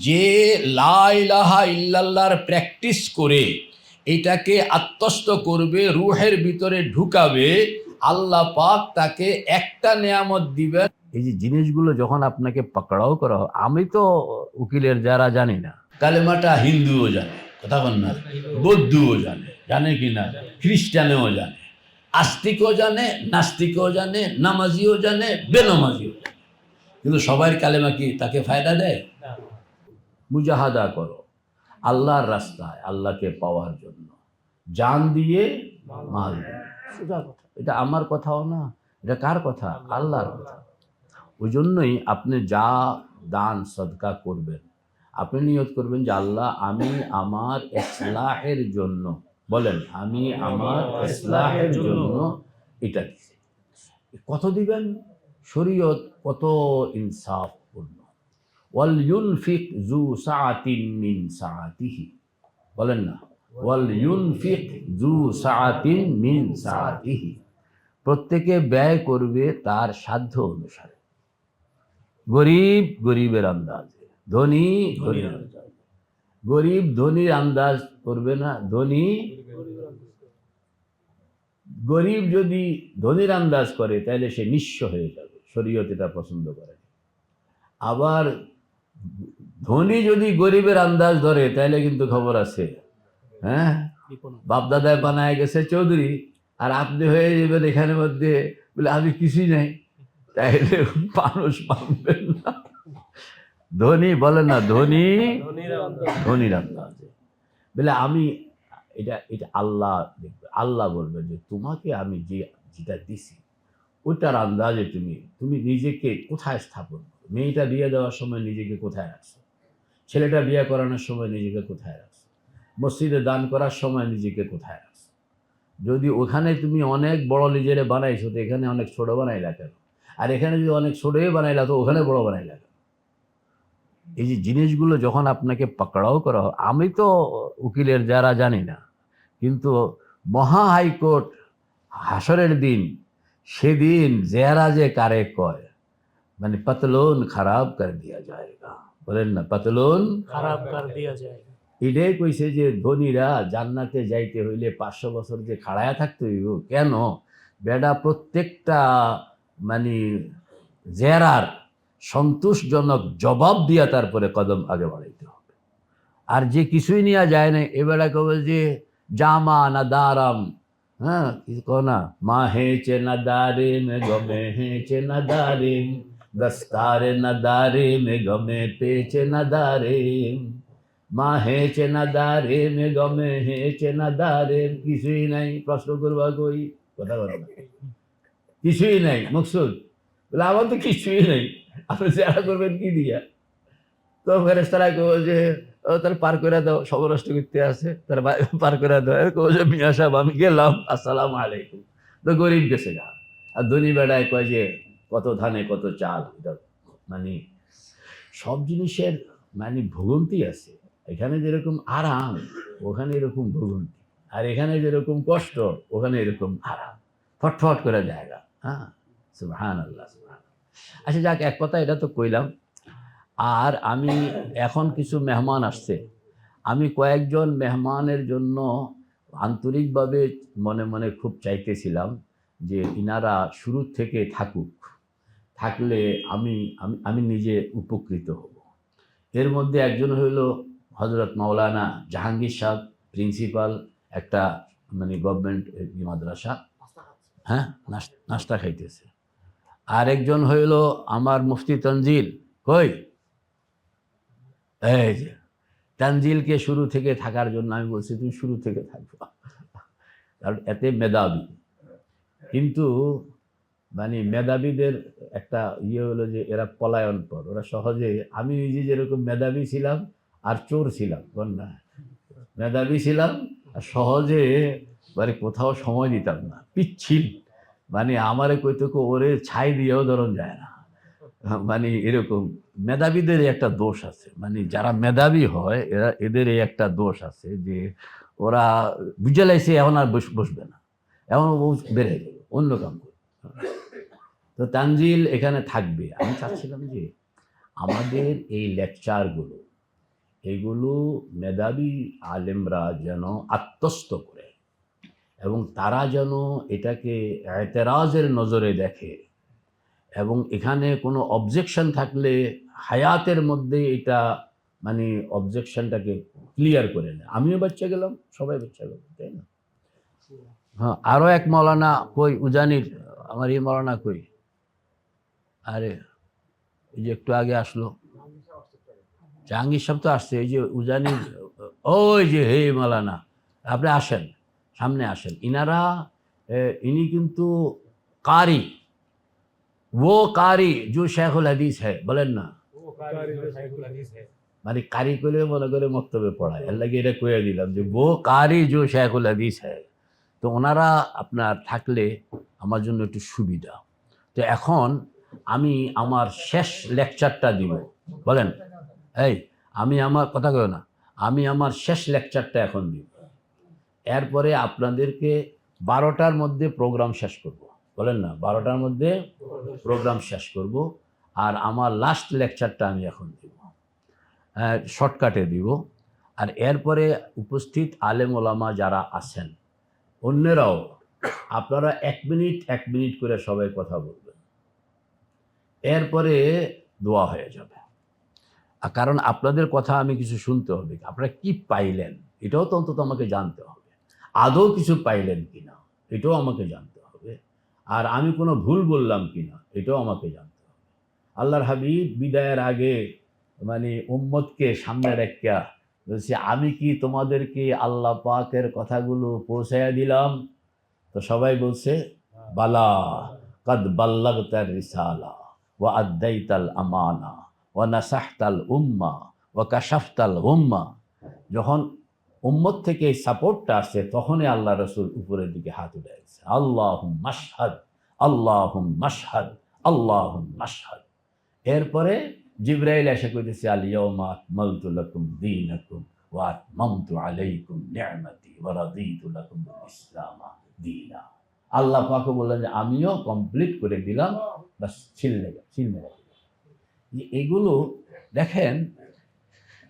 যে লা ইলাহা ইল্লাল্লাহর প্র্যাকটিস করে এটাকে আত্মস্থ করবে, রুহের ভিতরে ঢুকাবে, আল্লাহ পাক তাকে একটা নেয়ামত দিবেন। এই যে জিনিসগুলো যখন আপনাকে পাকড়াও করা হয়, আমি তো উকিলের যারা জানি না, কালেমাটা হিন্দুও জানে, কথা বল না, বৌদ্ধও জানে, জানে কি না, খ্রিস্টানেও জানে, আস্তিকও জানে, নাস্তিকও জানে, নামাজিও জানে, বেনামাজিও জানে, কিন্তু সবার কালেমা কি তাকে ফায়দা দেয়? মুজাহাদা করো আল্লাহর রাস্তায়, আল্লাহকে পাওয়ার জন্য জান দিয়ে মাল দিয়ে। সোজা কথা, এটা আমার কথাও না, এটা কার কথা? আল্লাহর কথা। ওই জন্যই আপনি যা দান সদকা করবেন, আপনি নিয়ত করবেন যে আল্লাহ আমি আমার ইসলাহের জন্য, বলেন আমি আমার ইসলাহের জন্য এটা দিছি। কত দিবেন? শরীয়ত কত ইনসাফপূর্ণ। ওয়াল ইউনফিক যু সাআতিন মিন সাআতিহি, বলেন না, ওয়াল ইউনফিক যু সাআতিন মিন সাআতিহি, প্রত্যেকে ব্যয় করবে তার সাধ্য অনুসারে। গরিব গরিবের আন্দাজে, ধনী ধনীর আন্দাজে। গরিব ধনীর আন্দাজ করবে না, ধনী গরিব যদি ধনীর আন্দাজ করে তাহলে সে নিঃস্ব হয়ে যাবে, শরীয়ত এটা পছন্দ করে। আবার ধনী যদি গরিবের আন্দাজ ধরে তাহলে কিন্তু খবর আছে, হ্যাঁ, বাপদাদায় বানায় গেছে চৌধুরী, আর আপনি হয়ে যাবেন এখানের মধ্যে বলে আমি কিছুই নাই, তাইলে মানুষ মানবেন না। ধনী বলে না, ধনী ধনীর আন্দাজে বলে আমি এটা এটা আল্লাহ দেখবে, আল্লাহ বলবে যে তোমাকে আমি যেটা দিছি ওটার আন্দাজে তুমি নিজেকে কোথায় স্থাপন করো। মেয়েটা বিয়ে দেওয়ার সময় নিজেকে কোথায় রাখছো, ছেলেটা বিয়ে করানোর সময় নিজেকে কোথায় রাখছো, মসজিদে দান করার সময় নিজেকে কোথায় রাখছো। যদি ওখানে তুমি অনেক বড় নিজেরে বানাইছো তো এখানে অনেক ছোট বানাইলা কেন? আর এখানে যদি অনেক ছোটই বানাইলা তো ওখানে বড় বানাইলা কেন? এই যে জিনিসগুলো যখন আপনাকে পাকড়াও করা হয়, আমি তো উকিলের যারা জানি না, কিন্তু মহা হাইকোর্ট হাসরের দিন, সেদিন জেরা যে কারে কয়, মানে পাতলুন খারাপ কর দিয়া যায়গা, বলেন না, পাতলুন খারাপ কর দিয়া যায়। এটাই কইছে যে ধনীরা জান্নাতে যাইতে হইলে 500 বছর যে খাড়ায়া থাকতে হইব। কেন? বেডা প্রত্যেকটা মানে জেরার সন্তোষজনক জবাব দিয়া তারপরে কদম আগে বাড়াইতে হবে। আর যে কিছুই নিয়ে যায় না, এবেলা কবে যে জামা না দারাম, হ্যাঁ কিছু কো না, মা হেঁচে না দারে মে গমে হেঁচে না দারে, দস্তারে না দারে মে গমে পেচে না দারে, মা হেঁচে না দারে মে গমে হেঁচে না দারে। কিছুই নাই, প্রশ্ন করবা কই, কথা বলো না, কিছুই নাই মকসুদ বলে আমার তো কিছুই নেই, আপনি চেষ্টা করবেন কি দিয়া? তো ফেরেশতারা কো যে তার পার করে দাও, সবরষ্ট করতে আছে, তার পার করে দাও। কো যে মিয়া সাহেব আমি গেলাম, আসসালামু আলাইকুম। তো গরিব গেছে গা, আর ধনী বেড়ায় কয় যে কত ধানে কত চাল। এটা মানে সব জিনিসের মানে ভোগান্তি আছে। এখানে যেরকম আরাম ওখানে এরকম ভোগান্তি, আর এখানে যেরকম কষ্ট ওখানে এরকম আরাম, ফটফট করে জায়গা। হ্যাঁ, সুবহানাল্লাহ সুবহানাল্লাহ। আচ্ছা যাক, এক কথা এটা তো কইলাম। আর আমি এখন কিছু মেহমান আসছে, আমি কয়েকজন মেহমানের জন্য আন্তরিকভাবে মনে মনে খুব চাইতেছিলাম যে ইনারা শুরু থেকে থাকুক, থাকলে আমি আমি আমি নিজে উপকৃত হব। এর মধ্যে একজন হইল হজরত মাওলানা জাহাঙ্গীর সাহেব, প্রিন্সিপাল একটা মানে গভর্নমেন্ট মাদ্রাসা, হ্যাঁ, নাস্তা খাইতেছে। আর একজন হইল আমার মুফতি তনজিল, কই এই যে তানজিলকে শুরু থেকে থাকার জন্য আমি বলছি তুমি শুরু থেকে থাকবো, কারণ এতে মেধাবী। কিন্তু মানে মেধাবীদের একটা ইয়ে হলো যে এরা পলায়ন পর, ওরা সহজে, আমি নিজে যেরকম মেধাবী ছিলাম আর চোর ছিলাম, না মেধাবী ছিলাম আর সহজে মানে কোথাও সময় দিতাম না, পিচ্ছিল, মানে আমারে কইতো ওরে ছাই দিয়েও ধরন যায় না, মানে এরকম। মেধাবীদের একটা দোষ আছে, মানে যারা মেধাবী হয় এদের এই একটা দোষ আছে যে ওরা বুঝে লাইছে এখন আর বসবে না, এখন বেড়ে যাবে, অন্য কাম করবে। তো তানজিল এখানে থাকবে। আমি চাচ্ছিলাম যে আমাদের এই লেকচারগুলো এগুলো মেধাবী আলেমরা যেন আত্মস্থ করে এবং তারা যেন এটাকে এতেরাজের নজরে দেখে এবং এখানে কোনো অবজেকশন থাকলে হায়াতের মধ্যে এটা মানে অবজেকশনটাকে ক্লিয়ার করে নেয়। আমিও বাচ্চা গেলাম, সবাই বাচ্চা গেল, তাই না? হ্যাঁ, আরও এক মৌলানা কই, উজানির, আমার এই মৌলানা কই, আরে এই যে একটু আগে আসলো জাহাঙ্গীর সাহেব তো আসছে, এই যে উজানির, ওই যে হে মৌলানা, আপনি আসেন, সামনে আসেন। ইনি কিন্তু কারি, वो कारी जो शेखुल हदीस है, বলেন না, মানে কারি করে মনে করে মক্তবে পড়ায়, এর লাগে এটা কয়ে দিলাম যে वो कारी जो शेखुल हदीस है। তো ওনারা আপনার থাকলে আমার জন্য একটু সুবিধা। তো এখন আমি আমার শেষ লেকচারটা দিব, বলেন এই, আমি আমার কথা কই না, আমি আমার শেষ লেকচারটা এখন দিব, এরপরে আপনাদেরকে 12টার মধ্যে প্রোগ্রাম শেষ করব, বলেন না, 12টার মধ্যে প্রোগ্রাম শেষ করব। আর আমার লাস্ট লেকচারটা আমি এখন দিব, শর্টকাটে দিব। আর এরপরে উপস্থিত আলেম ওলামা যারা আছেন অন্যরাও, আপনারা 1 মিনিট করে সবাই কথা বলবেন, এরপরে দোয়া হয়ে যাবে। কারণ আপনাদের কথা আমি কিছু শুনতে হবে, আপনারা কি পাইলেন এটাও তো অন্তত আমাকে জানতে হবে, আদৌ কিছু পাইলেন কিনা এটাও আমাকে জানতে হবে, আর আমি কোনো ভুল বললাম কিনা এটাও আমাকে জানতে হবে। আল্লাহর হাবিব বিদায়ের আগে মানে উম্মতকে সামনে রেখা বলছি, আমি কি তোমাদেরকে আল্লাহ পাকের কথাগুলো পৌঁছাইয়া দিলাম? তো সবাই বলছে বালা কদ বাল্লাগতার রিসালা ওয়া আদাইতাল আমানা ওয়া নাসাহতাল উম্মা ওয়া কাশাফতাল গুম্মা। যখন উম্মত থেকে এই সাপোর্টটা আসছে তখনই আল্লাহ রসুল উপরের দিকে হাত উঠাইছে, আল্লাহুম মাশহাদ, আল্লাহুম মাশহাদ, আল্লাহুম মাশহাদ। এরপরে জিবরাইল এসে কইতেছে আল ইয়াউমা আকমালতু লাকুম দীনাকুম ওয়া আতমামতু আলাইকুম নি'মাতি ওয়া রাদিতু লাকুম ইসলাম দীনা। আল্লাহ পাকও বললেন যে আমিও কমপ্লিট করে দিলাম, বাস ছিল মেরে। এগুলো দেখেন,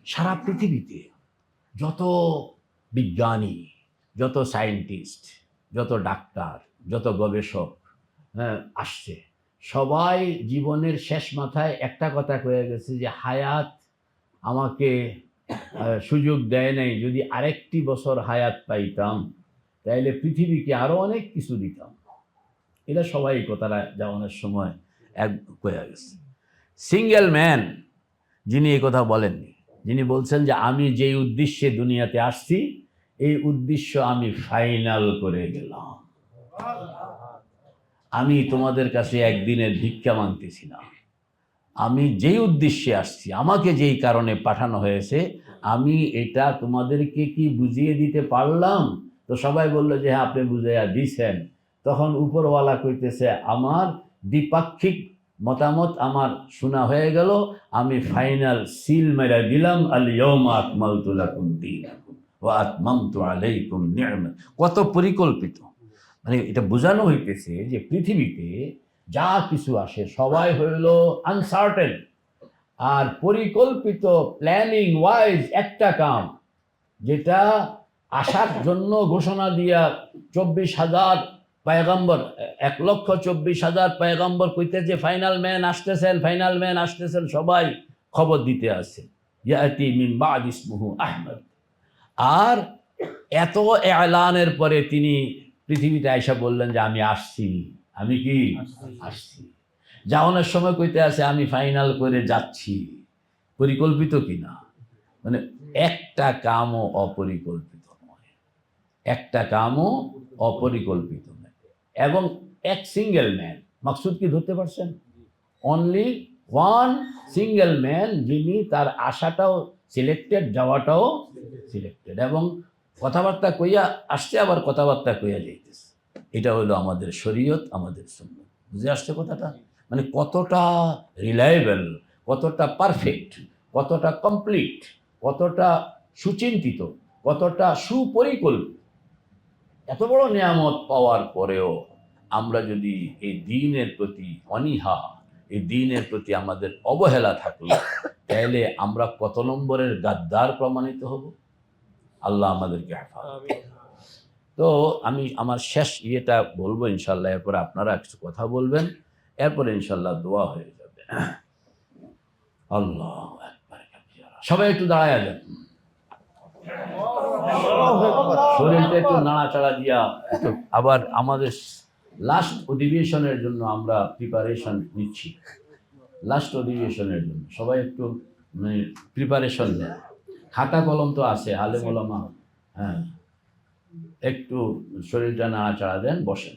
সারা পৃথিবীতে যত বিজ্ঞানী, যত সায়েন্টিস্ট, যত ডাক্তার, যত গবেষক আসছে, সবাই জীবনের শেষ মাথায় একটা কথা কয়ে গেছে যে হায়াত আমাকে সুযোগ দেয় নাই, যদি আরেকটি বছর হায়াত পাইতাম তাইলে পৃথিবীকে আরো অনেক কিছু দিতাম। এটা সবাই কথাটা যাওয়ানোর সময় এক কয়ে গেছে। সিঙ্গেল ম্যান যিনি এই কথা বলেননি, যিনি বলছেন যে আমি যেই উদ্দেশ্যে দুনিয়াতে আসছি এই উদ্দেশ্য আমি ফাইনাল করে গেলাম, আমি তোমাদের কাছে একদিনের ভিক্ষা মাংতেছি না, আমি যেই উদ্দেশ্যে আসছি, আমাকে যেই কারণে পাঠানো হয়েছে, আমি এটা তোমাদেরকে কি বুঝিয়ে দিতে পারলাম? তো সবাই বললো যে হ্যাঁ আপনি বুঝাইয়া দিছেন। তখন উপরওয়ালা কইতেছে আমার দ্বিপাক্ষিক মতামত আমার শোনা হয়ে গেল, আমি ফাইনাল সিল মেরা দিলাম, আল ইয়াউমা আকমালতু লাকুম দীনাকুম ওয়া আতমামতু আলাইকুম নি'মাতি। কত পরিকল্পিত, মানে এটা বোঝানো হইতেছে যে পৃথিবীতে যা কিছু আসে সবাই হইল আনসার্টেন, আর পরিকল্পিত প্ল্যানিং ওয়াইজ একটা কাম, যেটা আসার জন্য ঘোষণা দিয়া 24,000 পয়গম্বর, 1,24,000 পয়গম্বর কইতেছে ফাইনাল ম্যান আসতেছেন, ফাইনাল ম্যান আসতেছেন, সবাই খবর দিতে আসে ইয়াতি মিন বাদ ইসমুহু আহমদ। আর এত এলানের পরে তিনি পৃথিবীতে আইসা বললেন যে আমি আসছি, আমি কি আসছি। যাওয়ানোর সময় কইতে আছে আমি ফাইনাল করে যাচ্ছি। পরিকল্পিত কিনা? মানে একটা কামও অপরিকল্পিত নয়, একটা কামও অপরিকল্পিত নয়। এবং এক সিঙ্গেল ম্যান, মাকসুদ কি ধরতে পারছেন? অনলি ওয়ান সিঙ্গেল ম্যান, যিনি তার আশাটাও সিলেক্টেড, যাওয়াটাও সিলেক্টেড, এবং কথাবার্তা কইয়া আসছে আবার কথাবার্তা কইয়া যাইতেছে। এটা হলো আমাদের শরীয়ত, আমাদের সুন্নাত। বুঝে আসছে কথাটা? মানে কতটা রিলায়েবল, কতটা পারফেক্ট, কতটা কমপ্লিট, কতটা সুচিন্তিত, কতটা সুপরিকল্পিত। এত বড় নিয়ামত পাওয়ার পরেও আমরা যদি এই দ্বীনের প্রতি অনীহা, এই দ্বীনের প্রতি আমাদের অবহেলা থাকলো, তাহলে আমরা কত নম্বরের গাদ্দার প্রমাণিত হব? আল্লাহ আমাদেরকে হেফাজত। তো আমি আমার শেষ ইয়েটা বলবো ইনশাল্লাহ, এরপরে আপনারা কিছু কথা বলবেন, এরপরে ইনশাল্লাহ দোয়া হয়ে যাবে। আল্লাহ সবাই একটু দাঁড়ায় যান, শরীরটা একটু নাড়াচাড়া দিয়া। আবার আমাদের লাস্ট অধিবেশনের জন্য আমরা প্রিপারেশন নিচ্ছি, লাস্ট অধিবেশনের জন্য সবাই একটু প্রিপারেশন নেন। খাতা কলম তো আছে, আলেম ওলামা, হ্যাঁ, একটু শরীরটা নাড়াচাড়া দেন, বসেন।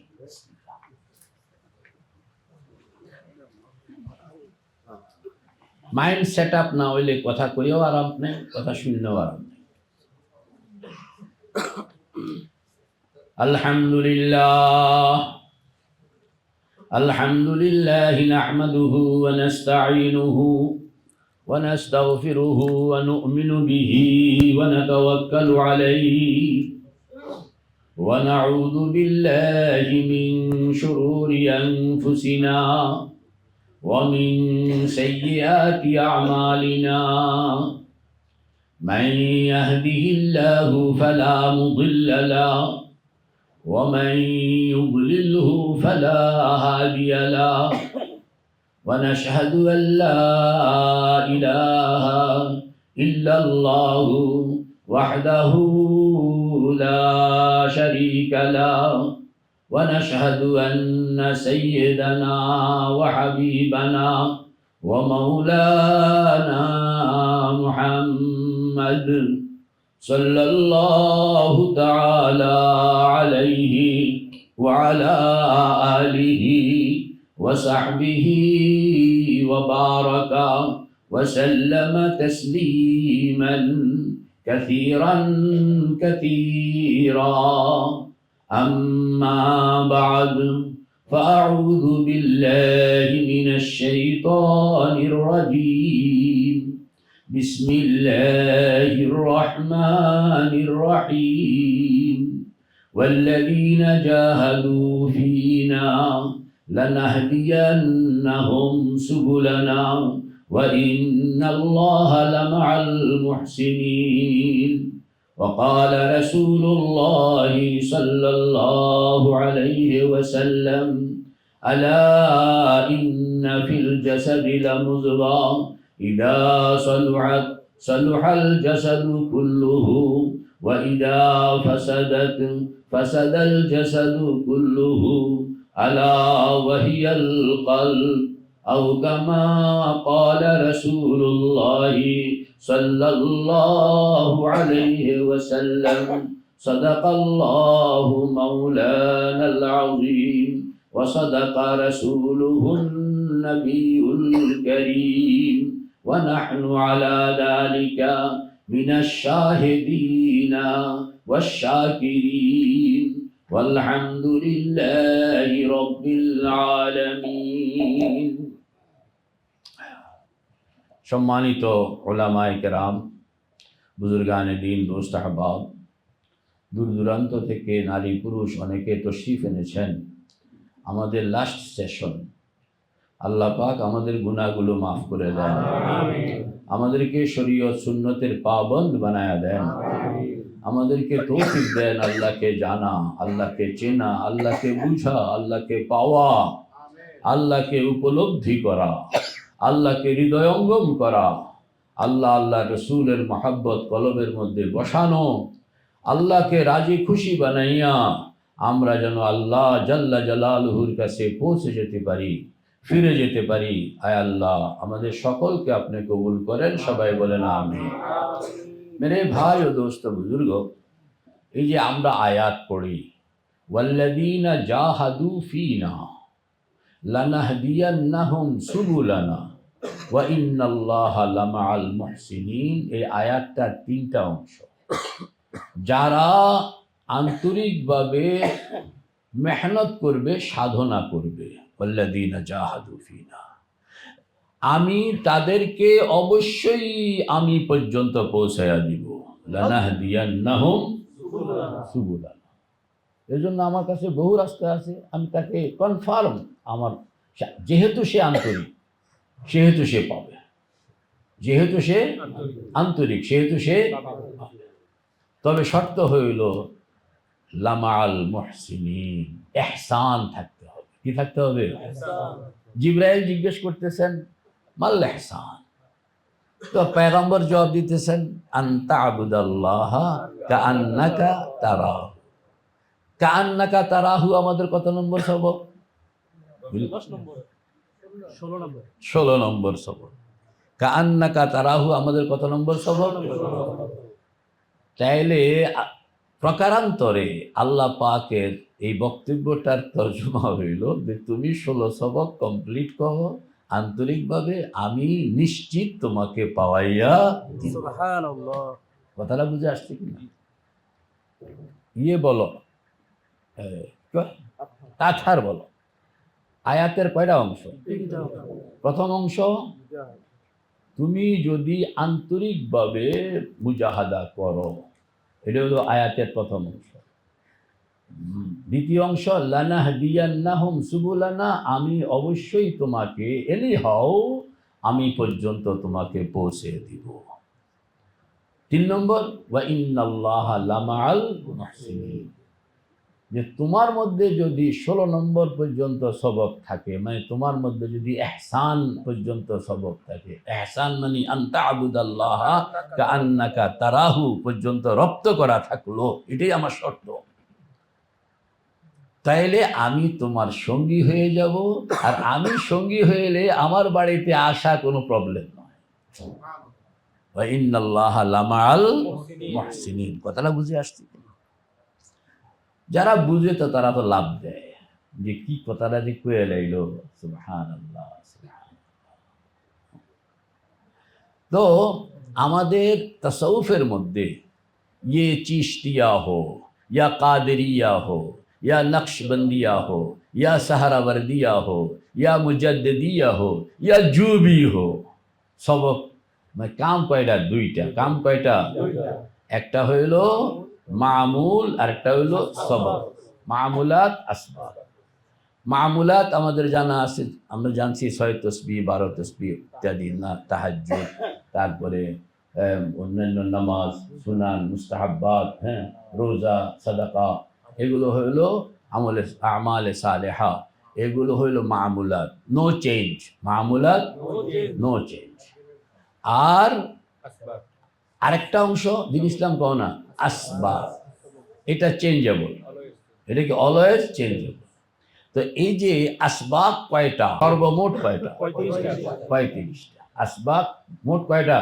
মাইন্ড সেট আপ না হইলে কথা কইও আরাম নেই, কথা শুনলেও আরাম নেই। আলহামদুলিল্লাহ আলহামদুলিল্লাহ নাহমাদুহু ওয়া নাস্তাঈনুহু ওয়া নাস্তাগফিরুহু ওয়া নু'মিনু বিহি ওয়া নাতাওয়াক্কালু আলাইহি ওয়া নাউযু বিল্লাহি মিন শুরুরি আনফুসিনা ومن سيئات أعمالنا من يهده الله فلا مضل له ومن يضلله فلا هادي له ونشهد أن لا إله إلا الله وحده لا شريك له ونشهد أن سيدنا وحبيبنا ومولانا محمد صلى الله تعالى عليه وعلى آله وصحبه وبارك وسلم تسليما كثيرا كثيرا. أما بعد فأعوذ بالله من الشيطان الرجيم. بسم الله الرحمن الرحيم. والذين جاهدوا فينا لنهدينهم سبلنا وإن الله لمع المحسنين. وقال رسول الله صلى الله عليه وسلم ألا إن في الجسد لمضغة إذا صلحت صلح الجسد كله وإذا فسدت فسد الجسد كله ألا وهي القلب أو كما قال رسول الله صلى الله عليه وسلم. صدق الله مولانا العظيم وصدق رسوله النبي الكريم ونحن على ذلك من الشاهدين والشاكرين والحمد لله رب العالمين. সম্মানিত উলামায়ে কেরাম, বুজুর্গানে দ্বীন, দোস্ত আহবাব, দূর দূরান্ত থেকে নারী পুরুষ অনেকে তশরিফ এনেছেন। আমাদের লাস্ট সেশন, আল্লাহ পাক আমাদের গুনাহগুলো মাফ করে দেন, আমাদেরকে শরীয়ত সুন্নতের পাবন্দ বানায়া দেন, আমাদেরকে তৌফিক দেন আল্লাহকে জানা, আল্লাহকে চেনা, আল্লাহকে বুঝা, আল্লাহকে পাওয়া, আল্লাহকে উপলব্ধি করা, আল্লাহকে হৃদয়ঙ্গম করা, আল্লাহ আল্লাহ রসুলের মহাব্বত কলবের মধ্যে বসানো, আল্লাহকে রাজি খুশি বানাইয়া আমরা যেন আল্লাহ জাল্লা জালালুহুর কাছে পৌঁছে যেতে পারি, ফিরে যেতে পারি। আয় আল্লাহ আমাদের সকলকে আপনি কবুল করেন, সবাই বলেন আমিন। মেরে ভাই ও দোস্ত বুজুর্গ, এই যে আমরা আয়াত পড়ি, ওয়াল্লাযীনা জাহাদু ফীনা লানাহদিয়ান্নাহুম সুবুলানা ওয়া ইন্নাল্লাহা লামাআল মুহসিনিন, এই আয়াতটার তিনটা অংশ। যারা আন্তরিকভাবে মেহনত করবে, সাধনা করবে, ওয়াল্লাযীনা জাহাদু ফীনা, আমি তাদেরকে অবশ্যই আমি পর্যন্ত পৌঁছায়া দিব। লানাহদিয়ান্নাহুম সুবুলানা, এজন্য আমার কাছে বহু রাস্তা আছে, আমি তাকে কনফার্ম, আমার যেহেতু সে আন্তরিক, সেহেতু সে পাবে, যেহেতু সে আন্তরিক সেহেতু সে পাবে। তবে শর্ত হইল লামাল মুহসিনিন, ইহসান থাকতে হবে। কি থাকতে হবে? জিবরাইল জিজ্ঞেস করতেছেন মাল ইহসান, তো পয়গম্বর জবাব দিতেছেন আনতা আবুদাল্লাহ কাআন্নাকা তারাহু। কাআন্নাকা তারাহু আমাদের কত নম্বর সবক? 16 নম্বর সবক। কাআন্নাকা তারাহু আমাদের কত নম্বর সবক? তাইলে প্রকারান্তরে আল্লাহ পাকের এই বক্তব্যটার তর্জমা হইল যে তুমি 16 সবক কমপ্লিট করো আন্তরিকভাবে, আমি নিশ্চিত তোমাকে পাওয়াইয়া দিব। সুবহানাল্লাহ। কথাটা বুঝে আসছে কিনা? বলো তাছাড় বলো। আয়াতের কয়টা অংশ? প্রথম অংশ, তুমি যদি আন্তরিকভাবে মুজাহাদা করো, এটা হলো আয়াতের প্রথম অংশ। দ্বিতীয় অংশ লানাহদিয়ান্নাহুম সুবুলানা, আমি অবশ্যই তোমাকে এলি হও আমি পর্যন্ত তোমাকে পৌঁছে দিব। 3 নম্বর ওয়া ইন্নাল্লাহা লামাআল মুহসিনিন, যে তোমার মধ্যে যদি 16 নম্বর পর্যন্ত সবক থাকে, মানে তোমার মধ্যে যদি ইহসান পর্যন্ত সবক থাকে, ইহসান মানে আনতা আবুদাল্লাহ কাআন্নাকা তারাহু পর্যন্ত রপ্ত করা থাকলো, এটাই আমার শর্ত, তাইলে আমি তোমার সঙ্গী হয়ে যাব। আর আমি সঙ্গী হইলে আমার বাড়িতে আসা কোনো প্রবলেম নয়। ওয়া ইন্নাল্লাহা লামাআল মুহসিনিন, কথাটা বুঝে আসছে? যারা বুঝে তো তারা তো লাভ দেয় যে কি কথাটা যে কয়ে লাইল। সুবহানাল্লাহ। তো আমাদের তাসাউফের মধ্যে ये चिश्तिया हो या कादरिया हो या नक्शबंदिया हो या सहरावर्दिया हो या मुजद्दिदिया हो या जो भी हो, सबक মানে কাম কয়টা? দুইটা। কাম কয়টা? একটা হইল মামুল আর একটা হইল সবক। মামুলাত আসবাব। মামুলাত আমাদের জানা আছে, আমরা জানছি 6 তসবিহ 12 তসবিহ ইত্যাদি, না তাহাজ্জুদ, তারপরে অন্যান্য নামাজ, সুনান, মুস্তাহাব্বাত, হ্যাঁ, রোজা, সাদাকা, এগুলো হইলো আমালে সালেহা, এগুলো হইলো মামুলাত, নো চেঞ্জ। মামুলাত নো চেঞ্জ। আর আরেকটা অংশ দিন ইসলাম কও না, আসবাব, এটা চেঞ্জেবল, এটা কি অলওয়েজ চেঞ্জেবল। তো এই যে আসবাব কয়টা? সর্বমোট কয়টা? 35টা। আসবাব মোট কয়টা?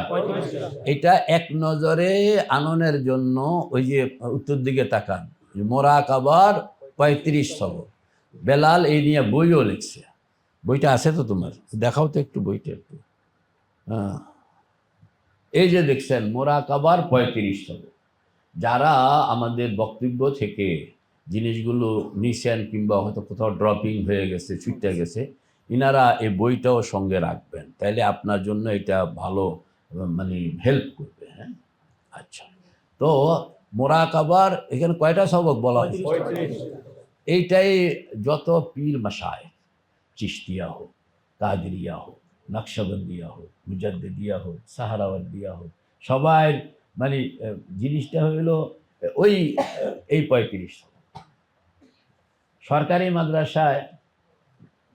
এটা এক নজরে আননের জন্য ওই যে উত্তর দিকে তাকান, মোরাকাবার 35 সবক। বেলাল এই নিয়ে বইও লিখছে। বইটা আছে তো তোমার? দেখাও তো একটু বইটা একটু। হ্যাঁ, এই যে দেখছেন মোরাকাবার 35 সবক। যারা আমাদের বক্তব্য থেকে জিনিসগুলো নিছেন কিংবা হয়তো কোথাও ড্রপিং হয়ে গেছে, ছুটে গেছে, ইনারা এই বইটাও সঙ্গে রাখবেন, তাইলে আপনার জন্য এটা ভালো মানে হেল্প করবে। হ্যাঁ, আচ্ছা। তো মোরাকাবার এখানে কয়টা সবক বলা হয়েছে? এইটাই যত পীর মাশায়েখ, চিশতিয়া হোক, কাদরিয়া হোক, নকশবন্দিয়া হোক, মুজাদ্দিদিয়া হোক, সাহারাওয়ার্দিয়া হোক, সবাই মানে জিনিসটা হইলো ওই এই 35। সরকারি মাদ্রাসায়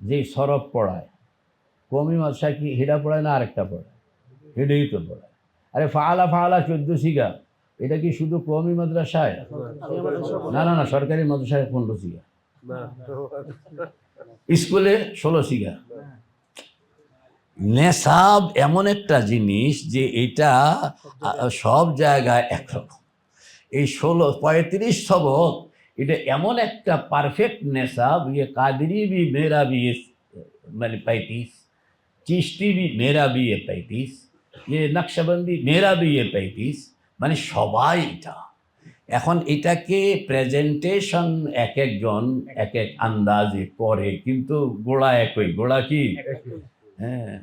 যে সরব পড়ায়, কওমি মাদ্রাসায় কি হেডা পড়ায় না আরেকটা পড়ায়? হেডেই তো পড়ায়। আরে ফাআলা ফাআলা 14 সিগা, এটা কি শুধু কওমি মাদ্রাসায়? না না না, সরকারি মাদ্রাসায় 15 সিগা, স্কুলে 16 সিগা। নেশাব এমন একটা জিনিস যে এটা সব জায়গায় একরকম। এই 35 সবক এটা এমন একটা পারফেক্ট নেশাব, ये कादरी भी मेरा भी মানে 35, চিশতি भी मेरा भी 35, ये নকশবন্দি मेरा भी 35, মানে সবাই এটা। এখন এটাকে প্রেজেন্টেশন এক একজন এক এক আন্দাজে করে, কিন্তু গোড়া একই। গোড়া কি? হ্যাঁ,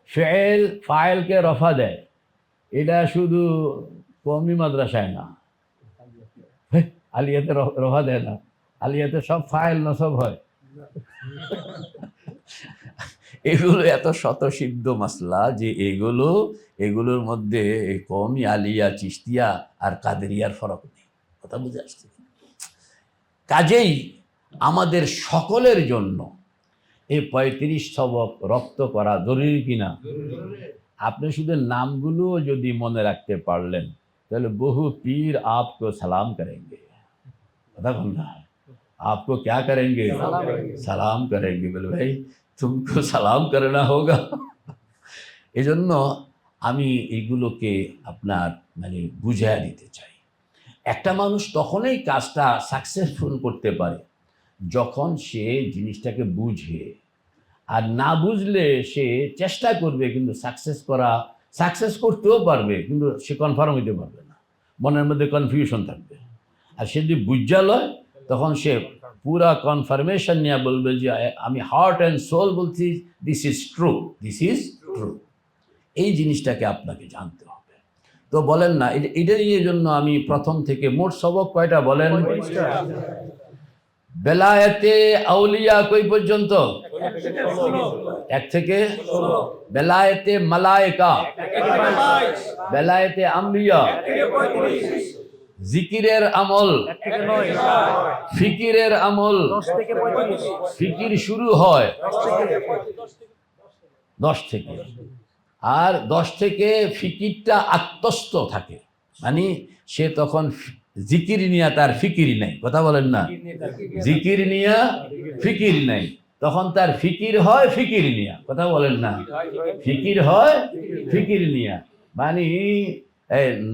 ফেল ফাইলকে রফা দেয়, এটা শুধু কওমি মাদ্রাসায় না, আলিয়াতে রফা দেয় না, আলিয়াতে সব ফাইল নসব হয়। এগুলো এত শতসিদ্ধ মাসলা যে এগুলোর মধ্যে এই কওমি আলিয়া, চিশতিয়া আর কাদেরিয়ার ফরক নেই। কথা বুঝে আসছে? কাজেই আমাদের সকলের জন্য এই 35 সবক রপ্ত করা জরুরি কিনা? আপনি শুধু নামগুলো যদি মনে রাখতে পারলেন তাহলে বহু পীর आपको सलाम करेंगे। কথা বল না, आपको क्या करेंगे? सलाम करेंगे। বলে ভাই तुमको सलाम करना होगा। এজন্য আমি এগুলোকে আপনার মানে বুঝিয়ে দিতে চাই। একটা মানুষ তখনই কাজটা সাকসেসফুল করতে পারে যখন সে জিনিসটাকে বুঝে, আর না বুঝলে সে চেষ্টা করবে কিন্তু সাকসেস করতেও পারবে কিন্তু সে কনফার্ম হইতে পারবে না, মনের মধ্যে কনফিউশন থাকবে। আর সে যদি বুঝা লয় তখন সে পুরা কনফার্মেশন নিয়ে বলবে যে আমি হার্ট অ্যান্ড সোল বলছি দিস ইজ ট্রু। এই জিনিসটাকে আপনাকে জানতে হবে। তো বলেন না, এটা নিয়ে জন্য আমি প্রথম থেকে মোট সবক কয়টা বলেন? বেলায়েতে আউলিয়া কই পর্যন্ত? 1 থেকে বেলায়েতে মালায়েকা, বেলায়েতে আম্বিয়া, জিকিরের আমল, ফিকিরের আমল। ফিকির শুরু হয় 10 থেকে, আর 10 থেকে ফিকিরটা আত্মস্থ থাকে, মানে সে তখন জিকির নিয়া তার ফিকিরি নাই। কথা বলেন না, জিকির নিয়া ফিকির নাই, তখন তার ফিকির হয় ফিকির নিয়া। কথা বলেন না, ফিকির হয় ফিকির নিয়া। মানে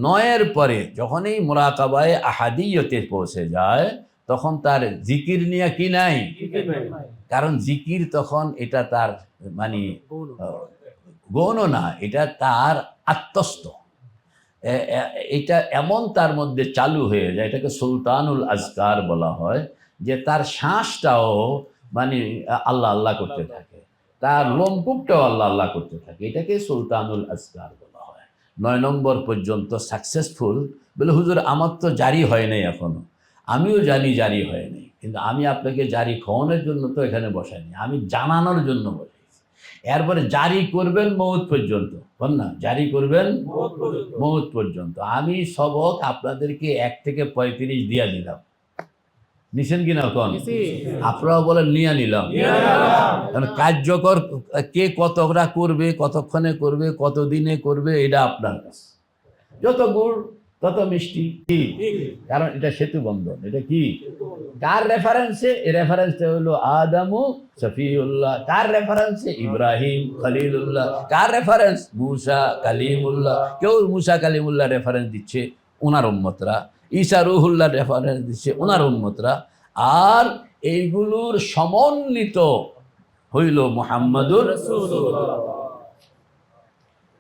9-এর পরে যখন এই মুরাকাবায়ে আহাদিয়তে পৌঁছে যায় তখন তার জিকির নিয়া কি নাই, কারণ জিকির তখন এটা তার মানে গৌণ না, এটা তার আত্মস্থ। এটা এমন তার মধ্যে চালু হয়ে যায়, এটাকে সুলতানুল আজকার বলা হয়, যে তার শ্বাসটাও মানে আল্লাহ আল্লাহ করতে থাকে, তার লোমকূপটাও আল্লাহ আল্লাহ করতে থাকে, এটাকে সুলতানুল আজকার বলা হয়। 9 নম্বর পর্যন্ত সাকসেসফুল। বলে হুজুর আমার তো জারি হয় নাই এখনো। আমিও জানি জারি হয় নাই, কিন্তু আমি আপনাকে জারি খাওয়ানোর জন্য তো এখানে বসাইনি, আমি জানানোর জন্য বসাইছি। এরপরে জারি করবেন মৌত পর্যন্ত, বল না, জারি করবেন মৌত পর্যন্ত। আমি সবক আপনাদেরকে 1 থেকে 35 দিয়া দিলাম, নিছেন কিনা? কোন আপনারা বলেন নিয়ে নিলাম। কার্যকর কে কতটা করবে, কতক্ষণে করবে, কতদিনে করবে, এটা আপনার কাছে। যত গুড় তত মিষ্টি, কারণ এটা সেতু বন্ধন। এটা কি কার রেফারেন্সে? এই রেফারেন্সটা হলো আদমু সফিউল্লাহ, কার রেফারেন্সে? ইব্রাহিম খলিলুল্লাহ, কার রেফারেন্স? মুসা কালিমুল্লাহ। কেউ মুসা কালিমুল্লাহ রেফারেন্স দিচ্ছে, ওনার উম্মতরা। ঈসা রুহুল্লাহ রেফারেন্স দিচ্ছে, ওনার উম্মতরা। আর এইগুলোর সমন্বিত হইল মুহাম্মাদুর রাসূলুল্লাহ।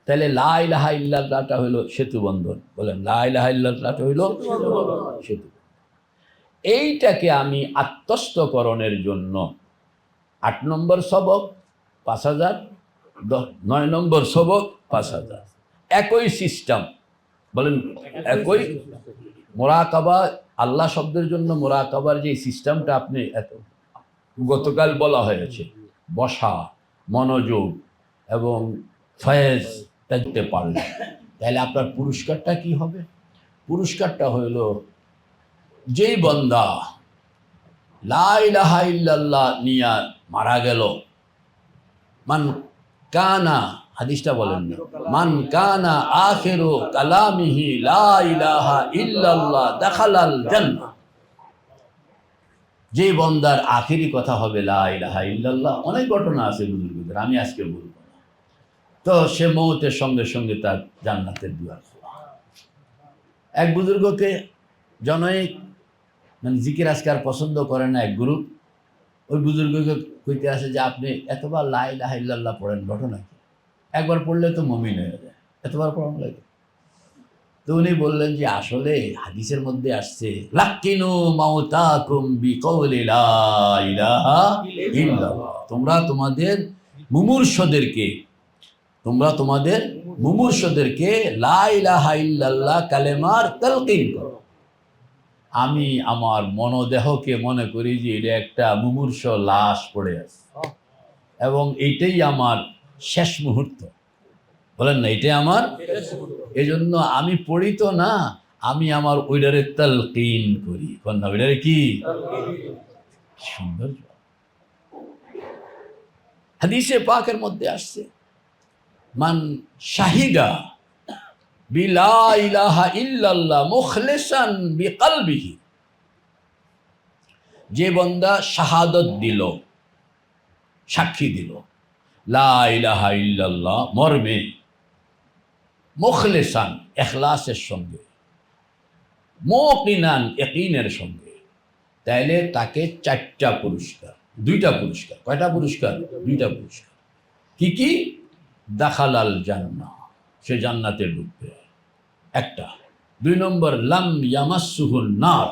তাহলে লা ইলাহা ইল্লাল্লাহটা হইল সেতু বন্ধন। বলেন লা ইলাহা ইল্লাল্লাহটা হইল সেতু। এইটাকে আমি আত্মস্থকরণের জন্য 8 নম্বর সবক 5000, 9 নম্বর সবক 5000, একই সিস্টেম। বলেন একই মুরাকাবা। আল্লাহ শব্দের জন্য মুরাকাবার যে সিস্টেমটা আপনি গতকাল বলা হয়েছে, বসা, মনোযোগ এবং ফয়েজ পেতে পারলেন, তাহলে আপনার পুরস্কারটা কি হবে? পুরস্কারটা হইল যেই বান্দা লা ইলাহা ইল্লাল্লাহ নিয়া মারা গেল, মান কানা, হাদিসটা বলেন না, মান কানা আখিরু কালামিহি লা ইলাহা ইল্লাল্লাহ দাখালাল জান্নাহ। যে বান্দার আখিরি কথা হবে লা ইলাহা ইল্লাল্লাহ, অনেক ঘটনা আছে বুজুর্গদের, আমি আজকে বলবো না, তো সে মৌতের সঙ্গে সঙ্গে তার জান্নাতের দুয়ার খোলা। এক বুজুর্গকে জনৈক মানে জিকির আজকার পছন্দ করে না এক গ্রুপ, ওই বুজুর্গকে কইতে আসে যে আপনি এতবার লা ইলাহা ইল্লাল্লাহ পড়েন, ঘটনা কি? একবার পড়লে তো মুমিন হয়ে যায়, এতবার পড়ানো লাগে? তো উনি বললেন যে আসলে হাদিসের মধ্যে আসছে লাক্কিনু মাউতাকুম বিকৌলি লা ইলাহা ইল্লাল্লাহ, তোমরা তোমাদের মুমূর্ষদেরকে লা ইলাহা ইল্লাল্লাহ কালেমার তালকিন করো। আমি আমার মনোদেহকে মনে করি যে এটা একটা মুমূর্ষ লাশ পড়ে আছে, এবং এইটাই আমার শেষ মুহূর্ত। বলেন না, এটাই আমার, এই জন্য আমি পড়ি তো না, আমি আমার ওইটারে তালকিন করি। না ওইটারে কি সুন্দর। হাদিসে পাকের মধ্যে আসছে, মান শাহিদা বিলা ইলাহা ইল্লাল্লাহ মুখলিসান বিকলবিহি, যে বান্দা শাহাদত দিল, সাক্ষী দিল লা ইলাহা ইল্লাল্লাহ মর্মে, মুখলিসান ইখলাসের সঙ্গে, মুকিনান ইয়াকিনের সঙ্গে, তাইলে তাকে 4টা পুরস্কার, 2টা পুরস্কার। কয়টা পুরস্কার? 2টা পুরস্কার। কি কি? দাখালাল জান্নাহ, সে জান্নাতে ঢুকবে, একটা। 2 নম্বর লাম ইয়ামাসসুহুন নার,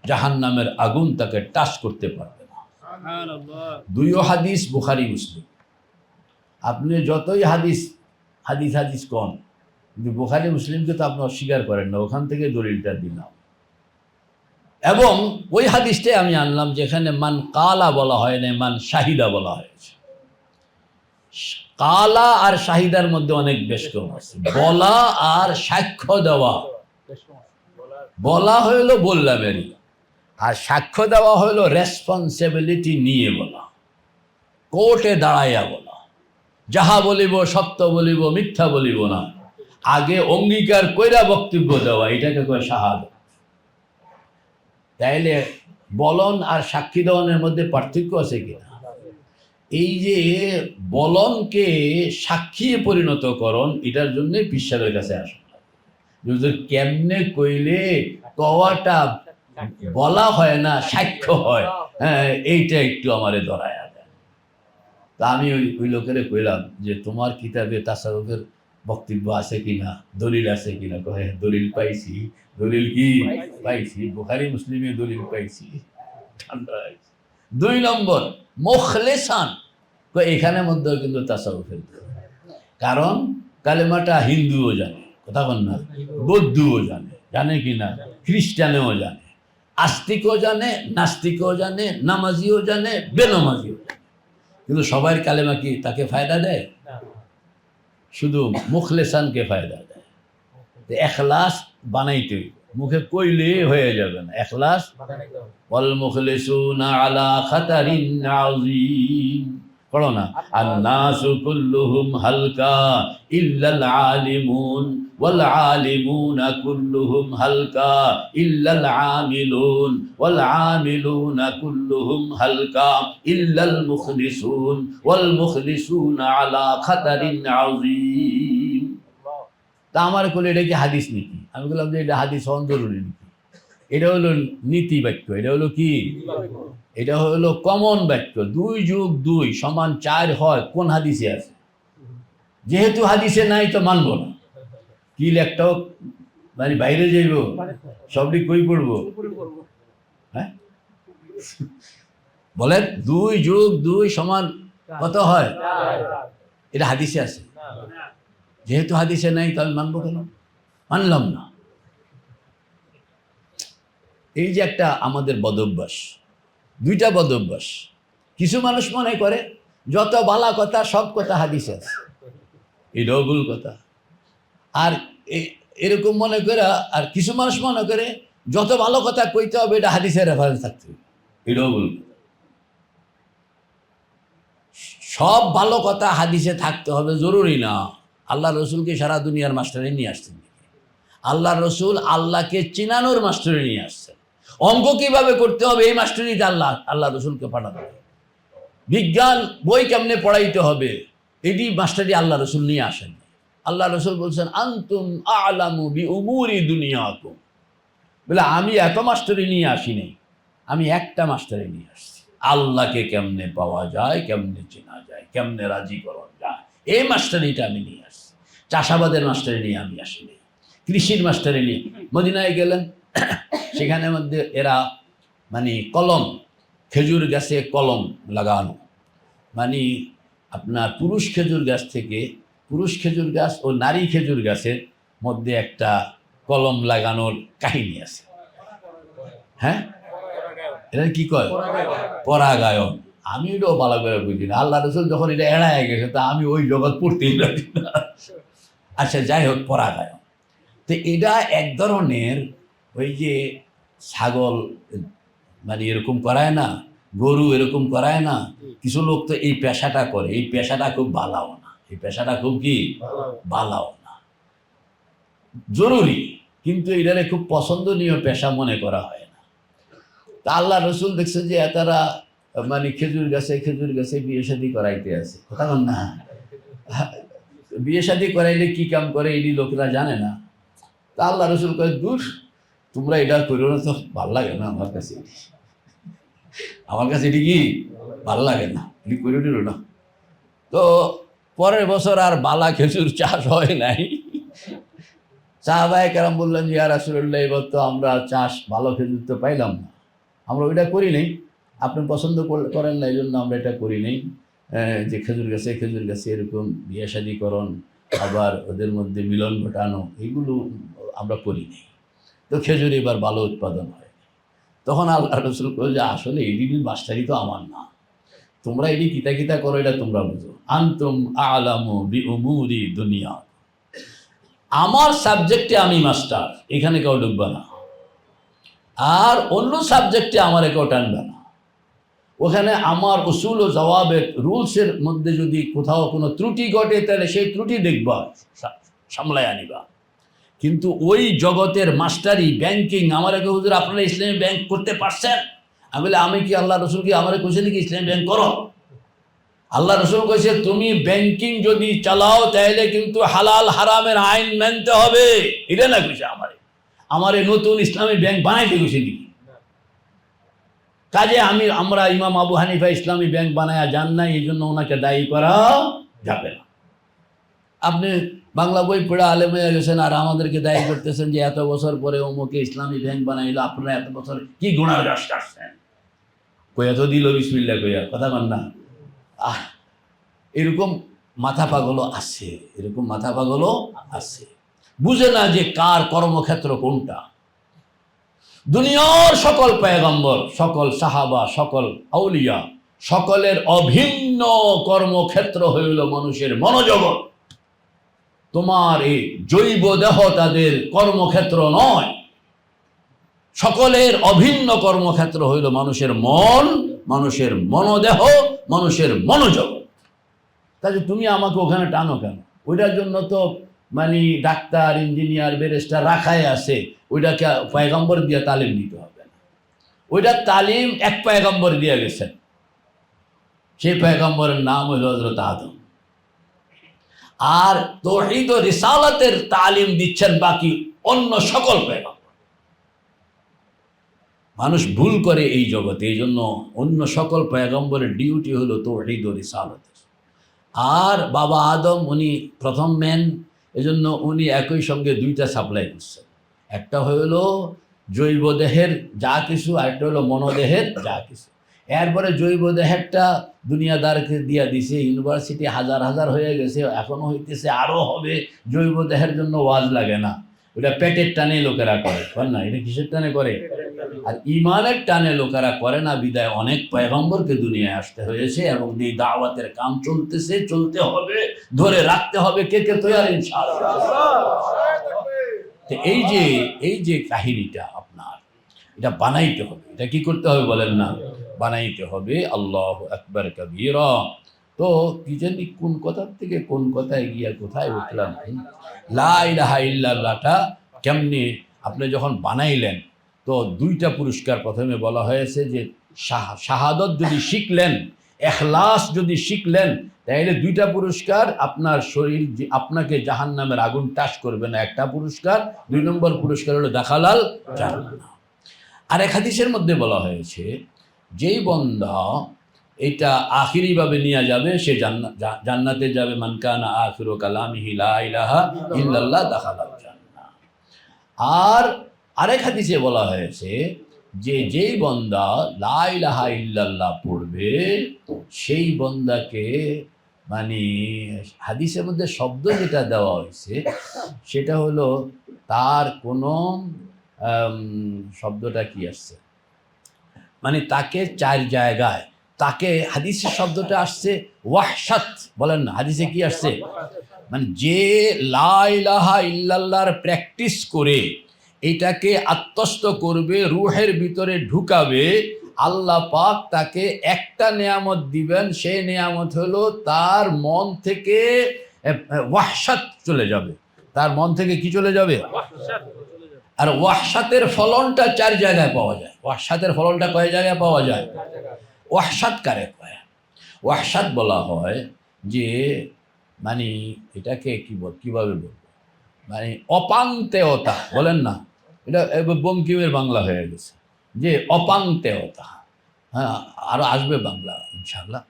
জাহান্নামের আগুন তাকে টাচ করতে পারবে না। সুবহানাল্লাহ। 2 হাদিস বুখারী মুসলিম। আপনি যতই হাদিস হাদিস হাদিস কোন, কিন্তু বুখারী মুসলিমকে তো আপনি অস্বীকার করেন না, ওখান থেকে দলিলটা দিলাম। এবং ওই হাদিসটাই আমি আনলাম যেখানে মান কালা বলা হয় না, মান শাহিদা বলা হয়েছে। কালা আর শাহিদার মধ্যে অনেক বেশ কম আছে। বলা আর সাক্ষ্য দেওয়া, বলা হইল বললাম এরই, আর সাক্ষ্য দেওয়া হইল রেসপন্সিবিলিটি নিয়ে বলা, কোর্টে দাঁড়াইয়া বলা, যাহা বলিব সত্য বলিব, মিথ্যা বলিব না, আগে অঙ্গীকার কইরা বক্তব্য দেওয়া, এটাকে কয় শাহাদাত। তাইলে বলন আর সাক্ষী দেওয়ানের মধ্যে পার্থক্য আছে কিনা? এই যে বলনকে সাক্ষী পরিণত করণ, এটার জন্য পিসাবের কাছে আসুন। কেমনে কইলে কওয়াটা বলা হয় না, সাক্ষ্য হয়, হ্যাঁ, এইটা একটু আমারে ধরায় দেয়। তা আমি ওই লোকের কইলাম যে তোমার কিতাবে তাসাউফের বক্তব্য আছে কিনা, দলিল আছে কিনা? কহে দলিল পাইছি। দলিল কি পাইছি? বুখারী মুসলিমে দলিল পাইছি। ঠান্ডা। 2 নম্বর মুখলিসান, এখানে মধ্যে কিন্তু তাসাউফের, কারণ কালেমাটা হিন্দুও জানে, কথা বল না, বৌদ্ধও জানে, জানে কিনা, খ্রিস্টানেও জানে, আস্তিকও জানে, নাস্তিকও জানে, নামাজিও জানে, বেনামাজিও জানে, কিন্তু সবার কালেমা কি তাকে ফায়দা দেয়? শুধু মুখলেসানকে ফায়দা দেয়। এখলাস বানাইতে হইবে, মুখে কইলে হয়ে যাবে না, এখলাস। ওয়াল মুখলিসুনা আলা খাতারিন আযীম, পড়ো না, আন-নাসু কুল্লুহুম হালকা ইল্লাল আলিমুন ওয়াল আলিমুনা কুল্লুহুম হালকা ইল্লাল আমিলুন ওয়াল আমিলুনা কুল্লুহুম হালকা ইল্লাল মুখলিসুন ওয়াল মুখলিসুনা আলা খাতারিন আযীম। তা আমার কইলে এটা কি হাদিস নাকি? আমি বললাম যে এটা হাদিস অন্তরুলি নাকি, এটা হলো নীতি বাক্য, এটা হলো কি, এটা হলো কমন বাক্য। 2 + 2 = 4 হয় কোন হাদিসে আছে? যেহেতু হাদিসে নাই তো মানবো না। কি লেখটাও মানে বাইরে যাইব, সবটি কই পড়বো? হ্যাঁ বলেন, 2 + 2 = কত হয়? এটা হাদিসে আছে, যেহেতু হাদিসে নাই তো আমি মানবো কেন? মানলাম না। এই যে একটা আমাদের বদভ্যাস, 2টা বদভ্যাস। কিছু মানুষ মনে করে যত বালা কথা সব কথা হাদিসে আছে, এটাও ভুল কথা। আর এরকম মনে করে, আর কিছু মানুষ মনে করে যত ভালো কথা কইতে হবে এটা হাদিসের রেফারেন্স থাকতে হবে, এটাও ভুল কথা। সব ভালো কথা হাদিসে থাকতে হবে জরুরি না। আল্লাহ রসুলকে সারা দুনিয়ার মাস্টারে নিয়ে আসছেন, আল্লাহ রসুল আল্লাহকে চিনানোর মাস্টারে নিয়ে আসছেন। অঙ্ক কিভাবে করতে হবে এই মাস্টারিতে আল্লাহ রসুলকে পাঠাতে হবে। বিজ্ঞান বই কেমনে পড়াইতে হবে এটি মাস্টারি আল্লাহ রসুল নিয়ে আসেন। আল্লাহ রসুল বলছেন আনতুম আ'লামু বিউমুরি দুনিয়াকুম, বলে আমি এত মাস্টারি নিয়ে আসি নাই, আমি একটা মাস্টারি নিয়ে আসছি, আল্লাহকে কেমনে পাওয়া যায়, কেমনে চেনা যায়, কেমনে রাজি করা যায়, এই মাস্টারিটা আমি নিয়ে আসছি। চাষাবাদের মাস্টারি নিয়ে আমি আসিনি, কৃষির মাস্টারি নিয়ে। মদিনায় গেলেন, সেখানে মধ্যে এরা মানে কলম, খেজুর গাছে কলম লাগানো, মানে আপনার পুরুষ খেজুর গাছ থেকে, পুরুষ খেজুর গাছ ও নারী খেজুর গাছের মধ্যে একটা কলম লাগানোর কাহিনী আছে। হ্যাঁ, এটা কি কয়? পরাগায়ন। আমি এটাও ভালো করে বুঝি না। আল্লাহ রসুল যখন এটা এড়ায় গেছে তা আমি ওই জগৎ পড়তেই পারি না। আচ্ছা যাই হোক, পড়া যায়। তো এটা এক ধরনের ওই যে ছাগল মানে এরকম করায় না, গরু এরকম করায় না, কিছু লোক তো এই পেশাটা করে। এই পেশাটা খুব ভালাও না, এই পেশাটা খুব কি ভালাও না, জরুরি, কিন্তু এটারে খুব পছন্দনীয় পেশা মনে করা হয় না। তা আল্লাহ রসুল দেখছে যে তারা মানে খেজুর গাছে বিয়ে শাদী করাইতে আছে, কথা বল না, বিয়ে শাদী করাইলে কি কাম করে এটি লোকেরা জানে না। তা আল্লাহ রসুল কয়ে, দূর, তোমরা এটা করো না, তো ভাল লাগে না আমার কাছে, এটি কি ভাল লাগে না, এটি করে দিল না। তো পরের বছর আর বালা খেজুর চাষ হয় নাই। সাহাবায়ে কেরাম বললেন, ইয়া রাসূলুল্লাহ, এবার তো আমরা চাষ ভালো খেজুর তো পাইলাম না, আমরা ওইটা করি নাই, আপনি পছন্দ করেন না, এই জন্য আমরা এটা করি নাই, যে খেজুর গাছে এরকম বিয়ে শাদীকরণ, আবার ওদের মধ্যে মিলন ঘটানো, এগুলো আমরা করি নাই, তো খেজুর এবার ভালো উৎপাদন হয়। তখন আল্লাহ রসুল বলে যে আসলে এই মাস্টারি তো আমার না, তোমরা এটি কিতা করো এটা তোমরা বুঝো, আনতুম আ'লামু বিউমুরি দুনিয়া, আমার সাবজেক্টে আমি মাস্টার, এখানে কেউ ঢুকবে না, আর অন্য সাবজেক্টে আমার কেউ টানবে না। ওখানে আমার উসুল ও জবাবের রুলসের মধ্যে যদি কোথাও কোনো ত্রুটি ঘটে তাহলে সেই ত্রুটি দেখবা, সামলায় আনিবা, কিন্তু ওই জগতের মাস্টারি ব্যাংকিং, আমার কেউ হুজুর আপনারা ইসলামী ব্যাংক করতে পারছেন, আমি বলে আমি কি আল্লাহ রসুল কি আমার কইছে নাকি ইসলামী ব্যাংক করো? আল্লাহ রসুল কইছে তুমি ব্যাংকিং যদি চালাও তাহলে কিন্তু হালাল হারামের আইন মানতে হবে, এটা না কইছে আমারে নতুন ইসলামী ব্যাংক বানাইতে কইছে নাকি? কাজে আমরা ইমাম আবু হানিফা ইসলামী ব্যাংক বানায়া যান নাই, এই জন্য ওনাকে দায়ী করা যাবে না। আপনি বাংলা বই পড়ে আলেম হয়ে গেছেন আর আমাদেরকে দায়ী করতেছেন যে এত বছর পরে অমুকে ইসলামী ব্যাংক বানাইলো, আপনারা এত বছর কি গুনার গাছ কাটছেন, কইয়া তো দিল বিসমিল্লাহ কইয়া, কথা বল না। এরকম মাথা পাগলও আছে, বুঝে না যে কার কর্মক্ষেত্র কোনটা। দুনিয়ার সকল পয়গম্বর, সকল সাহাবা, সকল আউলিয়া, সকলের অভিন্ন কর্মক্ষেত্র হইল মানুষের মনোজগৎ। তোমার এই জৈব দেহ তাদের কর্মক্ষেত্র নয়, সকলের অভিন্ন কর্মক্ষেত্র হইল মানুষের মন, মানুষের মনোদেহ, মানুষের মনোজগৎ। তাহলে তুমি আমাকে ওখানে টানো কেন? ওইটার জন্য তো মানে ডাক্তার, ইঞ্জিনিয়ার, ব্যারিস্টার রাখাই আছে, ওইটাকে পয়গম্বর দিয়ে তালিম দিতে হবে না। ওইটা তালিম এক পয়গম্বর দিয়ে গেছেন, সেই পয়গম্বরের নাম হইল হযরত আদম। আর তাওহীদ ও রিসালাতের তালিম দিচ্ছেন বাকি অন্য সকল পয়গম্বর। মানুষ ভুল করে এই জগতে, এই জন্য অন্য সকল পয়গম্বরের ডিউটি হলো তাওহীদ ও রিসালাতের। আর বাবা আদম উনি প্রথম ম্যান, এজন্য উনি একই সঙ্গে দুইটা সাপ্লাই করছেন, একটা হইল জৈব দেহের যা কিছু, আরেকটা হলো মনোদেহের যা কিছু। এরপরে জৈব দেহেরটা দুনিয়াদারকে দিয়া দিছে, ইউনিভার্সিটি হাজার হাজার হয়ে গেছে, এখনো হইতেছে, আরো হবে। জৈব দেহের জন্য ওয়াজ লাগে না, ওটা পেটের টানে লোকেরা করে না, এটা কিসের টানে করে? আর ইমানের টানে লোকেরা করে না, বিদায় অনেক পয়গম্বরকে দুনিয়ায় আসতে হয়েছে, এবং এই দাওয়াতের কাম চলতেছে, চলতে হবে, ধরে রাখতে হবে, কে তৈয়ার ইনশাআল্লাহ। এই যে কাহিনীটা আপনার, এটা বানাইতে হবে, এটা কি করতে হবে বলেন না, বানাইতে হবে। আল্লাহু আকবার কাবীরা। তো কি জানি কোন কথার থেকে কোন কথায় গিয়া কোথায় উঠলাম। লা ইলাহা ইল্লাল্লাহটা কেমনি আপনি যখন বানাইলেন, তো দুইটা পুরস্কার প্রথমে বলা হয়েছে যে শাহাদত যদি শিখলেন, ইখলাস যদি শিখলেন, তাহলে দুইটা পুরস্কার, আপনার শরীর আপনাকে জাহান্নামের আগুন টাচ করবে না, একটা পুরস্কার। 2 নম্বর পুরস্কার হলো দাখালাল জান্নাহ। আর এক হাদিসের মধ্যে বলা হয়েছে যেই বান্দা এটা আখিরিভাবে নিয়ে যাবে সে জান্নাতে যাবে, মান কানা আখিরু কালামিহি লা ইলাহা ইল্লাল্লাহ দাখালাল জান্নাহ। আর আরেক হাদিসে বলা হয়েছে যে যেই বান্দা লা ইলাহা ইল্লাল্লাহ পড়বে সেই বান্দাকে, মানে হাদিসের মধ্যে শব্দ যেটা দেওয়া হয়েছে সেটা হলো তার কোনো শব্দটা কি আসছে, মানে তাকে 4 জায়গায় তাকে হাদিসের শব্দটা আসছে ওয়াহশাত, বলেন না হাদিসে কি আসছে? মানে যে লা ইলাহা ইল্লাল্লাহর প্র্যাকটিস করে এটাকে আত্মস্থ করবে, রুহের ভিতরে ঢুকাবে, আল্লাহ পাক তাকে একটা নেয়ামত দিবেন। সেই নেয়ামত হলো তার মন থেকে ওয়াহশাত চলে যাবে। তার মন থেকে কি চলে যাবে? আর ওয়াহশাতের ফলনটা 4 জায়গায় পাওয়া যায়। ওয়াহশাতের ফলনটা কয় জায়গায় পাওয়া যায়? ওয়াহশাত কারে কয়? ওয়াহশাত বলা হয় যে মানে এটাকে কিভাবে বলবো, মানে অপান্তেয়তা, বলেন না, এটা বঙ্কিমের বাংলা হয়ে গেছে যে অপান্তেয়তা। হ্যাঁ, আরো আসবে বাংলা ইনশাআল্লাহ।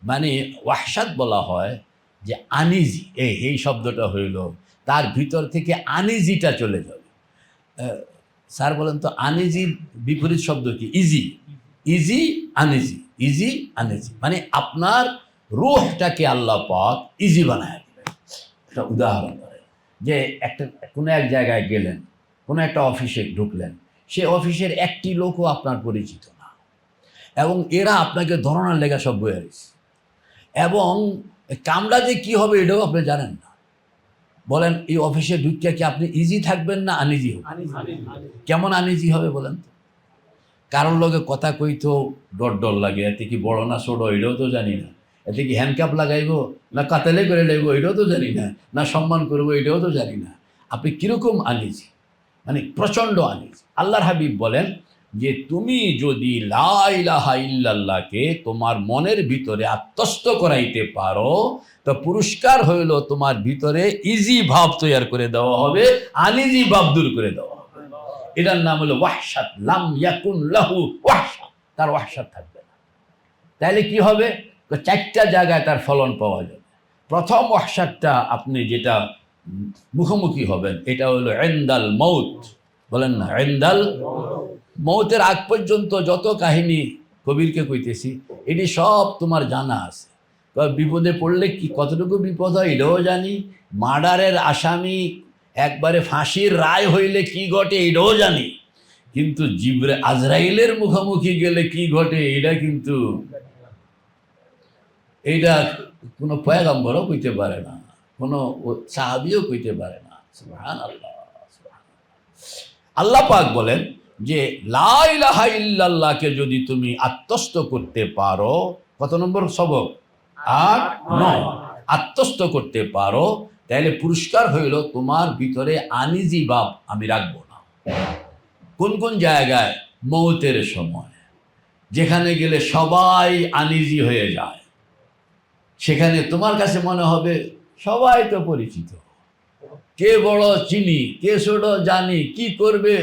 মানে ওয়াহশাত বলা হয় যে আনিজি, এই শব্দটা হইল তার ভিতর থেকে আনিজিটা চলে যাবে। স্যার বলেন তো আনিজির বিপরীত শব্দ কি? Easy. Easy uneasy, easy uneasy, মানে আপনার রূহটাকে আল্লাহ পাক ইজি বানায় দিবেন। একটা উদাহরণ করে যে কোনো এক জায়গায় গেলেন, কোনো একটা অফিসে ঢুকলেন, সে অফিসের একটি লোকও আপনার পরিচিত না, এবং এরা আপনাকে ধরনের লেখা সব বয়ে রয়েছে, এবং কামড়া যে কী হবে এটাও আপনি জানেন না। বলেন এই অফিসে ঢুকিয়া কি আপনি ইজি থাকবেন না আনিজি হবে? কেমন আনিজি হবে বলেন তো? কারোর লগে কথা কইতো ডর লাগে, এতে কি বড় না ছোট এটাও তো জানি না, এতে কি হ্যান্ডকাপ লাগাইবো না কাতালে করে লাইবো এটাও তো জানি না, না সম্মান করবো এটাও তো জানি না। আপনি কিরকম আনিজি, মানে প্রচণ্ড আনিজি। আল্লাহর হাবিব বলেন যে তুমি যদি লা ইলাহা ইল্লাল্লাহকে তোমার মনের ভিতরে আত্মস্থ করাইতে পারো, তো পুরস্কার হইল তোমার ভিতরে ইজি ভাব তৈরি করে দেওয়া হবে, আনিজি ভাব দূর করে দেওয়া হবে। এটার নাম হলো ওয়াহশাত। লাম ইয়াকুন লাহু ওয়াহশাত, তার ওয়াহশাত থাকবে না। তাইলে কি হবে? 4টা জায়গায় তার ফলন পাওয়া যাবে। প্রথম ওয়াহশাতটা আপনি যেটা মুখোমুখি হবেন এটা হলো ইনদাল মউত, বলেন না ইনদাল মউতের আগ পর্যন্ত যত কাহিনী কবিরকে কইতেছি এটি সব তোমার জানা আছে। বিপদে পড়লে কি কতটুকু বিপদ হয় এটাও জানি, মার্ডারের আসামি একবারে ফাঁসির রায় হইলে কি ঘটে এটাও জানি, কিন্তু আজরাইলের মুখোমুখি গেলে কি ঘটে এটা কিন্তু এইটা কোনো পয়গম্বরও কইতে পারে না, কোনো সাহাবীও কইতে পারে না। সুবহানাল্লাহ। আল্লাহ পাক বলেন যে লা ইলাহা ইল্লাল্লাহকে যদি তুমি আত্মস্থ করতে পারো, কত নম্বর সবক? 8, 9, আত্মস্থ করতে পারো, তাহলে পুরস্কার হইল তোমার ভিতরে আনিজি ভাব আমি রাখবো না। কোন কোন জায়গায়? মৌতের সময়, যেখানে গেলে সবাই আনিজি হয়ে যায়, সেখানে তোমার কাছে মনে হবে সবাই তো পরিচিত, কে বড় চিনি, কে ছোট জানি, কি করবে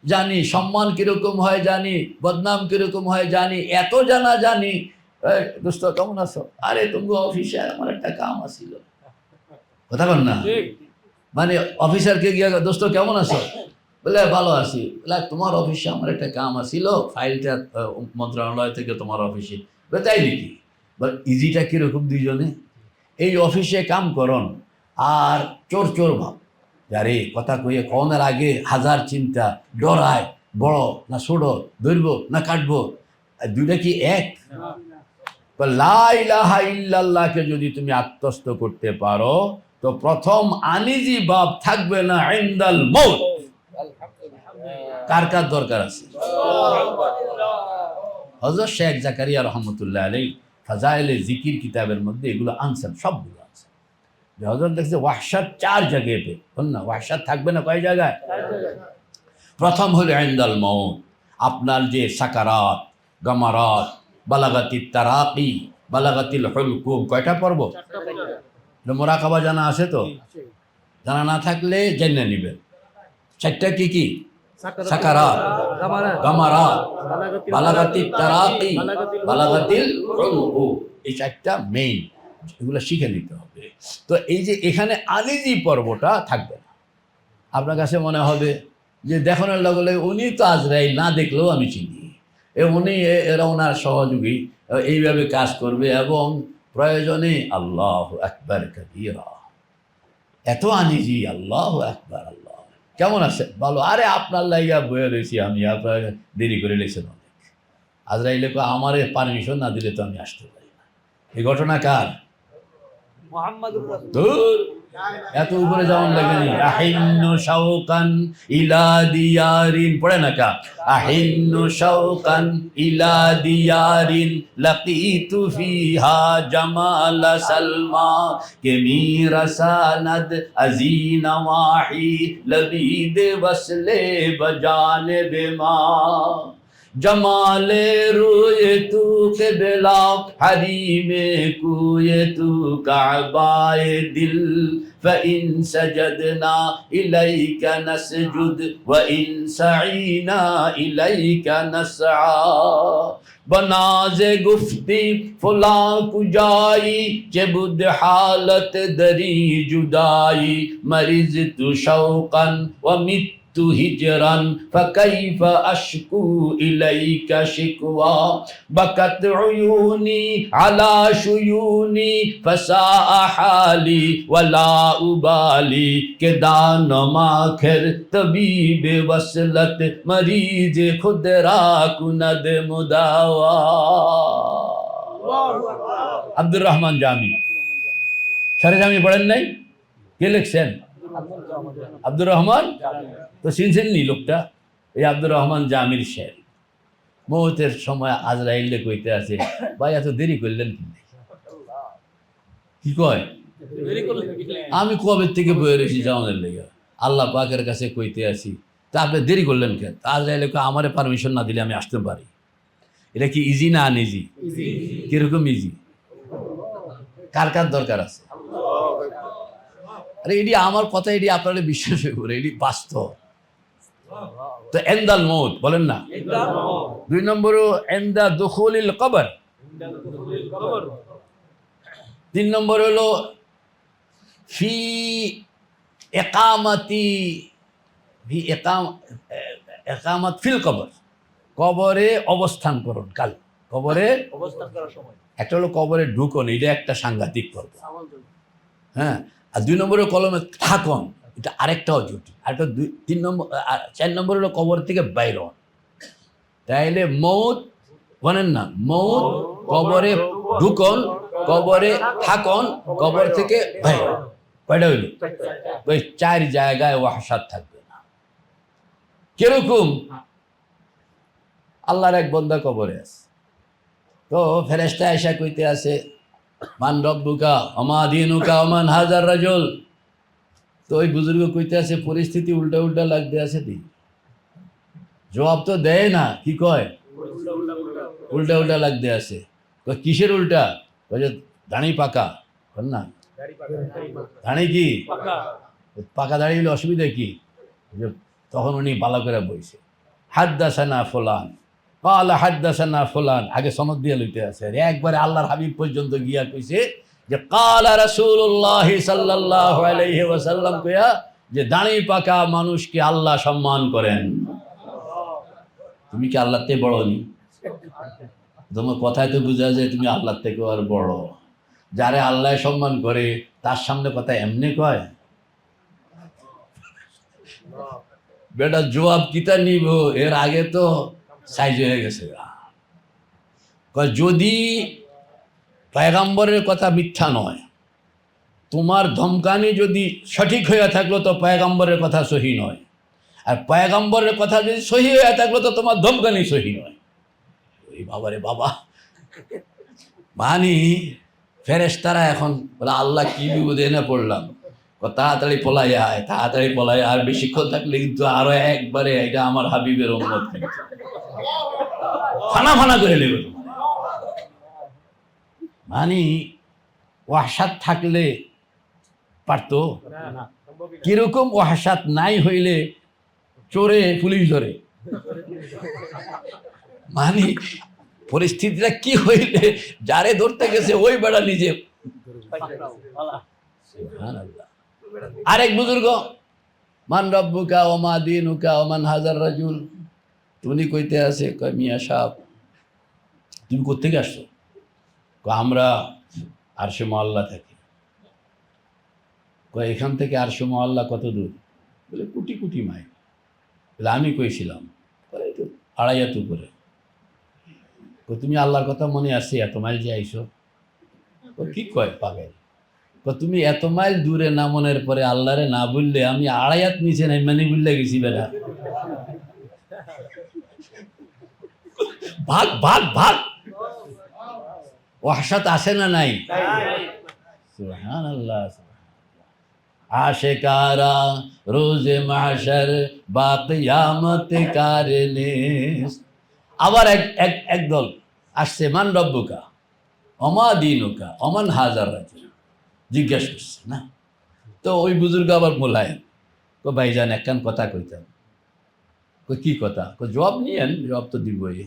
জানি, সম্মান কিরকম হয় জানি, বদনাম কিরকম হয় জানি, এত জানা জানি। দোস্ত কেমন আছো? আরে তুমি অফিসে আমার একটা কাম আসছিল, কথা বল না, মানে অফিসারকে গিয়া দোস্ত কেমন আছো? বলে ভালো আছি। বলে তোমার অফিসে আমার একটা কাম আসছিল, ফাইলটা মন্ত্রণালয় থেকে তোমার অফিসে। বলে তাই নাকি? বলে ইজিটা কিরকম দুইজনে? এই অফিসে কাম করন আর চোর চোর ভাব, যারে কথা কইয়ে কনের আগে হাজার চিন্তা, ডরায়, বড় না ছোট, ধরবো না কাটবো, দুইটা কি এক? লা ইলাহা ইল্লাল্লাহকে যদি তুমি আত্মস্থ করতে পারো, তো প্রথম আনিজি ভাব থাকবে না ইনদাল মউত। কার কার দরকার আছে? হযরত শেখ জাকারিয়া রাহমাতুল্লাহ আলাইহি ফাজাইলে জিকির কিতাবের মধ্যে এগুলো আনছেন, সবগুলো আনছেন। যে হযরত দেখছে ওয়াহশাত 4 জায়গায় পে, বল না ওয়াহশাত থাকবে না কয় জায়গায়? প্রথম হলো ইনদাল মউত, আপনার যে সাকারাত, গামারাত, বালাগাতিত তারাকি, বালাগাতিল হুলকুম, কয়টা পর্ব? মোরাকাবা জানা আছে তো? জানা না থাকলে জেনে নিবেন। 4টা কি কি? সাকারাত, গামারাত, বালাগাতিত তারাকি, বালাগাতিল হুলকুম, এই 4টা মেইন, এগুলো শিখে নিতে হবে। তো এই যে এখানে আনিজি পর্বটা থাকবে না। আপনার কাছে মনে হবে যে দেখানোর লগে উনি তো আজরাইল, না দেখলেও আমি চিনি, উনি এরা ওনার সহযোগী, এইভাবে কাজ করবে, এবং প্রয়োজনে আল্লাহু আকবার কাবীরা, এত আনিজি, আল্লাহু আকবার, আল্লাহ কেমন আছে? ভালো। আরে আপনার লাইগা বয়ে রয়েছি আমি, আপনার দেরি করে লেছেন অনেক, আজরাইলে কয় আমারে পারমিশন না দিলে তো আমি আসতে পারি না। এই ঘটনা কার? ধুর, এত উপরে যেমন লাগেনি। আহিন্নু শাওকান ইলা দিয়ারিন, পড়ে না কা? আহিন্নু শাওকান ইলা দিয়ারিন লাকিতু ফিহা জামাল সালমা কে মীরা সানদ আজিনা ওয়াহি লবিদ ওয়াসলে বজানে বেমা जमाले रूए तू क़िबला हरीमे कुए तू काबाए दिल फ़इन सजदना इलैका नसजुद व इन सईना इलैका नसआ बनाज़े गुफ्ती फुला कुजाई चबुद हालत दरी जुदाई मरिज तु शौक़न व मित तु हिजरन फकैफ अशकू इलैका शिकवा बकत उयूनी अला शुयूनी फसा हाली वला उबाली के दान माखिर तबीब वसलत मरीज खुद रा कुनद मुदावा। আব্দুর রহমান জামি, সারে জামি পড়েন নাই? কে লিখছেন? আব্দুর রহমান। তো চিনছেন নি লোকটা? এই আব্দুর রহমান জামির শের। মৌতের সময় আজরাইলে কইতে আছে, ভাই এত দেরি করলেন কি? কি কয়? আমি কবে থেকে বয়ে রয়েছি জামানের লেগে, আল্লাহ পাকের কাছে কইতে আছি, তা আপনি দেরি করলেন কেন? আজরাইলে কয় আমারে পারমিশন না দিলে আমি আসতে পারি। এটা কি ইজি না আনইজি? কিরকম ইজি? কার কার দরকার আছে? আরে এটি আমার কথা, এটি আপনারা বিশ্বাস করে, এটি বাস্তব। তো এন্দাল মৌত বলেন না। 2 নম্বরও এন্দা দুখুলিল কবর। 3 নম্বর হলো ফি ইকামাতি ফি ইকামাত ফিল কবর, কবরে অবস্থান করুন। কাল কবরে অবস্থান করার সময় একটা হলো কবরে ঢুকন, এটা একটা সাংঘাতিক কথা। হ্যাঁ, আর 2 নম্বরের কলমে থাকুন, এটা আরেকটাও জটিল। আরেকটা 3 নম্বর 4 নম্বর হলো কবর থেকে বাইর হন। তাইলে মৌত বলেন না, মৌত, কবরে ঢুকন, কবরে থাকুন, কবর থেকে বাইর হন। কয়টা হইল? ওই 4 জায়গায় ওয়াহশাত থাকবে না। কিরকম? আল্লাহর এক বান্দা কবরে আছে, তো ফেরেশতা আয়েশা কইতে আছে, মান রব্বুকা ওমা দীনুকা ওমান হাজার রাজুল। তো ওই বুজুর্গ কইতে আছে, পরিস্থিতি উল্টা উল্টা লাগতে আছে, দি জবাব তো দেয় না। কি কয়? উল্টা উল্টা লাগতে আছে। কিসের উল্টা? যে দাঁড়ি পাকা না, দাঁড়ি কি পাকা, দাঁড়িয়ে হলে অসুবিধা কি? তখন উনি ভালো করে বইছে, হাদ্দাসানা ফুলান কালা হাদ্দাসানা ফুলান, আগে সনদ দিয়ে লইতে আছে। আর একবারে আল্লাহর হাবিব পর্যন্ত গিয়া কইছে যে কালা রাসূলুল্লাহ সাল্লাল্লাহু আলাইহি ওয়াসাল্লাম কইয়া যে দাঁড়ি পাকা মানুষকে আল্লাহ সম্মান করেন। তুমি কি আল্লাহর থেকে বড় নি? তোমার কথায় তো বোঝা যায় তুমি আল্লাহর থেকে আর বড়। যারে আল্লাহ সম্মান করে তার সামনে কথা এমনি কয়? বেটা জবাব কিতা নিব, এর আগে তো সাইজ হয়ে গেছে। যদি পয়গম্বরের কথা মিথ্যা নয়, তোমার ধমকানি যদি সঠিক হয়ে থাকলো তো পয়গম্বরের কথা সহি নয়, আর পয়গম্বরের কথা যদি সহি হয়ে থাকলো তো তোমার ধমকানি সহি নয়। ওই বাবারে বাবা, মানি ফেরেশতারা এখন বলে আল্লাহ কি বিপদে এনে পড়লাম, তাড়াতাড়ি পলাই আয়, তাড়াতাড়ি পলাই। আর বেশিক্ষণ থাকলে কিন্তু আরো একবারে এটা আমার হাবিবের উম্মত কিন্তু ফানা ফানা করে নেবে। মানে ওয়াহশাত থাকলে পারতো? কিরকম ওয়াহশাত নাই হইলে চোরে পুলিশ ধরে? মানে পরিস্থিতিটা কি হইলে যারে ধরতে গেছে ওই বেড়া নিজে। আরেক বুজুর্গ, মান রব্বুকা ওমা দীনুকা ওমান হাজার রাজুল, তুমি কইতে আছে, কয় মিয়া সাহেব তুমি কোত্থেকে আসছো? আমরা আরশে মহল্লা থাকি। কয় এখান থেকে আরশে মহল্লা কত দূর? বলে কোটি কোটি মাইল। বলে আমি কইছিলাম 2.5 হাত উপরে। তুমি আল্লাহর কথা মনে আছে, এত মাইল যে আইসো? কি কয় পাগল? তুমি এত মাইল দূরে না মনের পরে আল্লাহরে না বললে আমি আড়াইয়াত নিচে নাই মানে বুঝলে গেছি বেড়া। ভাগ ভাগ ভাগ, ওয়াহশাত আসে না নাই? সুবহানাল্লাহ। আশিকারা রোজে মাহশর বা কিয়ামত কারনে। আবার এক দল আসছে, মান রব্বুকা অমা দিনুকা অমান হাজার রাজুল, জিজ্ঞাসা করছে না। তো ওই বুজুর্গ আবার মোলায়েম, তো ভাইজান একখান কথা কইতাম। কি কথা? জবাব নিয়েন, জবাব তো দিবই।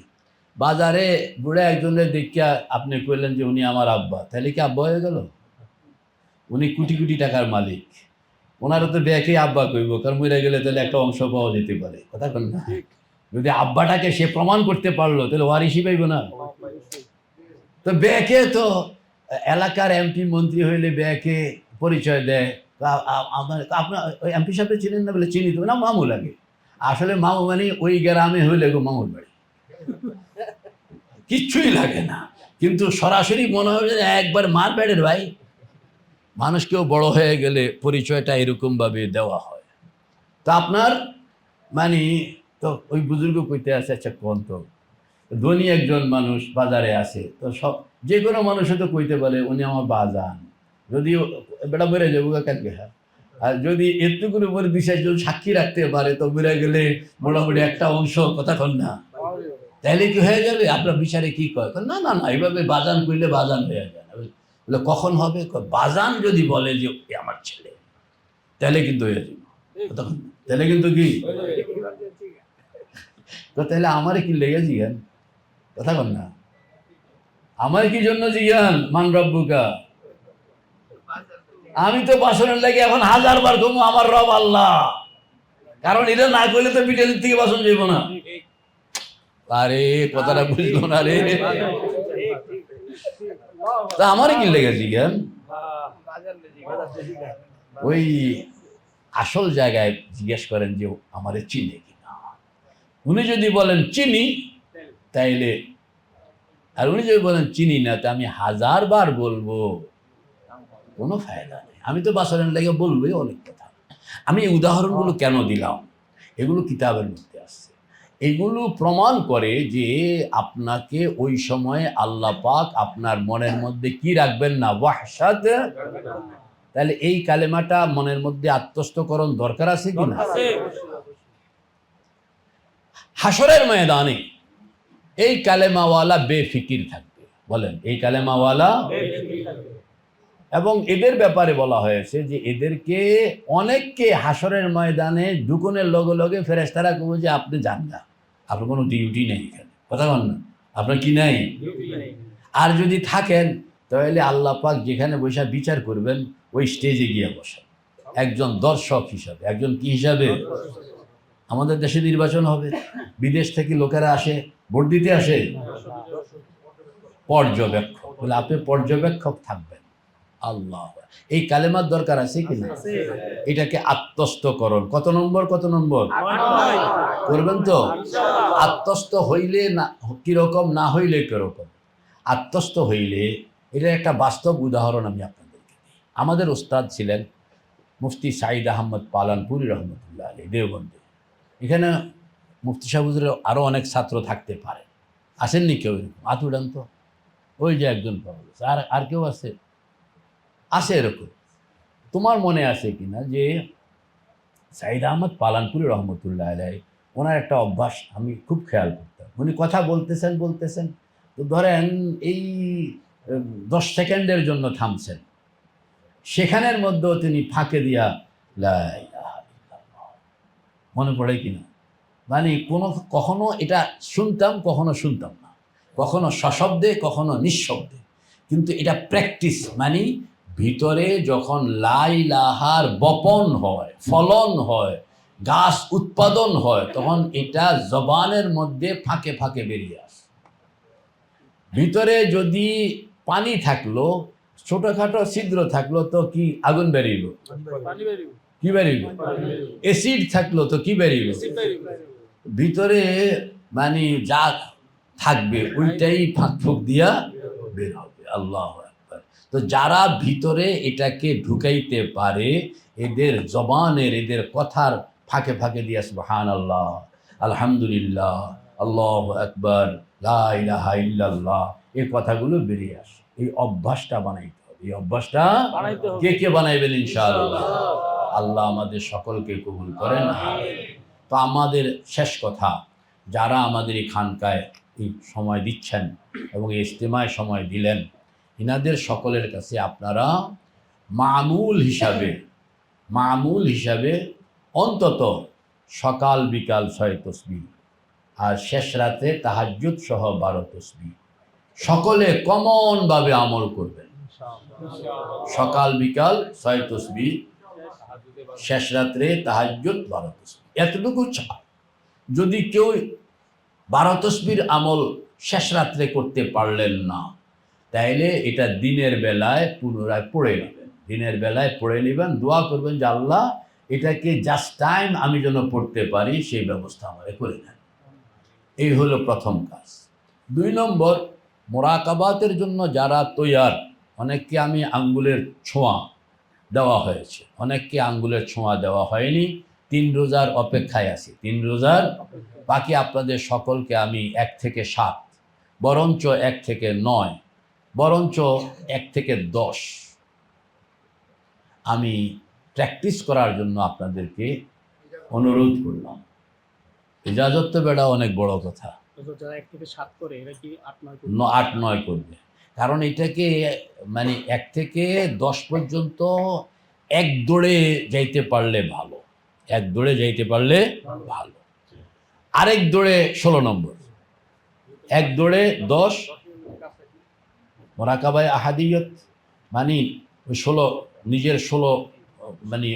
বাজারে বুড়া একজনের দেখিয়া আপনি কইলেন যে উনি আমার আব্বা, তাহলে কি আব্বা হয়ে গেল? উনি কোটি কোটি টাকার মালিক, ওনারও তো ব্যাকে আব্বা কইব, কারণ মরে গেলে তাহলে একটা অংশ পাওয়া যেতে পারে, কথা কন না? যদি আব্বাটাকে সে প্রমাণ করতে পারলো তাহলে ওয়ারিশই পাইব না। তো ব্যাকে তো এলাকার এমপি মন্ত্রী হইলে ব্যাকে পরিচয় দেয়। আপনার ওই এমপি সাহেব চিনেন না? বলে চিনি তো না, মামু লাগে। আসলে মামু মানে ওই গ্রামে হইলে গো মামুর বাড়ি, কিচ্ছুই লাগে না। কিন্তু সরাসরি মনে হবে যে একবার মার প্যাডের ভাই। মানুষকেও বড় হয়ে গেলে পরিচয়টা এরকমভাবে দেওয়া হয়। তো আপনার মানে তো ওই বুজুর্গ কইতে আছে, আচ্ছা কোন তো ধনী একজন মানুষ বাজারে আছে, তো সব যে কোনো মানুষও তো কইতে পারে উনি আমার বাজান, যদিও বেটা বেড়ে যাবো কাকে। হ্যাঁ, আর যদি এতটুকুর উপরে বিশেষজন সাক্ষী রাখতে পারে তো বেড়ে গেলে মোটামুটি একটা অংশ, কথা কন না? তাহলে কি হয়ে যাবে? আপনার বিচারে কি কয়? না না না, এইভাবে বাজান কইলে বাজান হয়ে যায় না। বলে কখন হবে? বাজান যদি বলে যে আমার ছেলে, তাহলে কিন্তু হয়ে যাবে। তখন তাহলে কিন্তু কি, তাহলে আমারে কি লেগে জিগান, কথা কন না? আমার কি জন্য জিগান মান রব্বুকা? আমি তো বাসনের লাগে এখন 1000 বার কমু আমার রব আল্লাহ, কারণ এটা না করলে তো বিটেলের থেকে বাসন যাইব না। আরে কথাটা বুঝলো না রে। তা আমারে কি লেগে জিগান? ওই আসল জায়গায় জিজ্ঞেস করেন যে আমারে চিনে কিনা। উনি যদি বলেন চিনি তাইলে, আর উনি যদি বলেন চিনি না, তা আমি 1000 বার বলবো, কোনো ফায়দা নেই। আমি তো বাসনের লেগে বলবোই অনেক কথা। আমি এই উদাহরণগুলো কেন দিলাম? এগুলো কিতাবের মধ্যে আসছে। এগুলো প্রমাণ করে যে আপনাকে ওই সময়ে আল্লাহ পাক আপনার মনের মধ্যে কি রাখবেন না, ওয়াহশাত। তাহলে এই কালেমাটা মনের মধ্যে আত্মস্থকরণ দরকার আছে কি না? হাসরের ময়দানে এই কালেমাওয়ালা বেফিকির থাকবে। বলেন, এই কালেমাওয়ালা। এবং এদের ব্যাপারে বলা হয়েছে যে এদেরকে অনেককে হাসরের ময়দানে ঢুকনের লগে লগে ফেরেশতারা কইবে যে আপনি যান না, আপনার কোনো ডিউটি নেই এখানে, কথা বল না, আপনার কি নাই? আর যদি থাকেন তাহলে আল্লাহ পাক যেখানে বসে বিচার করবেন ওই স্টেজে গিয়ে বসেন একজন দর্শক হিসাবে। একজন কি হিসাবে? আমাদের দেশে নির্বাচন হবে, বিদেশ থেকে লোকেরা আসে, ভোট দিতে আসে, পর্যবেক্ষক। বলে আপনি পর্যবেক্ষক থাকবেন। আল্লাহ, এই কালেমার দরকার আছে কিনা? এটাকে আত্মস্থকরণ। কত নম্বর? কত নম্বর করবেন তো? আত্মস্থ হইলে না কিরকম, না হইলে কিরকম। আত্মস্থ হইলে, এটা একটা বাস্তব উদাহরণ আমি আপনাদেরকে দিই। আমাদের ওস্তাদ ছিলেন মুফতি সাঈদ আহমদ পালানপুরি রহমতুল্লাহ আলাইহি, দেওবন্দে। এখানে মুফতি সাহেব হুজুরের আরও অনেক ছাত্র থাকতে পারে। আসেননি কেউ? হাত উঠান তো। ওই যে একজন পাওয়া গেছে। আর কেউ আছে? আছে এরকম? তোমার মনে আছে কিনা যে সাঈদ আহমদ পালানপুরি রহমতুল্লাহ আলাইহি, ওনার একটা অভ্যাস আমি খুব খেয়াল করতাম। উনি কথা বলতেছেন তো ধরেন এই 10 সেকেন্ডের জন্য থামছেন, সেখানের মধ্যেও তিনি ফাঁকে দিয়া লা ইলাহা ইল্লাল্লাহ, মনে পড়ে কিনা? মানে কখনো এটা শুনতাম, কখনো শুনতাম না, কখনো সশব্দে, কখনো নিঃশব্দে। কিন্তু এটা প্র্যাকটিস, মানে ভিতরে যখন লা ইলাহার বপন হয়, ফলন হয়, গাছ উৎপাদন হয়, তখন এটা জবানের মধ্যে ফাঁকে ফাঁকে বেরিয়ে আসে। ভিতরে যদি পানি থাকলো, ছোটখাটো ছিদ্র থাকলো তো কি আগুন বেরিয়ে? কি বেরিয়ে? অ্যাসিড থাকলো তো কি বেরিয়ে? ভিতরে মানে যা থাকবে, ওইটাই ফাঁক ফুক দিয়া বের হবে। আল্লাহ আকবার। তো যারা ভিতরে এটাকে ঢুকাইতে পারে, এদের জবানের, এদের কথার ফাঁকে ফাঁকে দিয়া সুবহানাল্লাহ, আলহামদুলিল্লাহ, আল্লাহু আকবার, লা ইলাহা ইল্লাল্লাহ, এই কথাগুলো বেরিয়ে আসে। এই অভ্যাসটা বানাইতে হবে। এই অভ্যাসটা কে কে বানাইবেন ইনশাআল্লাহ? আল্লাহ আমাদের সকলকে কবুল করেন। তো আমাদের শেষ কথা, যারা আমাদের এই খানকায় এই সময় দিচ্ছেন এবং এই ইজতেমায় সময় দিলেন, ইনাদের সকলের কাছে আপনারা মামুল হিসাবে অন্তত সকাল বিকাল 6 তসবিহ আর শেষ রাতে তাহাজ্জুদ সহ 12 তসবিহ সকলে কমনভাবে আমল করবেন। সকাল বিকাল 6 তসবিহ, শেষ রাত্রে তাহাজ্জুদ 12 তসবিহ, এতটুকু চাই। যদি কেউ 12 তসবির আমল শেষ রাত্রে করতে পারলেন না, তাইলে এটা দিনের বেলায় পুনরায় পড়ে নেবেন। দিনের বেলায় পড়ে নেবেন, দোয়া করবেন যে আল্লাহ এটাকে জাস্ট টাইম আমি যেন পড়তে পারি, সেই ব্যবস্থা আমাকে করে দেন। এই হলো প্রথম কাজ। 2 নম্বর, মোরাকাবাতের জন্য যারা তৈয়ার, অনেককে আমি আঙ্গুলের ছোঁয়া দেওয়া হয়েছে, অনেককে আঙ্গুলের ছোঁয়া দেওয়া হয়নি। 3 রোজার অপেক্ষায় আছি, 3 রোজার। বাকি আপনাদের সকলকে আমি 1 থেকে 7, বরঞ্চ 1 থেকে 9, বরঞ্চ 1 থেকে 10 আমি প্র্যাকটিস করার জন্য আপনাদেরকে অনুরোধ করলাম। ইজাজত তো বেটা অনেক বড় কথা, 8-9 করবে। কারণ এটাকে মানে 1 থেকে 10 পর্যন্ত এক দৌড়ে যাইতে পারলে ভালো, এক দৌড়ে যাইতে পারলে ভালো। আরেক দৌড়ে 16 নম্বর, এক দৌড়ে 10 মোরাকাবায়ে আহাদিয়ত, মানে ওই 16 নিজের 16 মানে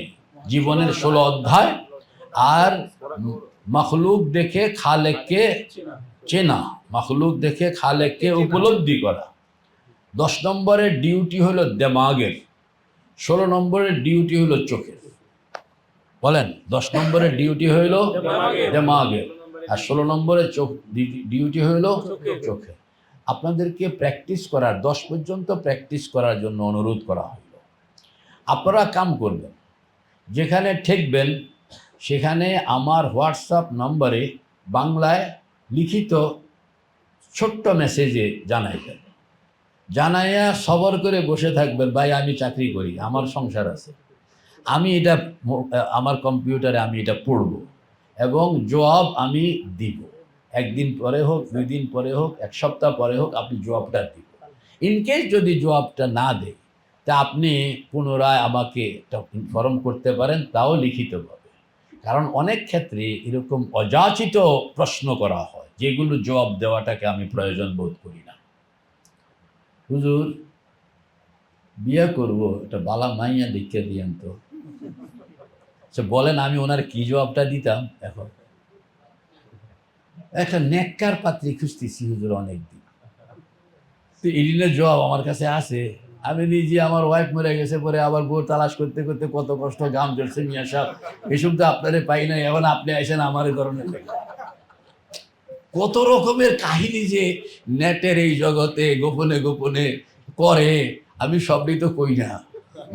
জীবনের 16 অধ্যায়, আর মখলুক দেখে খালেককে চেনা, মখলুক দেখে খালেককে উপলব্ধি করা। 10 নম্বরের ডিউটি হলো দেমাগের, 16 নম্বরের ডিউটি হলো চোখের। বলেন, 10 নম্বরের ডিউটি হইল দেমাগের, আর 16 নম্বরের ডিউটি হইল চোখের। আপনাদেরকে প্র্যাকটিস করার, 10 পর্যন্ত প্র্যাকটিস করার জন্য অনুরোধ করা হইল। আপনারা কাম করবেন, যেখানে ঠেকবেন সেখানে আমার হোয়াটসঅ্যাপ নম্বরে বাংলায় লিখিত ছোট্ট মেসেজে জানাইবেন। জানাইয়া সবর করে বসে থাকবেন, ভাই আমি চাকরি করি, আমার সংসার আছে, আমি এটা আমার কম্পিউটারে আমি এটা পড়ব এবং জবাব আমি দিব। 1 দিন পরে হোক, 2 দিন পরে হোক, 1 সপ্তাহ পরে হোক, আপনি জবাবটা দিব। ইনকেস যদি জবাবটা না দেয়, তা আপনি পুনরায় আমাকে ইনফর্ম করতে পারেন, তাও লিখিতভাবে। কারণ অনেক ক্ষেত্রে এরকম অযাচিত প্রশ্ন করা হয়, যেগুলো জবাব দেওয়াটাকে আমি প্রয়োজন বোধ করি না। হুজুর বিয়ে করবো, একটা বালা মাইয়া দেখে দিয়েন তো। সে বলেন আমি ওনার কি জবাবটা দিতাম। এখন একটা নেককার পাত্রী খুঁজতেছি হুজুর অনেকদিন, তো এদিনের জবাব আমার কাছে আছে। আমি নিজে, আমার ওয়াইফ মরে গেছে, পরে আবার বউ তালাশ করতে করতে কত কষ্ট, গাম জ্বলছে মিয়া সাহেব, এসব তো আপনারে পাই নাই, এখন আপনি আসেন আমার এই ধরনের। কত রকমের কাহিনী যে নেটের এই জগতে গোপনে গোপনে করে, আমি সবই তো কই না,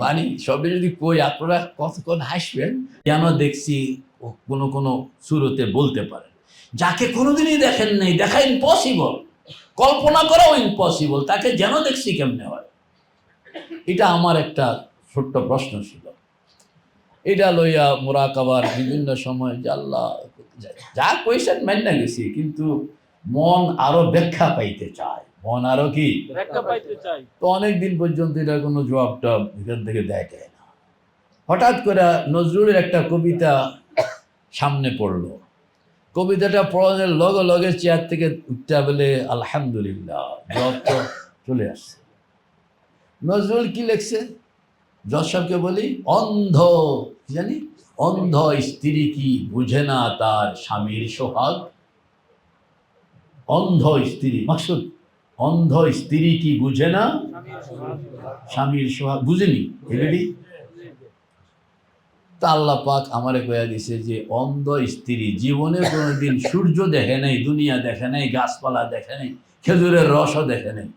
মানে সবই যদি কই আপনারা কতক্ষণ হাসবেন। কেন দেখছি কোনো কোনো সুরতে বলতে পারেন, যাকে কোনোদিনই দেখেন নাই, দেখা ইম্পসিবল, কল্পনা করাও ইম্পসিবল, তাকে যেন দেখছি কেমনে হয়। এটা আমার একটা ছোট্ট প্রশ্ন ছিল। এটা লইয়া মোরাকাবার বিভিন্ন সময় আল্লাহ যা কইছেন মাইনা গেছি, কিন্তু মন আরো ব্যাখ্যা পাইতে চায়, মন আরো কি ব্যাখ্যা পাইতে চায়। তো অনেকদিন পর্যন্ত এটা কোনো জবাবটা ভিতর থেকে দেয় না। হঠাৎ করে নজরুলের একটা কবিতা সামনে পড়লো, কবিতাটা পড়ানোর লগে লগে চেয়ার থেকে উঠতে বলে আলহামদুলিল্লাহ, জবাবটা চলে আসছে। নজরুল কি লিখছে, জজ সাহেবকে বলি, অন্ধ কি জানি, অন্ধ স্ত্রী কি বুঝে না তার স্বামীর সোহাগ। অন্ধ স্ত্রী, মাকসুদ অন্ধ স্ত্রী কি বুঝে না স্বামীর সোহাগ, বুঝেনি এবারই। তা আল্লাহ পাক আমারে কয়া দিছে যে অন্ধ স্ত্রী জীবনে কোনোদিন সূর্য দেখে নাই, দুনিয়া দেখে নাই, গাছপালা দেখে নাই, খেজুরের রসও দেখে নাই,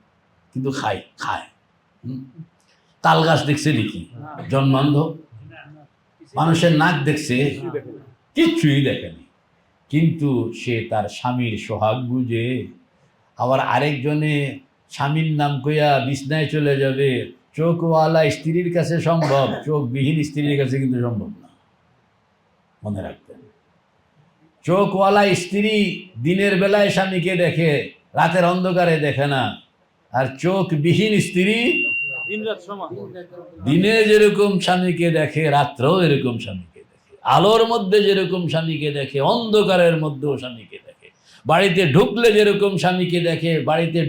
কিন্তু খায় খায়। তাল গাছ দেখছে নাকি জন্মান্ধ? মানুষের নাক দেখছে? কিচ্ছুই দেখেনি, কিন্তু সে তার স্বামীর সোহাগ বুঝে। আবার আরেকজনে স্বামীর নাম কইয়া বিছনায় চলে যাবে। চোখওয়ালা স্ত্রীর কাছে সম্ভব, চোখবিহীন স্ত্রীর কাছে কিন্তু সম্ভব না, মনে রাখবেন। চোখওয়ালা স্ত্রী দিনের বেলায় স্বামীকে দেখে, রাতের অন্ধকারে দেখে না। আর চোখবিহীন স্ত্রী দিনে যেরকম স্বামীকে দেখে, রাত্রেও এরকম স্বামীকে দেখে। আলোর মধ্যে যেরকম স্বামীকে দেখে, অন্ধকারের মধ্যেও স্বামীকে দেখে। বাড়িতে ঢুকলে যেরকম স্বামীকে দেখে, বাড়িতে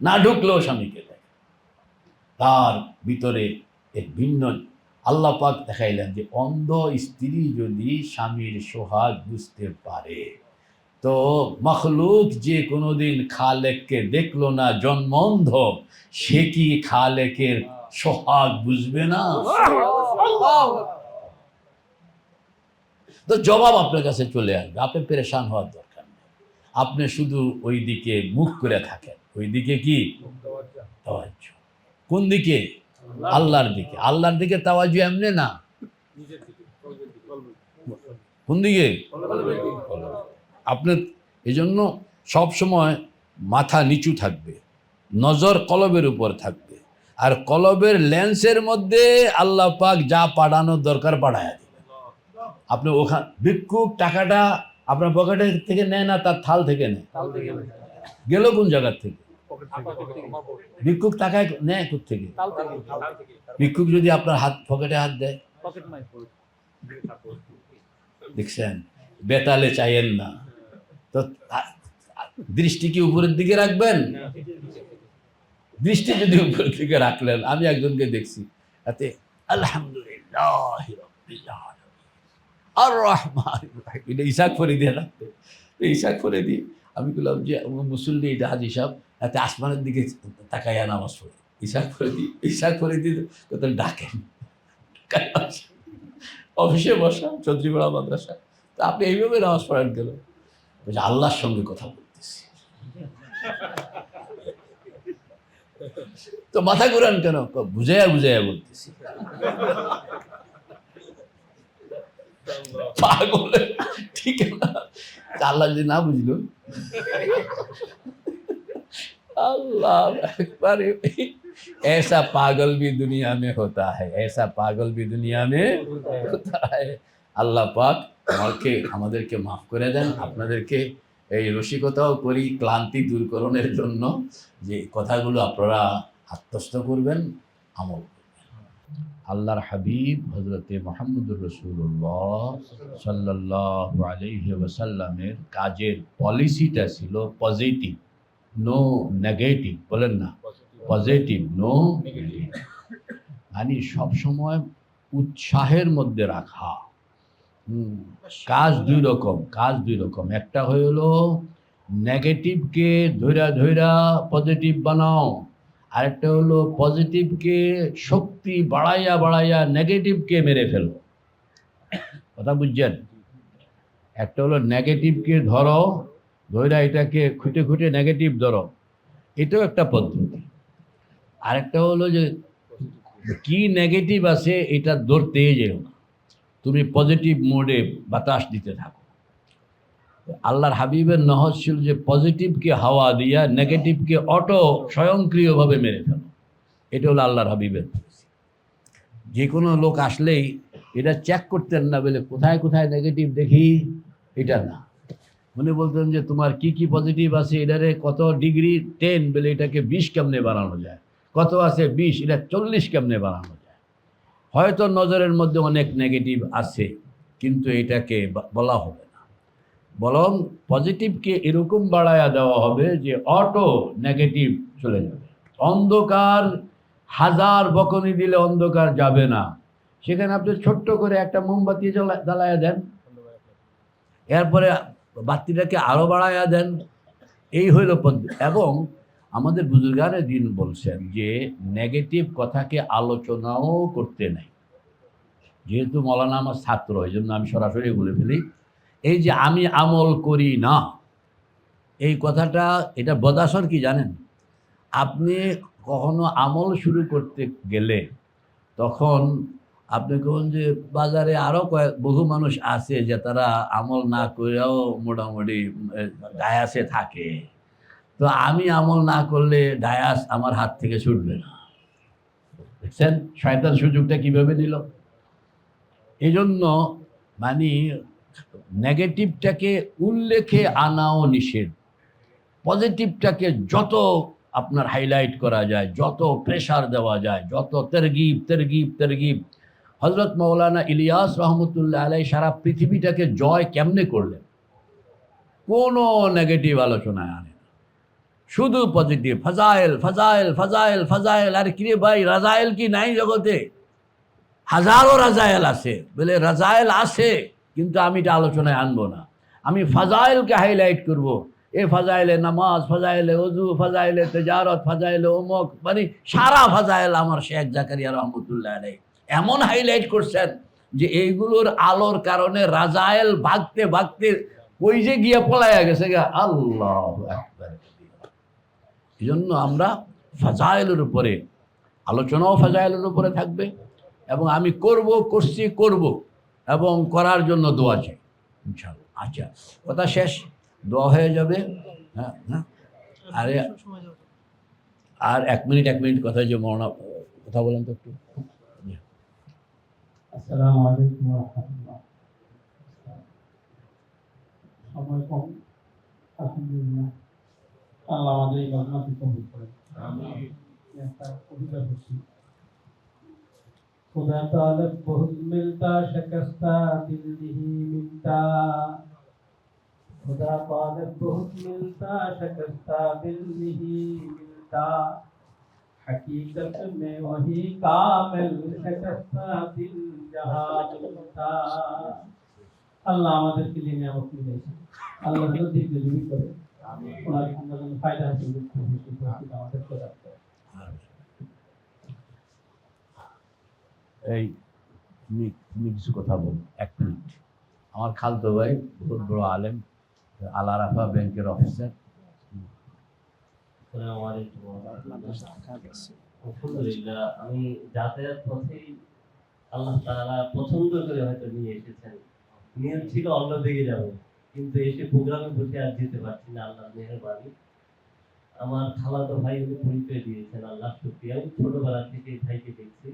না ঢুকলেও স্বামীকে দেখে। তার ভিতরে এক ভিন্ন আল্লাহ পাক দেখাইলেন যে অন্ধ স্ত্রী যদি স্বামীর সোহাগ বুঝতে পারে, তো মখলুক যে কোনোদিন খালেককে দেখলো না জন্মন্ধ, সে কি খালেকের সোহাগ বুঝবে না? তো জবাব আপনার কাছে চলে আসবে, আপনি পেরেশান হওয়ার দরকার নেই। আপনি শুধু ওই দিকে মুখ করে থাকেন। ওই দিকে কি তাওয়াজ্জু? কোন দিকে? আল্লাহর দিকে। আল্লাহর দিকে তাওয়াজ্জু এমনি না, কোন দিকে? আপনার এই জন্য সবসময় মাথা নিচু থাকবে, নজর কলবের উপর থাকবে, আর কলবের লেন্সের মধ্যে আল্লাহ পাক যা পাঠানোর দরকার পাঠায়া দিবেন। আপনি ওখানে ভিক্ষুক টাকাটা আপনার পকেটে থেকে নেয় না, তার থাল থেকে নেয়। গেল কোন জায়গার থেকে? ভিক্ষুক টাকায় নেয় কোথেকে? ভিক্ষুক যদি আপনার হাত পকেটে হাত দেয়, দেখছেন? বেতালে চাইয়েন না তো। দৃষ্টি কি উপরের দিকে রাখবেন? দৃষ্টি যদি উপরের দিকে রাখলেন, আমি একজনকে দেখছি তাতে আলহামদুলিল্লাহ রাব্বিল আলামিন আর রহমানির রহিম, এটা ইসাক ফরিদে রাখতে। ইসাক ফরিদি আমি বললাম যে মুসল্লি এটা হাজি সাহেব, এতে আসমানের দিকে তাকাইয়া নামাজ পড়ে। ইসাক ফরিদি কোথাও ডাকেন, অফিসে বসা চৌধুরীপাড়া মাদ্রাসা, তা আপনি এইভাবে নামাজ পড়েন কেন? বলছে আল্লাহর সঙ্গে কথা বলতেছি। তো মাথা ঘুরান কেন? বুঝাইয়া বুঝাইয়া বলতেছি। পাগল, ঠিক না? আল্লাহ যদি না বুঝলো, अल्लाह अकबर, ऐसा पागल भी दुनिया में होता है, ऐसा पागल भी दुनिया में होता है। আল্লাহ পাক আমাদেরকে মাফ করে দেন। আপনাদেরকে এই রসিকতাও করি ক্লান্তি দূরকরণের জন্য, যে কথাগুলো আপনারা আত্মস্থ করবেন, আমল করবেন। আল্লাহর হাবিব হযরতে মুহাম্মদুর রাসূলুল্লাহ সাল্লাল্লাহু আলাইহি ওয়াসাল্লামের কাজের পলিসিটা ছিল পজিটিভ, নো নেগেটিভ। বলেন না, পজিটিভ, নো নেগেটিভ। মানে সবসময় উৎসাহের মধ্যে রাখা। কাজ দুই রকম। একটা হলো নেগেটিভকে ধৈরা ধৈরা পজিটিভ বানাও, আরেকটা হলো পজিটিভকে শক্তি বাড়াইয়া বাড়াইয়া নেগেটিভকে মেরে ফেলো। কথা বুঝছেন? একটা হলো নেগেটিভকে ধরো, ধৈরা এটাকে খুঁটে খুঁটে নেগেটিভ ধরো, এটাও একটা পদ্ধতি। আরেকটা হলো যে কি নেগেটিভ আছে এটা ধরতে যেও না, তুমি পজিটিভ মোডে বাতাস দিতে থাকো। আল্লাহর হাবিবের নহজ ছিল যে পজিটিভকে হাওয়া দিয়া নেগেটিভকে অটো স্বয়ংক্রিয়ভাবে মেরে ফেলো। এটা হলো আল্লাহর হাবিবের। যে কোনো লোক আসলেই এটা চেক করতেন না, বলে কোথায় কোথায় নেগেটিভ দেখি, এটা না। মনে বলতেন যে তোমার কি কি পজিটিভ আছে, এটারে কত ডিগ্রি 10, বলে এটাকে 20 কেমনে বানানো যায়, কত আছে 20, এটা 40 কেমনে বানানো যায়। হয়তো নজরের মধ্যে অনেক নেগেটিভ আছে, কিন্তু এটাকে বলা হবে না, বরং পজিটিভকে এরকম বাড়ায়া দেওয়া হবে যে অটো নেগেটিভ চলে যাবে। অন্ধকার হাজার বকনি দিলে অন্ধকার যাবে না, সেখানে আপনি ছোট্ট করে একটা মোমবাতি জ্বালায়া দেন, এরপরে বাতিটাকে আরো বাড়ায়া দেন, এই হইল পদ্ধতি। এবং আমাদের বুজুর্গানে দিন বলছেন যে নেগেটিভ কথাকে আলোচনাও করতে নাই। যেহেতু মৌলানা আমার ছাত্র, এই জন্য আমি সরাসরি বলে ফেলি, এই যে আমি আমল করি না, এই কথাটা, এটা বদাসর কি জানেন? আপনি কখনো আমল শুরু করতে গেলে তখন আপনি কখন যে বাজারে আরও বহু মানুষ আছে যে তারা আমল না করেও মোটামুটি ডায়াসে থাকে, তো আমি আমল না করলে ডায়াস আমার হাত থেকে ছুটবে না। দেখছেন শয়তান সুযোগটা কিভাবে নিল? এই জন্য মানে নেগেটিভটাকে উল্লেখে আনাও নিষেধ, পজিটিভটাকে যত আপনার হাইলাইট করা যায়, যত প্রেশার দেওয়া যায়, যত তেরগিব তেরগিব তেরগিব। হজরত মৌলানা ইলিয়াস রহমতুল্লাহ আলাই সারা পৃথিবীটাকে জয় কেমনে করলেন? কোনো নেগেটিভ আলোচনায় আনে না, শুধু পজিটিভ। ফাজাইল ফাজাইল ফাজাইল ফাজাইল। আর কিরে ভাই, রাজাইল কি নাই জগতে? হাজারো রাজাইল আছে। বলে রাজাইল আছে, কিন্তু আমি এটা আলোচনায় আনবো না, আমি ফাজাইলকে হাইলাইট করব। এ ফাজাইলে নামাজ, ফাজাইলে ওযু, ফাজাইলে তেজারত, ফাজাইলে অমুক, মানে সারা ফাজাইল আমার শেখ জাকারিয়া রহমতুল্লাহ আলাইহি এমন হাইলাইট করছেন যে এইগুলোর আলোর কারণে রাজাইল ভাগতে ভাগতে ওই যে গিয়ে পলাইয়া গেছে গা। আল্লাহু আকবার। এই জন্য আমরা ফাজাইলের উপরে আলোচনাও ফাজাইলের উপরে থাকবে, এবং আমি করব এবং করার জন্য দোয়া চাই ইনশাআল্লাহ। আচ্ছা, কথা শেষ, দোয়া হয়ে যাবে। হ্যাঁ হ্যাঁ, আরে আর এক মিনিট কথা, যে মরনা কথা বলেন তো একটু। আসসালামু আলাইকুম ওয়া রাহমাতুল্লাহ। সময় কম, আলহামদুলিল্লাহ আল্লাহ আমাদের এই ঘটনাটি কবুল করেন। আমিন। একটা কবিতা বলছি। खुदा तालब बहुत मिलता शिकस्ता दिल नहीं मिलता, खुदा तालब बहुत मिलता शिकस्ता दिल नहीं मिलता, हकीकत में वही कामिल शिकस्ता दिल जहां मिलता। আল্লাহ আমাদেরকে নিয়ে নিয়ামত দিয়েছেন, আল্লাহ যদি দিলই করে আমিন। ওনার আমরা যেন ফায়দা হাসিল করতে আমাদের প্রদান করে। এই তুমি কিছু কথা বল, এক মিনিট। আমার খালতো ভাই বহুত বড় আলেম, আল আরাফা ব্যাংকের অফিসার। আলহামদুলিল্লাহ, আমি যাতায়াত পথেই আল্লাহ তাআলা পছন্দ করে হয়তো নিয়ে এসেছেন। নিয়ত ছিল অন্যদিকে যাবো, কিন্তু এসে প্রোগ্রামে বসে আর যেতে পারছি না, আল্লাহর মেহেরবানি। আমার খালাতো ভাই উনি পরিচয় দিয়েছেন, আল্লাহ শুকরিয়া। আমি ছোটবেলা থেকে ভাইকে দেখছি,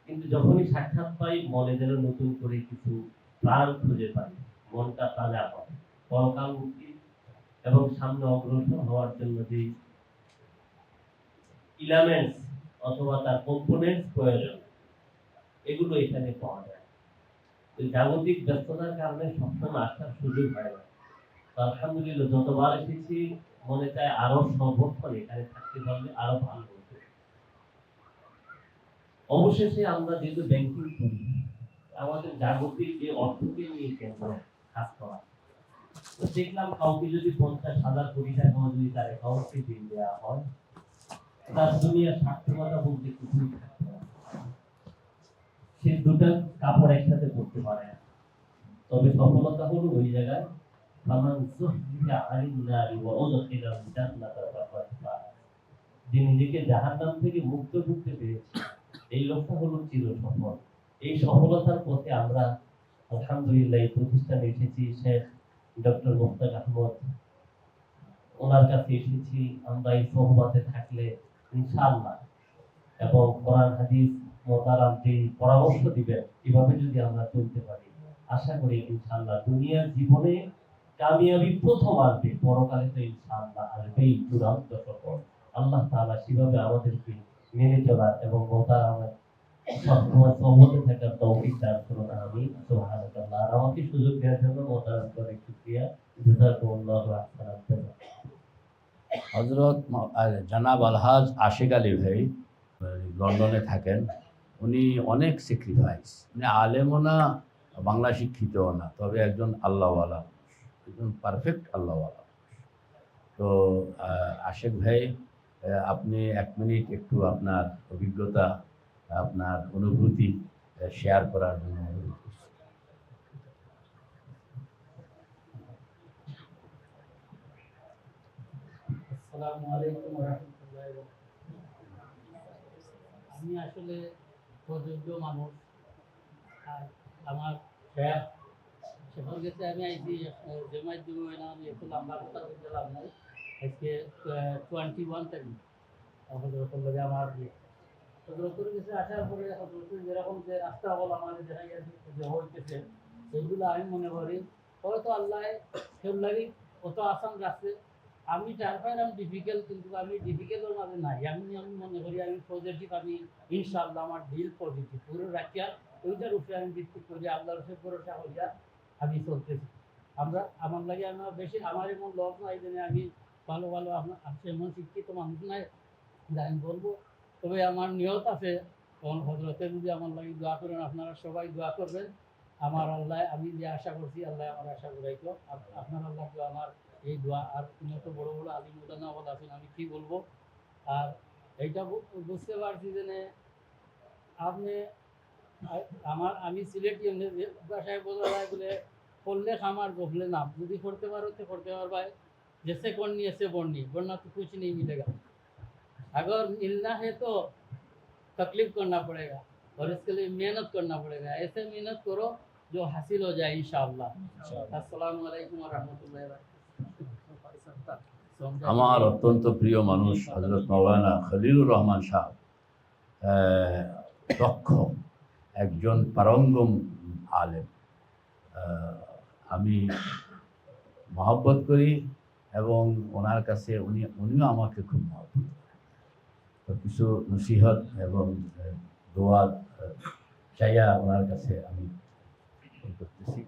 কিন্তু যখনই সাক্ষাৎ পাই মনে যেন নতুন করে কিছু প্রাণ খুঁজে পাই, মনটা তাজা হয়। পরকালমুখী এবং সামনে অগ্রসর হওয়ার জন্য যে ইলামেন্টস অথবা তার কম্পোনেন্টস প্রয়োজন, এগুলো এখানে পাওয়া যায়। জাগতিক ব্যস্ততার কারণে সবসময় আসার সুযোগ হয় না। আলহামদুলিল্লাহ যতবার এসেছি মনে চায় আরো সর্বক্ষণ এখানে থাকতে পারলে আরো ভালো হতো। অবশেষে আমরা যেহেতু ব্যাংকিং করি, আমাদের জাগতিক যে অর্থকে নিয়ে কেন্দ্র কাজ করা, তো দেখলাম কাউকে যদি 50,000 কোটি টাকা যদি তার অ্যাকাউন্টে দিয়ে দেওয়া হয়, তার দুনিয়ার সার্থকতা বলতে কিছুই থাকবে না। সে দুটো কাপড় একসাথে করতে পারে না। তবে সফলতা হলো ওই জায়গায় যে নিজেকে জাহান্নাম থেকে মুক্ত করতে পেরেছে, এই লোকটা হলো চির সফল। এই সফলতার পথে আমরা আলহামদুলিল্লাহ এই প্রতিষ্ঠানে এসেছি। শেখ ডক্টর মোস্তাক আহমদ, ওনার কাছে এসেছি আমরা এই সোহবতে থাকলে ইনশাআল্লাহ, এবং কোরআন হাদিস মোতারাম যে পরামর্শ দিবেন, এভাবে যদি আমরা চলতে পারি, আশা করি ইনশাআল্লাহ দুনিয়ার জীবনে কামিয়াবি প্রথম আসবে, পরকালে তো ইনশাআল্লাহ আসবেই চূড়ান্ত সফল। আল্লাহ তাআলা সেভাবে আমাদেরকে মেনে চলার এবং মোতারামের সবসময় সহমতে থাকার তৌফিক দান করুন, আমিন। সুবহানাল্লাহ। আর আমাকে সুযোগ দেওয়ার জন্য মোতারাম করে শুকরিয়া। জাযাকুমুল্লাহু আহসানাল। হজরত জনাব আলহাজ আশিক আলী ভাই লন্ডনে থাকেন। উনি অনেক স্যাক্রিফাইস, উনি আলেমও না, বাংলা শিক্ষিতও না, তবে একজন আল্লাহওয়ালা, একজন পারফেক্ট আল্লাহওয়ালা। তো আশিক ভাই, আপনি এক মিনিট একটু আপনার অভিজ্ঞতা, আপনার অনুভূতি শেয়ার করার জন্য অনুরোধ করছি। আসসালামু আলাইকুম ওয়া রাহমাতুল্লাহি ওয়া বারাকাতুহু। আমি আসলে প্রযোজ্য মানুষ, আর আমার শেখ সেখানে গেছে আমি আইছি জমায়েত দিব না, আমি একটু লম্বা কথা বলতে লাভ নাই। আজকে 21 তারিখ হজরতের লগে আমার বিয়ে। হজরতের কাছে আসার পরে হজরতের যেরকম যে রাস্তা বল আমাদের দেখা গেছে যে হইতেছে, সেগুলো আমি মনে করি হয়তো আল্লাহ কেউ লাগে কত আসান রাখছে। আমি চারপাইলাম ডিফিকাল্ট, কিন্তু আমি ডিফিকাল্টের মাঝে নাই। আমি মনে করি আমি পজিটিভ, আমি ইনশাআল্লাহ আমার দিল পজিটিভ পুরো রাখিয়া ওইটার উপরে আমি ভিত্তি করি, আল্লাহর উপরে ভরসা করিয়া আমি চলতেছি। আমরা আমার লাগে আমার বেশি আমার এমন লস নাই যে আমি ভালো ভালো আপনার এমন শিক্ষিত মানুষ নাই যা আমি বলবো। তবে আমার নিয়ত আছে, তখন হজরতে যদি আমার লাগে দোয়া করেন, আপনারা সবাই দোয়া করবেন। আমার আল্লাহ, আমি যে আশা করছি আল্লাহ আমার আশা করাইতো। আপনার আল্লাহ আমার এই দোয়া। আর উন্নত বড় বড় আলিম উলামা আছেন, আমি কি বলবো। আর এইটা বুঝতে পারছি যে আপনি আমি সিলেটি ভাষায় বোঝা যায় বলে পড়লে খামার গফলে নাম, যদি করতে পারো তো করতে পারবা। जैसे करनी ऐसे बढ़नी, वरना तो कुछ नहीं मिलेगा। अगर मिलना है तो तकलीफ करना पड़ेगा और इसके लिए मेहनत करना पड़ेगा। ऐसे मेहनत करो जो हासिल हो जाए इंशाअल्लाह। अस्सलामु अलैकुम व रहमतुल्लाहि व बारकातुहू। আমার অত্যন্ত প্রিয় মানুষ হযরত মাওলানা খলিলুর রহমান সাহেব দক্ষ একজন পারঙ্গম আলেম। আমি মহব্বত করি এবং ওনার কাছে উনিও আমাকে খুব মহব্বত করেন। তো কিছু নসিহত এবং দোয়া চাইয়া ওনার কাছে আমি করতেছি।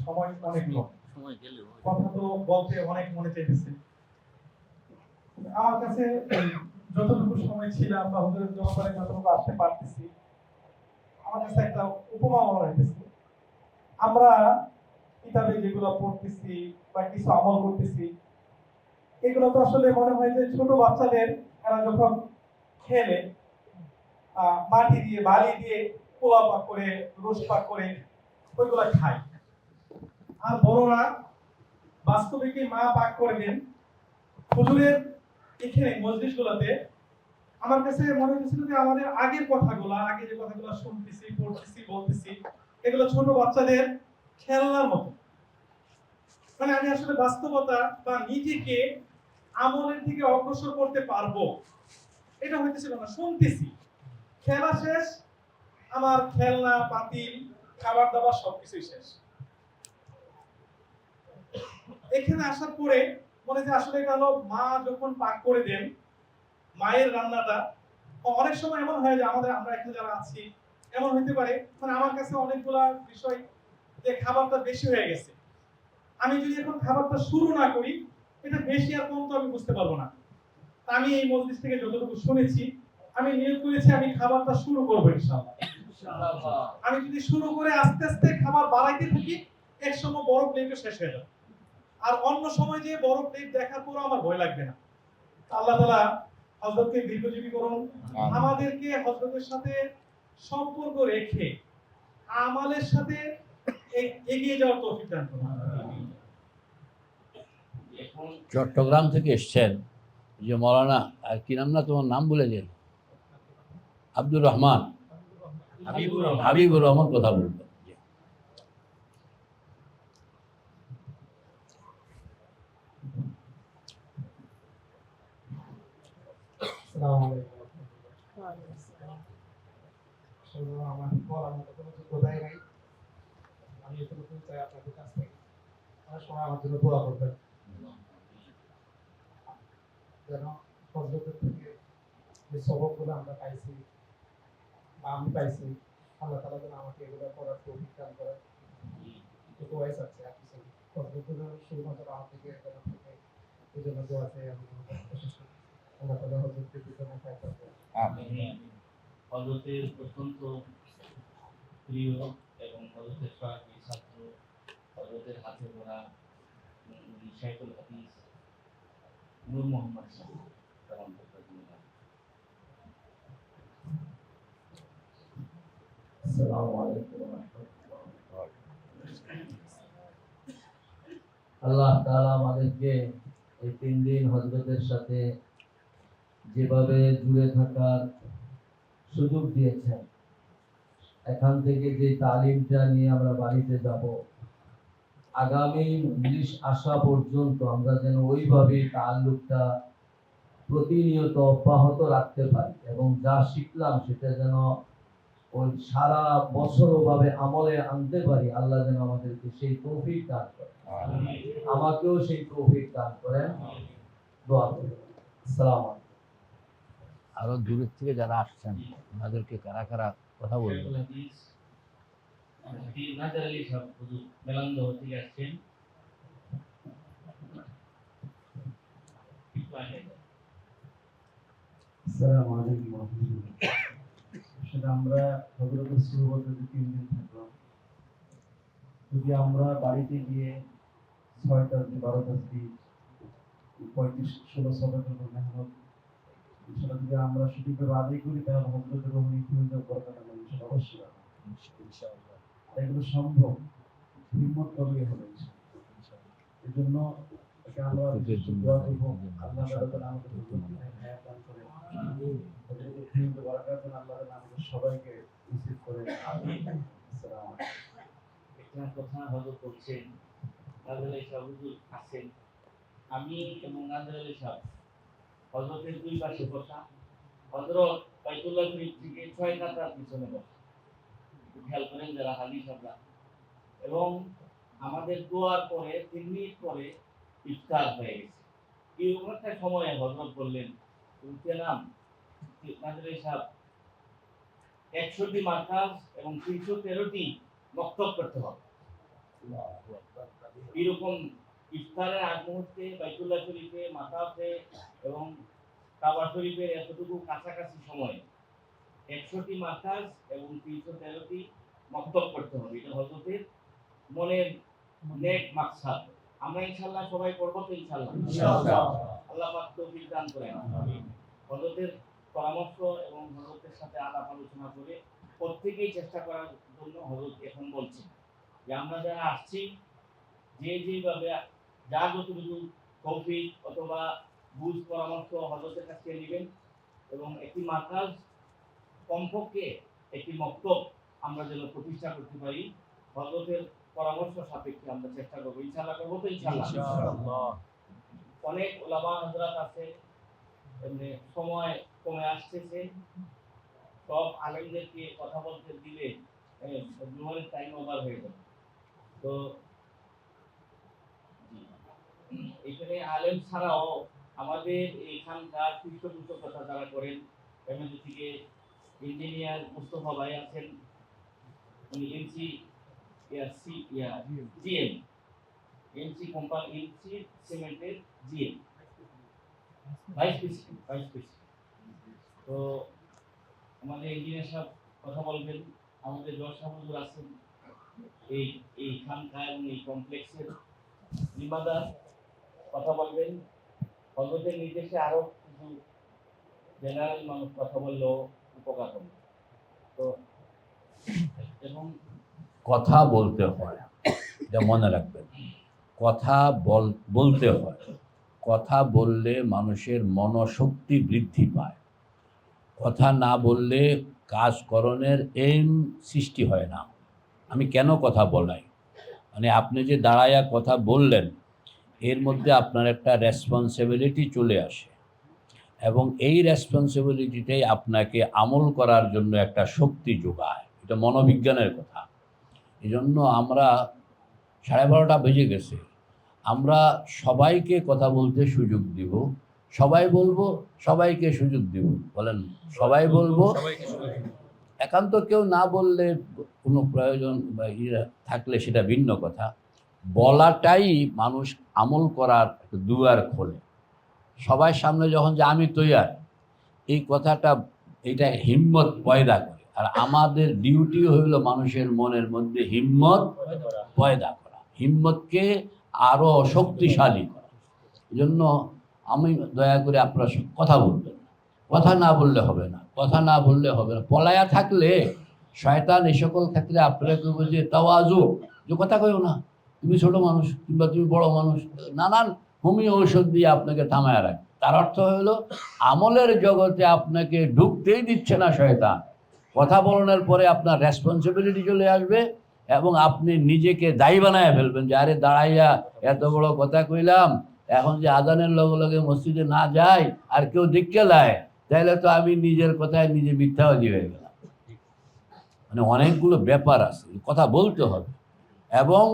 সময় অনেক কম, কথা তো বলতে অনেক মনে চাইতেছে। আমার কাছে যতটুকু সময় ছিলাম বা হুজুরের দরবারে যতটুকু আসতে পারতেছি, আমার কাছে একটা উপমা মনে হইতেছে। আমরা কিতাবে যেগুলো পড়তেছি বা কিছু আমল করতেছি, এগুলো তো আসলে মনে হয় যে ছোট বাচ্চাদের এরা যখন খেলে মাটি দিয়ে বালি দিয়ে পোলা পাক করে রোজ পাক করে ওইগুলা খায়। আর বড়রা বাস্তবে কি মা পাক করে দেন। হুজুরের এখানে মজলিসগুলোতে আমার কাছে মনে হচ্ছিল যে আমাদের আগের কথাগুলো, আগে যে কথাগুলো শুনতেছি, পড়তেছি, বলতেছি, এগুলো ছোট বাচ্চাদের খেলনার মতো। মানে আমি আসলে বাস্তবতা বা নিজেকে আমলের দিকে অগ্রসর করতে পারবো এটা হইতেছিল না। শুনতেছি, খেলা শেষ, আমার খেলনা পাতিল খাবার দাবার সবকিছুই শেষ। এখানে আসার পরে মনে যে আসলে গেল মা যখন পাক করে দেন, মায়ের রান্নাটা অনেক সময় এমন হয় যে আমরা এখানে যারা আছি এমন হইতে পারে, মানে আমার কাছে অনেকগুলা বিষয় যে খাবারটা বেশি হয়ে গেছে, আমি যদি এখন খাবারটা শুরু না করি এটা বেশি আর কম তো আমি বুঝতে পারবো না। আমি এই মজলিস থেকে যতটুকু শুনেছি আমি নিয়োগ করেছি আমি খাবারটা শুরু করবো ইনশাআল্লাহ। আমি যদি শুরু করে আস্তে আস্তে খাবার বাড়াইতে থাকি, এক সময় বড় প্লেটও শেষ হয়ে যাবে। আর অন্য সময় যে বড় প্লেট দেখার পরও আমার ভয় লাগবে না। আল্লাহ তাআলা হযরতকে দীর্ঘজীবী করুন, আমাদেরকে হযরতের সাথে সম্পর্ক রেখে আমালের সাথে এগিয়ে যাওয়ার তৌফিক দান করুন। চট্টগ্রাম থেকে এসছেন যে মৌলানা, আর কি নাম না তোমার নাম বলে যে আব্দুর রহমান, হাবিবুর রহমান কথা বলবেন। আসসালামু আলাইকুম। আমার বলার মতো কোনো যোগ্যতাই নাই। আমি এতটুকু চাই আপনাদের কাছ থেকে অনেক সময় আমার জন্য দোয়া করবেন, যেন হযরতের থেকে যে সবকগুলো আমরা পাইছি বা আমি পাইছি, আল্লাহ তাআলা যেন আমাকে এগুলো করার তৌফিক দান করেন। এটুকু ওয়াইস আছে আর কিছু হযরতের শুধুমাত্র আমার থেকে এই জন্য দোয়া চাই। আমি আল্লাহ তাআলা হযরতের পিছনে থাকতে আমিন। হযরতের অত্যন্ত প্রিয় এবং হযরতের সহায়ী ছাত্র, হযরতের হাতে গড়া শাইখুল হাদিস নূর মোহাম্মদ সাহেব তামাম বক্তব্য। আসসালামু আলাইকুম ওয়া রাহমাতুল্লাহ। আল্লাহ তাআলা আমাদেরকে এই 3 দিন হযরতের সাথে যেভাবে জুড়ে থাকার সুযোগ দিয়েছেন, এখান থেকে যে তালিমটা নিয়ে আমরা বাড়িতে যাব, আগামী মজলিস আসা পর্যন্ত আমরা যেন ওইভাবে তাআল্লুকটা প্রতিনিয়ত অব্যাহত রাখতে পারি এবং যা শিখলাম সেটা যেন ওই সারা বছর ওভাবে আমলে আনতে পারি। আল্লাহ যেন আমাদেরকে সেই তৌফিক দান করেন, আমাকেও সেই তৌফিক দান করেন। দোয়া করি। আসসালামু আলাইকুম। আরো দূরের থেকে যারা আসছেন ওনাদেরকে কারা কারা কথা বলবেন? শাইখুল হাদিস মুফতি নাজার আলী সাহেব হুজুর মেলান্দহ থেকে আসছেন। আসসালামু আলাইকুম ওয়া রাহমাতুল্লাহ। আসলে আমরা হযরতের সুহবতে 3 দিন থাকলাম। যদি আমরা বাড়িতে গিয়ে 6 তাসবিহ 12 তাসবিহ 35-16 সদকের উপর মেহনত ইনশাআল্লাহ যদি আমরা সঠিকভাবে আদায় করি তাহলে হযরতের রহমত ফিরোজের বরকত আমরা ইনশাআল্লাহ অবশ্যই পাবো। ইনশাআল্লাহ এগুলো সম্ভব, হিম্মত করলেই হবে ইনশাআল্লাহ। এজন্য আমরা দোয়া করব আল্লাহ তাআলা আমাদের হায়াত দান করেন, ওদেরকে ফিরোজের বরকত দান আল্লাহ তাআলা আমাদের সবাইকে নসিব করেন। আমিন। আসসালামু আলাইকুম। একটা কথা হযরত বলছেন, নাজার আলী সাহেব হুজুর আছেন, আমি এবং নাজার আলী সাহেব হযরতের দুই পাশে বসা। হযরত বাইতুল্লাহ শরীফ থেকে 6 কাতার পিছনে বসা। খেয়াল করেন যারা হাদিস আমরা, এবং আমাদের দোয়ার পরে 3 মিনিট পরে ইফতার হয়ে গেছে। এই একটা সময়ে হযরত বললেন, উঠে নাম নাজার আলী সাহেব 100টি মারকাজ এবং 313টি বক্তব্য করতে হবে। এরকম ইফতারের আগ মুহূর্তে বাইতুল্লাহ শরীফে মাতাফে এবং কাবা শরীফের এতটুকু কাছাকাছি সময়ে 100টি মারকাজ এবং 313টি বক্তব্য করতে হবে। এটা হযরতের মনের নেক মাকসাদ। আমরা ইনশাআল্লাহ সবাই করব তো ইনশাআল্লাহ। আল্লাহ পাক তৌফিক দান করেন। হযরতের পরামর্শ এবং হযরতের সাথে আলাপ আলোচনা করে প্রত্যেকেই চেষ্টা করার জন্য হযরত এখন বলছেন যে আমরা যারা আসছি যেভাবে যা যতটুকু তৌফিক অথবা বুঝ পরামর্শ হযরতের কাছে নেবেন এবং একটি মারকাজ কমপক্ষে একটি মক্তব আমরা যেন প্রতিষ্ঠা করতে পারি, হযরতের পরামর্শ সাপেক্ষে আমরা চেষ্টা করবো। ইনশাআল্লাহ করবো তো ইনশাআল্লাহ। অনেক ওলামা হযরত আছে, এমনি সময় কমে আসতেছে, সব আলেমদেরকে কথা বলতে দিলে জোহরের টাইম ওভার হয়ে যাবে। তো এখানে আলেম ছাড়াও আমাদের এখানকার পৃষ্ঠপোষকতা যারা করেন, এমনি থেকে ইঞ্জিনিয়ার মুস্তফা ভাই আছেন, উনি এমসি কোম্পানি এমসি সিমেন্টের জিএম ভাইস প্রেসিডেন্ট। তো আমাদের ইঞ্জিনিয়ার সাহেব কথা বলবেন, আমাদের জজ সাহেব হুজুর আছেন এই খানকায় এবং এই কমপ্লেক্সের জিম্মাদার, কথা বলবেন। হযরতের নির্দেশে আরো কিছু জেনারেল মানুষ কথা বললেও উপকার হবে। তো এবং কথা বলতে হয়, এটা মনে রাখবেন। কথা বলতে হয়। কথা বললে মানুষের মনোশক্তি বৃদ্ধি পায়। কথা না বললে কাজকরণের এইম সৃষ্টি হয় না। আমি কেন কথা বলাই, মানে আপনি যে দাঁড়ায়া কথা বললেন এর মধ্যে আপনার একটা রেসপন্সিবিলিটি চলে আসে এবং এই রেসপন্সিবিলিটিটাই আপনাকে আমল করার জন্য একটা শক্তি যোগায়। এটা মনোবিজ্ঞানের কথা। এই জন্য আমরা 12:30 বেজে গেছে, আমরা সবাইকে কথা বলতে সুযোগ দিব, সবাই বলবো, সবাইকে সুযোগ দিব। বলেন সবাই বলবো। একান্ত কেউ না বললে কোনো প্রয়োজন বা থাকলে সেটা ভিন্ন কথা। বলাটাই মানুষ আমল করার দুয়ার খোলে। সবার সামনে যখন যে আমি তৈয়ার, এই কথাটা এটা হিম্মত পয়দা করে। আর আমাদের ডিউটি হইল মানুষের মনের মধ্যে হিম্মত পয়দা করা। হিম্মতকে আরো শক্তিশালী করা। এই জন্য আমি দয়া করে আপনারা কথা বলবেন না, কথা না বললে হবে না, কথা না বললে হবে না। পলায়া থাকলে শয়তান এই সকল ক্ষেত্রে আপনারা কেউ যে তাওয়াজু, যে কথা কইও না, তুমি ছোট মানুষ কিংবা তুমি বড় মানুষ, নানান হোমিও ঔষধ দিয়ে আপনাকে থামায় রাখে। তার অর্থ হলো আমলের জগতে আপনাকে ঢুকতেই দিচ্ছে না শয়তান। কথা বলানোর পরে আপনার রেসপন্সিবিলিটি চলে আসবে এবং আপনি নিজেকে দায়ী বানায় ফেলবেন যে আরে দাঁড়াইয়া এত বড় কথা কইলাম, এখন যে আজানের লগে লগে মসজিদে না যাই আর কেউ দেখতে লায়, তাহলে তো আমি নিজের কথায় নিজে মিথ্যাবাদী হয়ে গেলাম। মানে অনেকগুলো ব্যাপার আছে, কথা বলতে হবে। এবং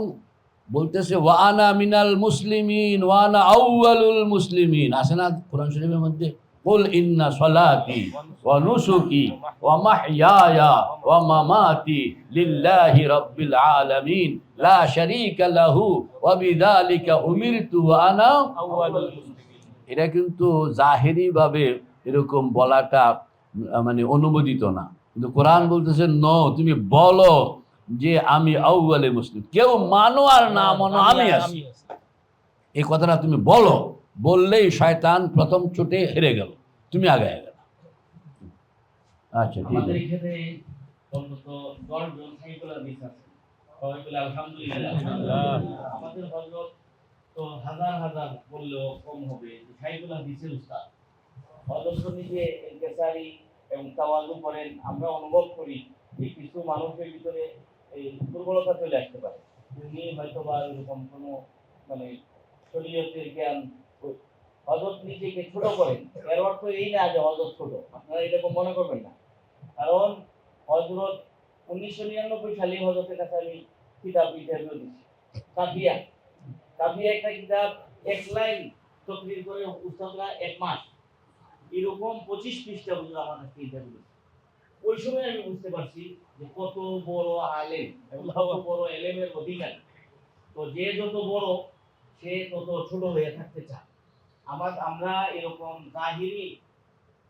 বলতেছে ওয়ানা মিনাল মুসলিমিন ওয়ানা আউয়ালুল মুসলিমিন, আছে না কোরআন শরীফের মধ্যে, কুল ইন্না সলাতি ওয়া নুসুকি ওয়া মাহইয়ায়া ওয়া মামাতি লিল্লাহি রাব্বিল আলামিন লা শারীকা লাহু ওয়া বিযালিকা উমিরতু ওয়া আনা আউয়ালুল মুসলিমিন। এটা কিন্তু জাহেরি ভাবে এরকম বলাটা মানে অনুমোদিত না, কিন্তু কোরআন বলতেছে নো, তুমি বলো যে আমি আউয়ালে মুসলিম। কেউ মানো আর না মানো আমি আছি, এই কথাটা তুমি বলো। বললেই শয়তান প্রথম চোটে হেরে গেল, তুমি আগে গেল। আচ্ছা ঠিক আমাদের আছে। এখানে অন্তত 10 জন সাইকুল হাদিস আছে, সবাই বলে আলহামদুলিল্লাহ। আমাদের হযরত তো হাজার হাজার বললেও কম হবে সাইকুল হাদিসের উস্তাদ। হযরত নিজে ইনকিসারি এবং তাওয়াজু করেন। আমরা অনুভব করি যে কিছু মানুষের ভিতরে এই দুর্বলতা চলে আসতে পারে, উনি হয়তো বা এরকম কোনো মানে শরীয়তের জ্ঞান। হযরত নিজেকে ছোট করেন, এর অর্থ এই না যে হযরত ছোট, আপনারা এরকম মনে করবেন না। কারণ হযরত 1999 সালে হযরতের কাছে আমি কিতাব ইন্টারভিউ দিচ্ছি, কাফিয়া কাফিয়া একটা কিতাব, এক লাইন তকরির করে উস্তাদরা 1 মাস এরকম 25 পৃষ্ঠা বুঝে আমার কাছে ইন্টারভিউ দিচ্ছে। ওই সময় আমি বুঝতে পারছি যে কত বড় আলেম এবং কত বড় এলেমের অধিকারী। তো যে যত বড় সে তত ছোট হয়ে থাকতে চায়। আমরা এরকম জাহিরি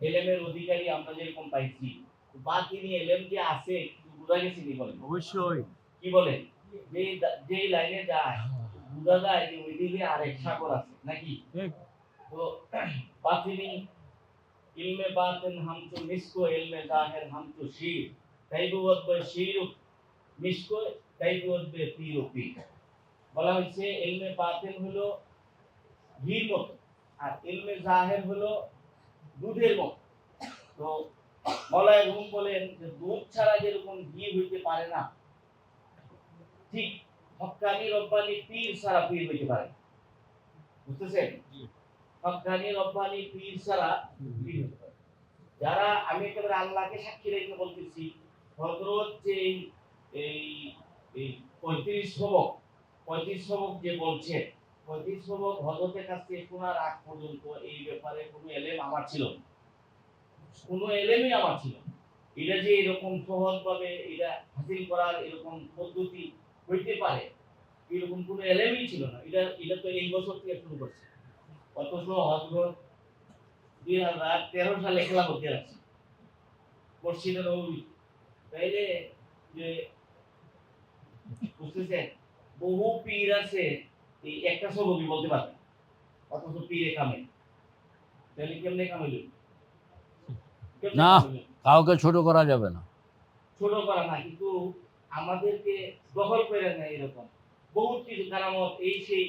এলেমের অধিকারী আমরা যেরকম পাইছি, বাতিনি এলেম যে আছে বুঝা গেছি নি বলেন? অবশ্যই। কি বলেন? যে লাইনে যায় বুঝা যায় যে ওই দিকে আরেক সাগর আছে নাকি? তো বাতিনি ইলমে বাতিন হাম তো মিসকো, ইলমে জাহির হাম তো শির, তাইবুত বে শির মিসকো, তাইবুত বে পীর পীর। বলা হচ্ছে ইলমে বাতিন হলো ঘির মতো আর ইলমে জাহির হলো দুধের মতো। তো মওলানা রুম বলেন যে দুধ ছাড়া যেরকম ঘি হইতে পারে না, ঠিক হক্কানি রব্বানি পীর ছাড়া পীর হইতে পারে না। বুঝতেছেন? হক্কানি রব্বানি পীর ছাড়া পীর হইতে পারে। যারা আমি একেবারে আল্লাহকে সাক্ষী রেখে বলতেছি, হযরত যে এই এই 35 সবক যে বলছে, 35 সবক হযরতের কাছে শোনার আগ পর্যন্ত এই ব্যাপারে কোনো এলেম আমার ছিল না, কোনো এলেমই আমার ছিল না। এটা যে এরকম সহজভাবে এটা হাসিল করার এরকম পদ্ধতি হইতে পারে এরকম কোনো এলেমই ছিল না। এটা তো এই বছর থেকে শুরু করছে। অথচ হযরত 2013 সালে খেলাফত দিয়ে রাখছে মসজিদে নববী। তাইলে যে বুঝতেছেন বহু পীর আছে এই একটা সবকই বলতে পারে, অথচ পীরে কামে। তাহলে কেমনে কামাইল? না, কাউকে ছোট করা যাবে না। ছোট করা না, কিন্তু আমাদেরকে দখল করে নেয় এরকম বহুত কিছু কারামত এই সেই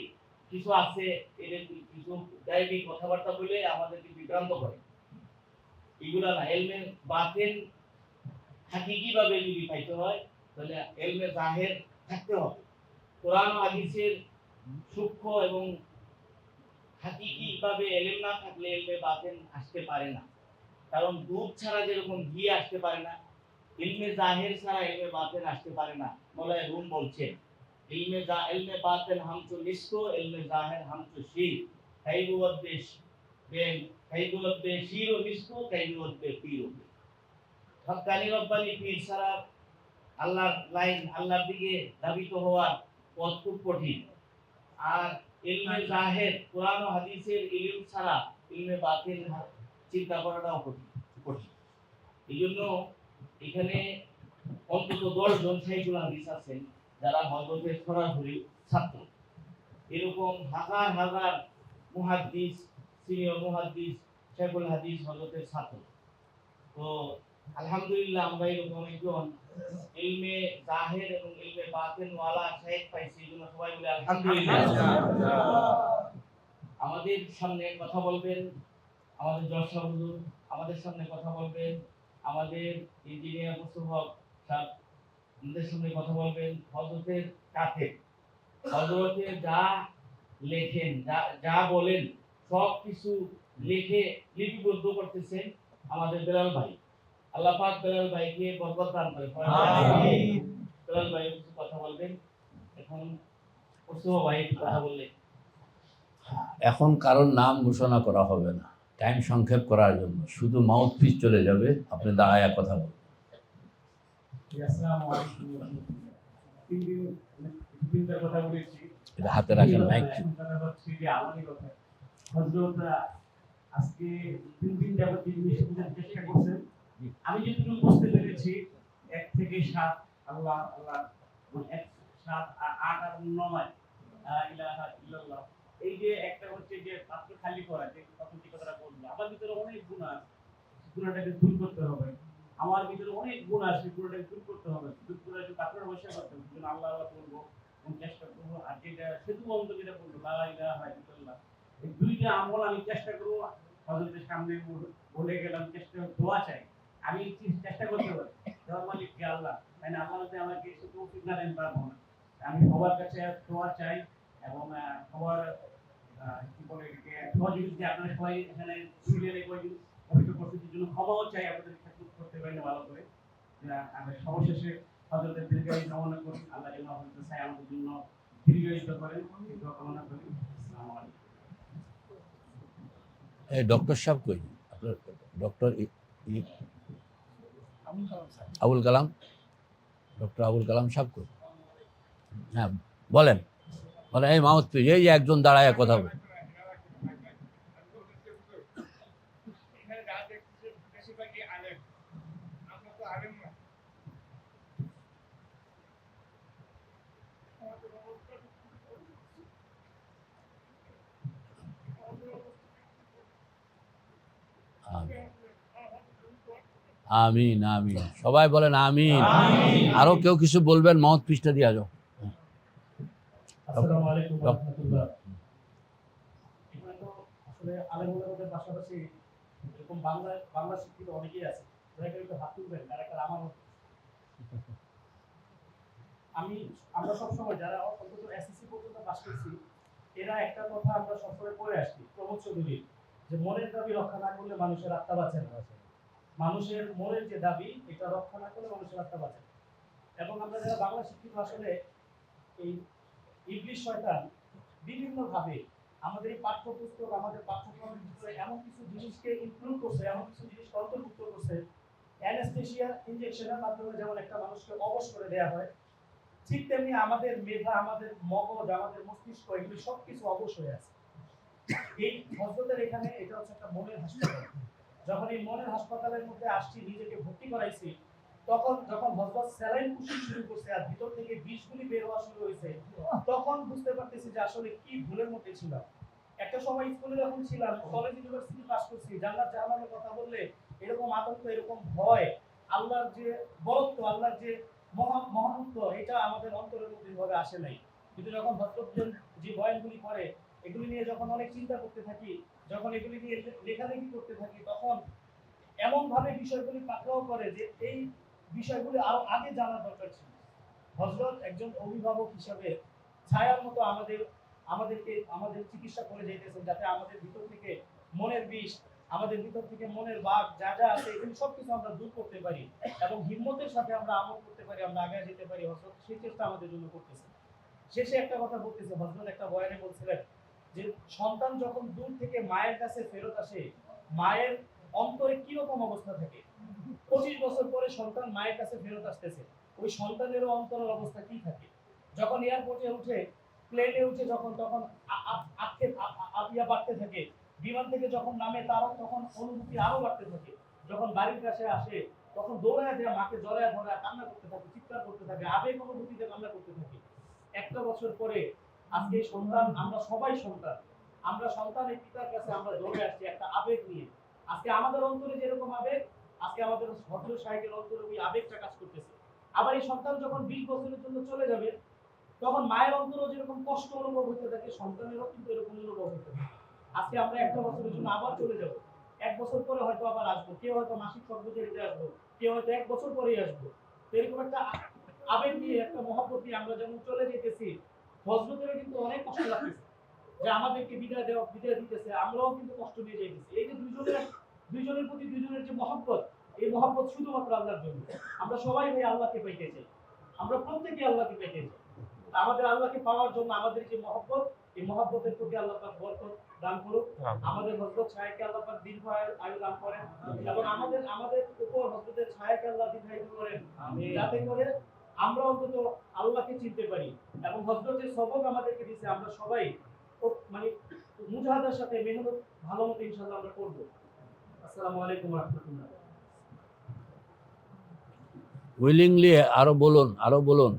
কিছু আছে, এদের কিছু গায়েবী কথাবার্তা বলে আমাদেরকে বিভ্রান্ত করে। এগুলা না, এলমে বাতিন হাকিকি ভাবে যদি পাইতে হয় তাহলে এলমে জাহের থাকতে হবে। কোরআন ও হাদিসের সূক্ষ্ম এবং হাকিকি ভাবে এলেম না থাকলে এলমে বাতিন আসতে পারে না। কারণ দুধ ছাড়া যেরকম ঘি আসতে পারে না, ইলমে জাহির ছাড়া ইলমে বাতিন আসতে পারে না। মওলানা রুম বলছে ইলমে বাতিন হাম তো নিসকো, ইলমে জাহির হাম তো শির, কাইবুত বে শির ও নিসকো, কাইবুত বে পীর। হক্কানি রব্বানি পীর ছাড়া আল্লাহর লাইন, আল্লাহর দিকে ধাবিত হওয়ার পথ খুব কঠিন। আর ইলমে জাহির কোরআন ও হাদিসের ইলম ছাড়া ইলমে বাতিন চিন্তা করাটাও কঠিন। এই জন্য এখানে অন্তত 10 জন সাইকুল হাদিস আছেন যারা হযরতের সরাসরি ছাত্র। এরকম হাজার হাজার মুহাদ্দিস, সিনিয়র মুহাদ্দিস, শেখুল হাদিস হযরতের ছাত্র। তো আলহামদুলিল্লাহ আমরা এরকম একজন ইলমে জাহির এবং ইলমে বাতিন ওয়ালা শাইখ পাইছি, এই জন্য সবাই বলে আলহামদুলিল্লাহ। আমাদের সামনে কথা বলবেন আমাদের জশা হুজুর, আমাদের সামনে কথা বলবেন আমাদের ইঞ্জিনিয়ার মুস্তফা সাহেব, আমাদের সামনে কথা বলবেন হযরতের কাতেব। হযরতে যা লেখেন, যা বলেন সব কিছু লিখে লিপিবদ্ধ করতেছেন আমাদের বেলাল ভাই। আল্লাহ পাক বেলাল ভাইকে বরকত দান করেন। আমিন। বেলাল ভাই কিছু কথা বলবেন এখন, মুস্তফা ভাই একটু কথা বললেন। এখন কারোর নাম ঘোষণা করা হবে না, টাইম সংক্ষেপ করার জন্য শুধু মাউথ পিস চলে যাবে, আপনি দাঁড়ায় কথা বলবেন। আসসালামু আলাইকুম। তিনটার কথা বলেছি, এটা হাতে রাখেন মাইক। এখন কথা হচ্ছে যে আমারই কথা। হযরত আজকে 3 দিন যাবত জিনিস বোঝার চেষ্টা করছেন। আমি যেটুকু বুঝতে পেরেছি 1 থেকে 7 আল্লাহ আল্লাহ, 1 7 8 আর 9 ইলাহা ইল্লাল্লাহ। এই যে একটা হচ্ছে যে পাত্র খালি করা, যে তখন যে কথাটা বললো, আমার ভিতরে অনেক গুণ আছে, গুণটাকে দূর করতে হবে। আমার ভিতরে অনেক গুণ আছে, গুণটাকে দূর করতে হবে। দূর করে একটু পাত্রের বসে করতে হবে, কিন্তু আল্লাহ আল্লাহ বলবো এবং চেষ্টা করবো। আর যেটা সেতু বন্ধ যেটা বললো লা ইলাহা ইল্লাল্লাহ, এই দুইটা আমল আমি চেষ্টা করবো। হযরতের সামনে বলে গেলাম, চেষ্টা দোয়া চাই, আমি চেষ্টা করতে পারি। দোয়ার মালিক কে আল্লাহ, তাই না? আল্লাহ যদি আমাকে একটু তৌফিক না দেন পারবো না। আমি সবার কাছে দোয়া চাই এবং সবার কি বলে এটাকে সহযোগিতা, আপনারা সবাই এখানে ছিলেন এই কয়েকদিন অভিযোগ পরিস্থিতির জন্য ক্ষমাও চাই, আপনাদের খেদমত করতে পারি না ভালো করে। আমরা সর্বশেষে হযরতের দীর্ঘায়ু কামনা করি, আল্লাহ যেন হযরত চাই আমাদের জন্য দীর্ঘায়িত করেন, দীর্ঘ কামনা করি। আসসালামু আলাইকুম। এই ডক্টর সাহেব কই? আপনার ডক্টর আবুল কালাম, ডক্টর আবুল কালাম সাহেব কই? হ্যাঁ বলেন, বলেন। এই মাউথ পিস, এই যে একজন দাঁড়ায় কথা বলে। আমিন আমিন, সবাই বলেন আমিন। আরো কেউ কিছু বলবেন? মাউথ পিসটা দিয়ে যাও। আসসালামু আলাইকুম ওয়া রাহমাতুল্লাহ। এখানে তো আসলে আলেমুলামাদের পাশাপাশি এরকম বাংলা শিক্ষিত অনেকেই আছে, যারা একটু হাত তুলবেন, যারা একটা আমার আমরা সবসময় যারা অন্তত এসএসসি পর্যন্ত পাস করছি, এরা একটা কথা আমরা সবসময় পড়ে আসছি, প্রমোদ চৌধুরী, যে মনের দাবি রক্ষা না করলে মানুষের আত্মা বাঁচে না। মানুষের মনের যে দাবি, এটা রক্ষা না করলে মানুষের আত্মা বাঁচে না। এবং আমরা যারা বাংলা শিক্ষিত, আসলে এই ইবলিশ শয়তান বিভিন্নভাবে আমাদের এই পাঠ্যপুস্তক, আমাদের পাঠ্যক্রমের ভিতরে এমন কিছু জিনিসকে ইনক্লুড করছে, এমন কিছু জিনিস অন্তর্ভুক্ত করছে। অ্যানেস্থেশিয়া ইনজেকশনের মাধ্যমে যেমন একটা মানুষকে অবশ করে দেওয়া হয়, ঠিক তেমনি আমাদের মেধা, আমাদের মগজ, আমাদের মস্তিষ্ক, এগুলি সবকিছু অবশ হয়ে আছে। এই হযরতের এখানে এটা হচ্ছে একটা মনের হাসপাতাল। যখন এই মনের হাসপাতালের মধ্যে আসছি, নিজেকে ভর্তি করাইছি, তখন যখন হযরত স্যালাইন পুশি শুরু করছে আর ভিতর থেকে বিষগুলি বের হওয়া শুরু হয়েছে, তখন বুঝতে পারতেছি যে আসলে কি ভুলের মধ্যে ছিলাম। একটা সময় স্কুলে যখন ছিলাম, কলেজ ইউনিভার্সিটি পাস করছি, জান্নাত জাহান্নামের কথা বললে এরকম আতঙ্ক, এরকম ভয়, আল্লাহর যে বরত্ব, আল্লাহর যে মহানত্ব, এটা আমাদের অন্তরের মধ্যে ভাবে আসে নাই। কিন্তু যখন হযরতজন যে বয়ানগুলি করে, এগুলি নিয়ে যখন অনেক চিন্তা করতে থাকি, যখন এগুলি নিয়ে লেখালেখি করতে থাকি, তখন এমন ভাবে বিষয়গুলি পাকড়াও করে যে এই বিষয়গুলি আরো আগে জানার দরকার ছিল। হযরত একজন অভিভাবক হিসেবে ছায়ার মতো আমাদের চিকিৎসা করে যাইতেছেন, যাতে আমাদের ভিতর থেকে মনের বিষ, আমাদের ভিতর থেকে মনের বাঘ যা যা আছে, এগুলি সবকিছু আমরা দূর করতে পারি এবং হিম্মতের সাথে আমরা আমল করতে পারি, আমরা আগে যেতে পারি। হযরত সেই চেষ্টা আমাদের জন্য করতেছে। শেষে একটা কথা বলতেছে, হযরত একটা বয়ানে বলছিলেন যে সন্তান যখন দূর থেকে মায়ের কাছে ফেরত আসে, মায়ের অন্তরে কি রকম অবস্থা থাকে। 25 বছর পরে সন্তান মায়ের কাছে ফেরত আসতেছে, ওই সন্তানেরও অন্তরের অবস্থা কি থাকে। যখন এয়ারপোর্টে উঠে, প্লেনে উঠে, তখন আপিয়া বাড়তে থাকে। বিমান থেকে যখন নামে, তারও তখন অনুভূতি আরো বাড়তে থাকে। যখন বাড়ির কাছে আসে, তখন দৌড়ায় যায়, মাকে জড়ায় ধরে কান্না করতে থাকে, চিৎকার করতে থাকে, আবেগ অনুভূতিতে কান্না করতে থাকে। একটা বছর পরে আজকে এই সন্তান, আমরা সবাই সন্তান, আমরা সন্তানের পিতার কাছে আমরা জন্মে আসছি একটা আবেগ নিয়ে। আজকে আমাদের অন্তরে যেরকম আবেগ, আজকে আমাদের হযরত শাইখের অন্তরে ওই আবেগটা কাজ করতেছে। আবার এই সন্তান যখন 20 বছরের জন্য চলে যাবে, তখন মায়ের অন্তরেও যেরকম কষ্ট অনুভব হতে থাকে, সন্তানেরও কিন্তু এরকম অনুভব হতে থাকে। আজকে আমরা একটা বছরের জন্য আবার চলে যাব, 1 বছর পরে হয়তো আবার আসবো, কেউ হয়তো মাসিক কর্মচারীতে আসবো, কেউ হয়তো 1 বছর পরেই আসবো। তো এরকম একটা আবেগ নিয়ে, একটা মহব্বত নিয়ে আমরা যেমন চলে যেতেছি, হযরতেরও কিন্তু অনেক কষ্ট লাগতেছে যে আমাদেরকে বিদায় দিতেছে, আমরাও কিন্তু কষ্ট নিয়ে যাইতেছি। এই যে দুইজনের প্রতি দুইজনের যে মহব্বত, এই মহব্বত শুধুমাত্র আল্লাহর জন্য। আমরা সবাই ভাই আল্লাহকে পাইতে চাই, আমরা প্রত্যেকে আল্লাহকে পাইতে চাই। আমাদের আল্লাহকে পাওয়ার জন্য আমাদের যে মহব্বত, এই মহব্বতের প্রতি আল্লাহ পাক বরকত দান করুক। আমাদের হযরত শাইখকে আল্লাহ পাক দীর্ঘ আয়ু দান করেন, এবং আমাদের উপর হযরতের শাইখকে আল্লাহ দীর্ঘায়ু করেন, যাতে করে আমরা অন্তত আল্লাহকে চিনতে পারি। এবং হযরতের সবক আমাদেরকে দিয়েছে, আমরা সবাই মানে মুজাহাদার সাথে মেহনত ভালো মতো ইনশাআল্লাহ আমরা করব। আসসালামু আলাইকুম ওয়া রাহমাতুল্লাহ। উইলিংলি আরো বলুন,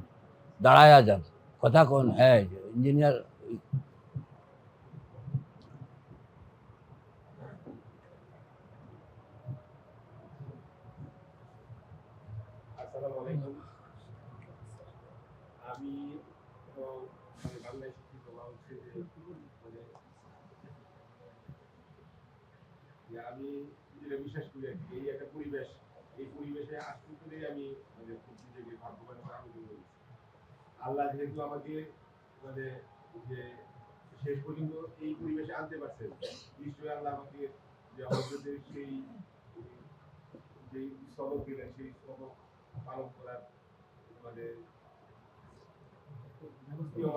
দাঁড়ায়া যান, কথা কোন। হ্যাঁ, ইঞ্জিনিয়ার। আসসালামু আলাইকুম। আমি তো মানে বাংলায় শিক্ষিত হচ্ছে মানে আমি যেটা বিশ্বাস করি আর কি, এই একটা পরিবেশ, এই পরিবেশে আসতে পেরে আমি মানে খুব নিজেকে ভাগ্যবান বা আনন্দ করেছি। আল্লাহ যেহেতু আমাকে মানে যে শেষ পর্যন্ত এই পরিবেশে আনতে পারছেন, নিশ্চয়ই আল্লাহ আমাকে যে হযরতের সেই যে সবক দিলেন, সেই সবক পালন করার মানে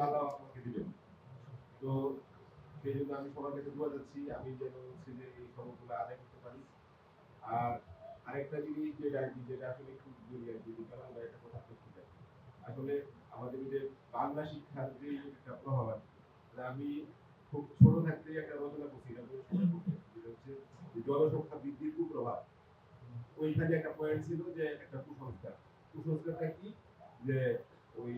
আল্লাহ আমাকে দিবেন। তো সেই জন্য আমি সবার কাছে দোয়া যাচ্ছি, আমি যেন হচ্ছে যে এই সবকগুলো আদায় করতে পারি। আর আরেকটা জিনিস যেটা আসলে একটু বলি আর কি, কারণ আমরা একটা কথা করতে চাই। আসলে আমাদের যে বাংলা শিক্ষার যে একটা প্রভাব আছে, আমি খুব ছোট থাকতে একটা রচনা করছি, যেটা হচ্ছে জনসংখ্যা বৃদ্ধির কুপ্রভাব। ওইখানে একটা পয়েন্ট ছিল যে একটা কুসংস্কারটা কি, যে ওই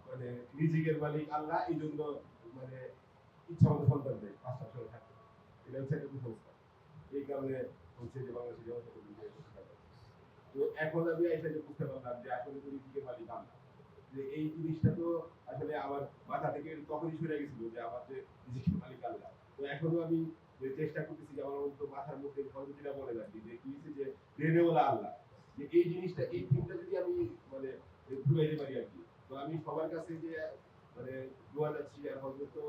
মানে রিজিকের মালিক আল্লাহ, এই জন্য মানে ইচ্ছা মতো সন্তান দেয় 5টা সময় থাকে। এটা হচ্ছে একটা কুসংস্কার। এই কারণে হচ্ছে যে বাংলাদেশের জনসংখ্যা বৃদ্ধি হচ্ছে। তো এখন আমি এসে যে বুঝতে পারলাম যে আসলে তো রিজিকের মালিক আল্লাহ, যে এই জিনিসটা তো আসলে আমার মাথা থেকে তখনই সরে গেছিল যে আমার যে রিজিকের মালিক আল্লাহ। তো এখনো আমি চেষ্টা করতেছি যে আমার তো মাথার মধ্যে যেটা বলে রাখি যে কি হচ্ছে যে রেনেওয়ালা আল্লাহ, যে এই জিনিসটা, এই থিমটা যদি আমি মানে ঘুরাইতে পারি আর কি। তো আমি সবার কাছে যে মানে দোয়া যাচ্ছি, আর হয়তো তো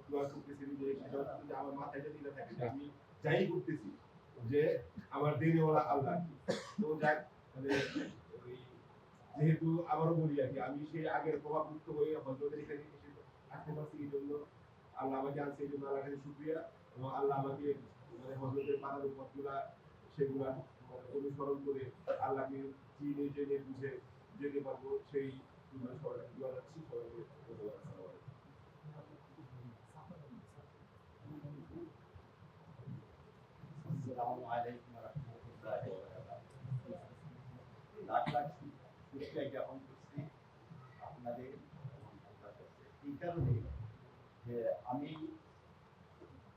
দোয়া করতেছি যে সেটা হচ্ছে যে আমার মাথায় যদি না থাকে যে আমি যাই করতেছি যে আমার রেনেওয়ালা আল্লাহ। তো যাক, মানে ওই যেহেতু আবারও বলি আর কি, আমি সেই আগের প্রভাব মুক্ত হয়ে হযরতের এখানে এসে আসতে পারছি, এই জন্য আল্লাহ আমাকে আনছে, এই জন্য আল্লাহর কাছে শুকরিয়া। এবং আল্লাহ আমাকে মানে হযরতের পাড়ার পথগুলা সেগুলা অনুসরণ করে আল্লাহকে চিনে জেনে বুঝে যেতে পারবো, সেই জন্য সবাইকে দোয়া যাচ্ছি। সবাইকে ধন্যবাদ। আসসালামু আলাইকুম ওয়া রাহমাতুল্লাহি ওয়া বারাকাতুহু। লাখ লাখ শুকরিয়া জ্ঞাপন করছি আপনাদের এই কারণে যে আমি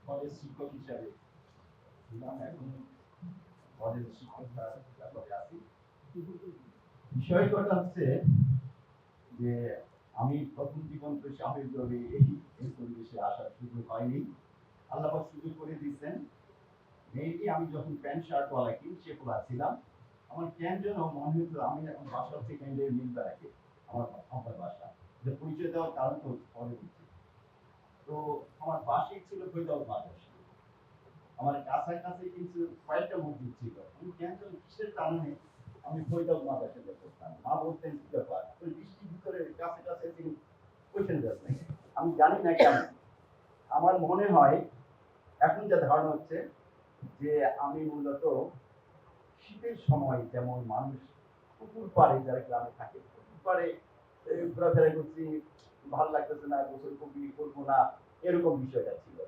কলেজ শিক্ষক হিসাবে ছিলাম, এখন কলেজ শিক্ষকতার ব্যাপারে আছি। বিষয়টা হচ্ছে যে আমি প্রথম জীবন তো স্বাভাবিকভাবে এই পরিবেশে আসার সুযোগ হয়নি, আল্লাহ পাক সুযোগ করে দিয়েছেন। মেইনলি আমি যখন প্যান্ট শার্ট ওয়ালা সে পড়া ছিলাম, আমার কেন যেন মনে হতো আমি এখন বাসা সেকেন্ডের মিল বেড়াকে আমার বাসা, যে পরিচয় দেওয়ার কারণ তো পরে বলছি। তো আমার পাশেই ছিল ফৈদাল মাদ্রাসা, আমার কাছাকাছি কিন্তু কয়েকটা মসজিদ ছিল। আমি কেন যেন কিসের কারণে আমি ফৈদাল মাদ্রাসাতে পড়তাম, মা বলতেন কি ব্যাপার, ওই বৃষ্টির ভিতরে কাছে কাছে তিনি ওইখানে যাচ্ছেন, আমি জানি না কেন। আমার মনে হয় এখন যা ধারণা হচ্ছে যে আমি মূলত শীতের সময় যেমন মানুষ পুকুর পাড়ে, যারা গ্রামে থাকে পুকুর পাড়ে ঘোরাফেরা করছি, ভালো লাগতেছে না, গোসল করবো না, এরকম বিষয়টা ছিল।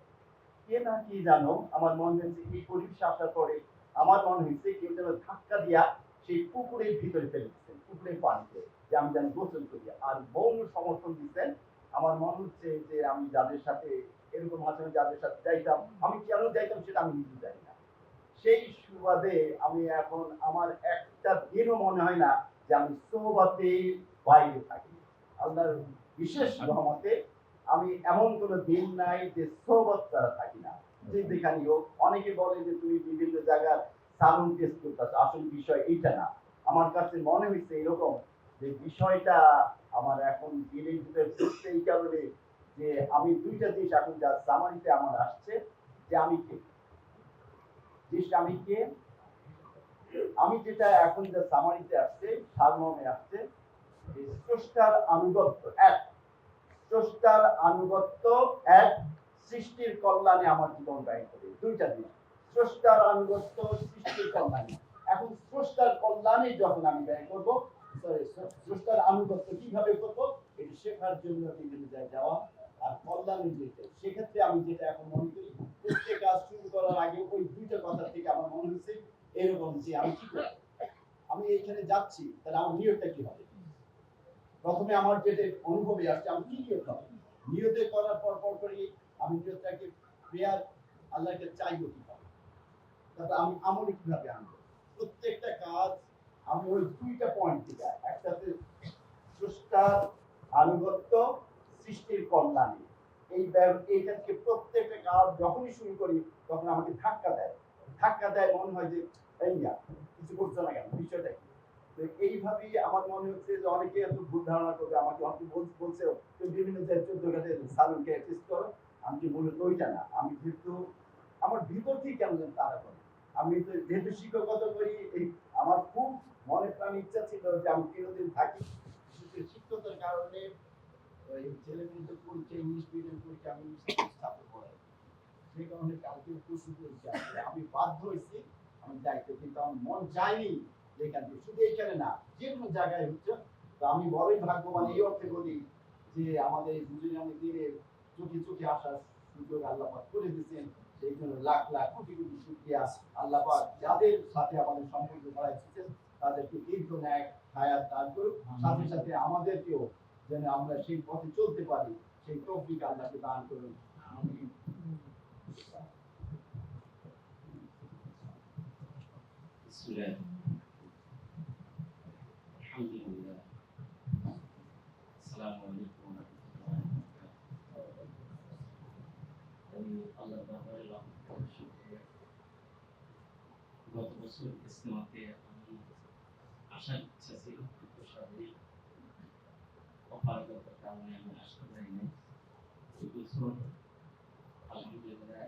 কে না কি জানো, আমার মনে হয়েছে এই পরিবেশে আসার পরে আমার মনে হয়েছে কেউ যেন ধাক্কা দিয়া সেই পুকুরের ভিতরে ফেলে দিচ্ছেন, পুকুরের পানিতে, যে আমি যেন গোসল করি। আর মৌন সমর্থন দিচ্ছেন আমার মনে হচ্ছে যে আমি যাদের সাথে এরকম আচরণ যাদের সাথে যাইতাম, আমি কেন যাইতাম সেটা আমি নিজে জানি না। সেই সুবাদে আমি এখন আমার একটা দিনও মনে হয় না যে আমি সোহবতে বাইরে থাকি। আল্লাহর বিশেষ রহমতে আমি এমন কোনো দিন নাই যে সোহবত ছাড়া থাকি না। যে যেখানে হোক, অনেকে বলে যে তুমি বিভিন্ন জায়গার সালুন টেস্ট করতেছ, আসল বিষয় এইটা না। আমার কাছে মনে হয়েছে এরকম যে বিষয়টা আমার এখন দিনের ভিতরে ঘুরছে এই কারণে যে আমি দুইটা জিনিস এখন যা সামারিতে আমার আসছে যে আমি কে, জিনিসটা আমি কে, আমি যেটা এখন যা সামারিতে আসছে, সারমর্মে আসছে যে স্রষ্টার আনুগত্য এক, স্রষ্টার আনুগত্য এক, সৃষ্টির কল্যাণে আমার জীবন ব্যয় করে। দুইটা জিনিস, স্রষ্টার আনুগত্য, সৃষ্টির কল্যাণে। এখন স্রষ্টার কল্যাণে যখন আমি ব্যয় করব, স্রষ্টার আনুগত্য কিভাবে করব এটা শেখার জন্য বিভিন্ন জায়গায় যাওয়া আর কল্যাণে যেতে। সেক্ষেত্রে আমি যেটা এখন মনে করি, প্রত্যেক কাজ শুরু করার আগে ওই দুইটা কথা থেকে আমার মনে হয়েছে এরকম যে আমি কি করব, আমি এইখানে যাচ্ছি, তাহলে আমার নিয়তটা কি হবে। প্রথমে আমার যেটা অনুভবে আসছে আমি কি নিয়ত হবে, নিয়তে করার পর করি আমি নিয়তটাকে প্রেয়ার আল্লাহকে চাইবো কিভাবে, তারপর আমি আমলে কিভাবে আনবো। প্রত্যেকটা কাজ আমি ওই দুইটা পয়েন্ট থেকে, একটাতে স্রষ্টার আনুগত্য, সৃষ্টির কল্যাণে, এইটা থেকে প্রত্যেকটা কাজ যখনই শুরু করি তখন আমাকে ধাক্কা দেয় মনে হয় যে এই না কিছু করছো না কেন, বিষয়টা কি। তো এইভাবেই আমার মনে হচ্ছে যে অনেকে এত ভুল ধারণা করবে, আমাকে অনেকে বলছে বিভিন্ন জায়গায় 14 ঘাটে সালুনকে টেস্ট করো, আমি কি মূলত ওইটা না। আমি যেহেতু আমার ভিতর থেকে কেমন যেন তারা করে, আমি তো যেহেতু শিক্ষকতা করি, এই আমার খুব মনে প্রাণ ইচ্ছা ছিল যে আমি চিরদিন থাকি। শিক্ষকতার কারণে ওই ছেলেমেয়েদের পরীক্ষা, ইংলিশ মিডিয়াম পরীক্ষা, আমি ছাত্র পড়াই, সেই কারণে কালকে প্রস্তুত হয়েছি। আমি বাধ্য হয়েছি, আমি যাইতে, কিন্তু আমার মন চায়নি যেখান থেকে, শুধু এইখানে না যে কোনো জায়গায় হচ্ছে। তো আমি বড়ই ভাগ্যবান এই অর্থে বলি যে আমাদের দুজনের দিনে চোখে চোখে আসার সুযোগ আল্লাহ পাক করে দিয়েছেন। সেই জন্য লাখ লাখ কোটি কোটি শুকরিয়া আল্লাহ পাক, যাদের সাথে আমাদের সম্পর্ক বাড়াইছেন তাদেরকে দীর্ঘ ন্যায় হায়াত দান করুক, সাথে সাথে আমাদেরকেও যেন আমরা সেই পথে চলতে পারি সেই তৌফিক আল্লাহকে দান করুন। আমিন। আলহামদুলিল্লাহ, আসসালামু আলাইকুম ওয়া রাহমাতুল্লাহি ওয়া বারাকাতুহু। আমি আল্লাহর দরবারে লাখ লাখ শুকরিয়া। গত বছর ইসলামতে আমি আসার ইচ্ছা ছিল, কিন্তু শারীরিক অপারগতার কারণে আমি আসতে পারিনি। এই বছর আলহামদুলিল্লাহ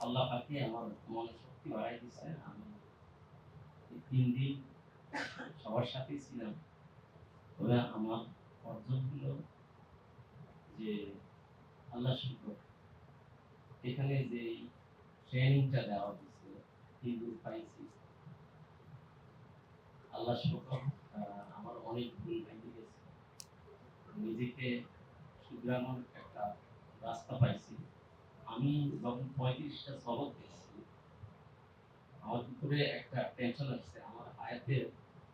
আল্লাহ পাকে আমার মনে শক্তি বাড়াই দিচ্ছে। আমি এই 3 দিন সবার সাথেই ছিলাম। তবে আমার অর্জন হলো যে আল্লাহ শুকর, এখানে যে ট্রেনিংটা দেওয়া হয়েছে 3 দিন পাইছি, আল্লাহ শুকর। আমার অনেক ভুল ভেঙে গেছে, নিজেকে শুধরানোর একটা রাস্তা পাইছি। আমি যখন 35টা সবক দিচ্ছি, আমার ভিতরে একটা টেনশন আসছে, আমার হায়াতের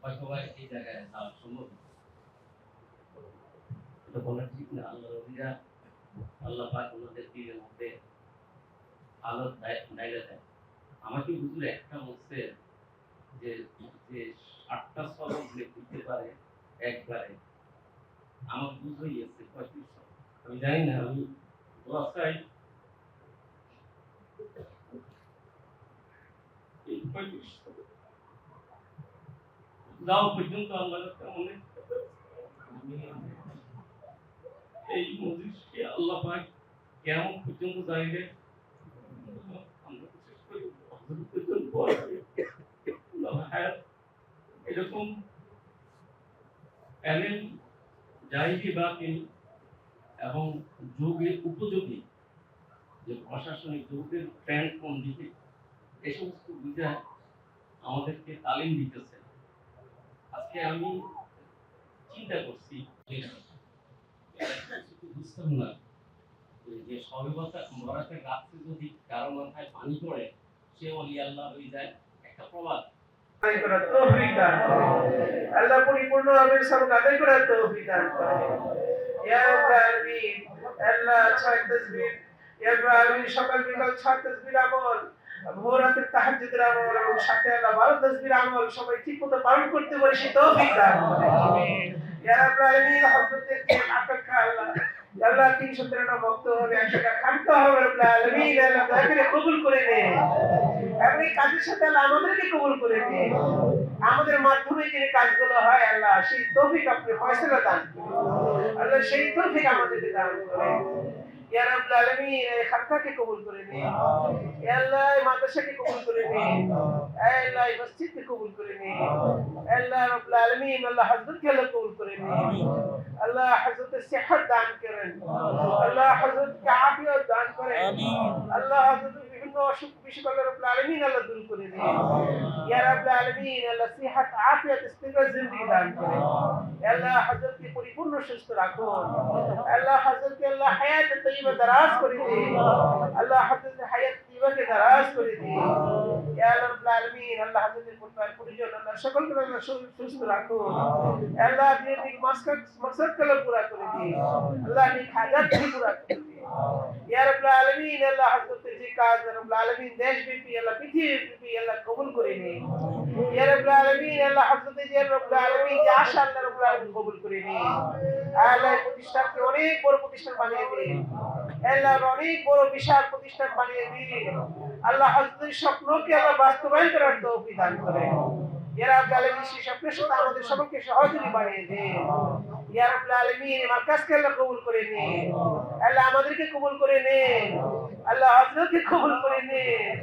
হয়তো এই জায়গায় যাওয়া সম্ভব না। এটা বলা ঠিক না। আল্লাহ রবিরা, আল্লাহ পাক ওনাদের দিনের মধ্যে আলো ডাইলে দেয়। আমাকে বুঝলে একটা হচ্ছে যে 8টা সবক যে দিতে পারে একবারে, আমার বুঝ হয়ে গেছে 35 সবক। আমি জানি না, আমি দোয়া চাই এই 35 সবক যাও পর্যন্ত আল্লাহর অনেক এই মজলিসকে আল্লাহ পাক কেমন পর্যন্ত চাইলে আমরা বিশেষ করে পর্যন্ত এরকম এলেন জাহিদি বাতিল এবং যুগের উপযোগী যে প্রশাসনিক যুগের ট্রেন্ড কোন দিকে, এই সমস্ত বুঝায় আমাদেরকে তালিম দিতেছে। আজকে আমি চিন্তা করছি বুঝতাম না যে বরাতের রাত্রে যদি কারো মাথায় পানি পড়ে সে ওলি আল্লাহ হয়ে যায়। একটা প্রবাদ আদায় করার তৌফিক দান করে। আল্লাহ পরিপূর্ণভাবে সবক আদায় করার তৌফিক দান করে। ইয়া রাব্বাল আলামিন, আল্লাহ 6 তাসবিহ, ইয়া রাব্বাল আলামিন সকাল বিকাল 6 তাসবিহ আমল, ভোর রাতের তাহাজ্জুদের আমল এবং সাথে আল্লাহ 12 তাসবিহ আমল সবাই ঠিকমতো পালন করতে পারে সেই তৌফিক দান করে। আমিন। ইয়া রাব্বাল আলামিন হযরতের যে আকাঙ্ক্ষা আল্লাহ, আল্লাহ 313টা ভক্ত হবে, 100টা খানকা হবে রাব্বাল আলামিন, আল্লাহ দয়া করে কবুল করে নেন। এমনি কাজের সাথে আল্লাহ আমাদেরকে কবুল করে নেন। আমাদের মাধ্যমে যে কাজগুলো হয় আল্লাহ সেই তৌফিক আপনি ফয়সালা দান করুন। আল্লাহ সেই তৌফিক আমাদেরকে দান করেন। ইয়া রাব্বুল আলামিন এই খানকাকে কবুল করে নিন। ইয়া আল্লাহ এই মাদ্রাসাকে কবুল করে নিন। ইয়া আল্লাহ এই মসজিদকে কবুল করে নিন। ইয়া আল্লাহ রাব্বুল আলামিন আল্লাহ হযরতকে আল্লাহ কবুল করে নিন। আল্লাহ হযরতকে সেহত দান করেন। আল্লাহ হযরতকে আফিয়ত দান করেন। আল্লাহ হযরতের বিভিন্ন অসুখ বিসুখ আল্লাহ রাব্বুল আলামিন আল্লাহ দূর করে দিন। ইয়া রাব্বুল আলামিন আল্লাহ সেহত আফিয়ত ইস্তিগফার জিন্দেগি দান করেন। আল্লাহ হযরতকে পরিপূর্ণ সুস্থ রাখুন। আল্লাহ হযরতকে আল্লাহ হায়াত তৈয়বা দারাজ করে দিন। আল্লাহ হযরতের হায়াত তৈয়বাকে দারাজ করে দিন। ইয়া রাব্বুল আলামিন আল্লাহ হযরতের পরিবার পরিজন আল্লাহ সকলকে আল্লাহ সুস্থ রাখুন। আল্লাহ দিনের মাকসাদ কলম পুরা করে দিন। আল্লাহ নিক হাজাত পুরা করে দিন। ইয়া রাব্বুল আলামিন আল্লাহ হযরতের যে কাজ রাব্বুল আলামিন দেশব্যাপী আল্লাহ পৃথিবীব্যাপী আল্লাহ কবুল করে নিন। ইয়া রাব্বুল আলামিন আল্লাহ হযরতের যে রাব্বুল আলামিন যে আশা আল্লাহ রাব্বুল আলামিন কবুল করে নিন। আল্লাহ প্রতিষ্ঠানকে অনেক বড় প্রতিষ্ঠান বানিয়ে দিন। আল্লাহ অনেক বড় বিশাল প্রতিষ্ঠান বানিয়ে দিন। আল্লাহ হযরতের স্বপ্নকে আল্লাহ বাস্তবায়ন করার তৌফিক দান করেন। ইয়া রাব্বুল আলামিন সেই স্বপ্নের সাথে আমাদের সকলকে সহযোগী বানিয়ে দিন। ইয়া রাব্বুল আলামিন মার্কাজকে আল্লাহ কবুল করে নিন। আল্লাহ আমাদেরকে কবুল করে নিন। আল্লাহ হযরতকে কবুল করে নিন।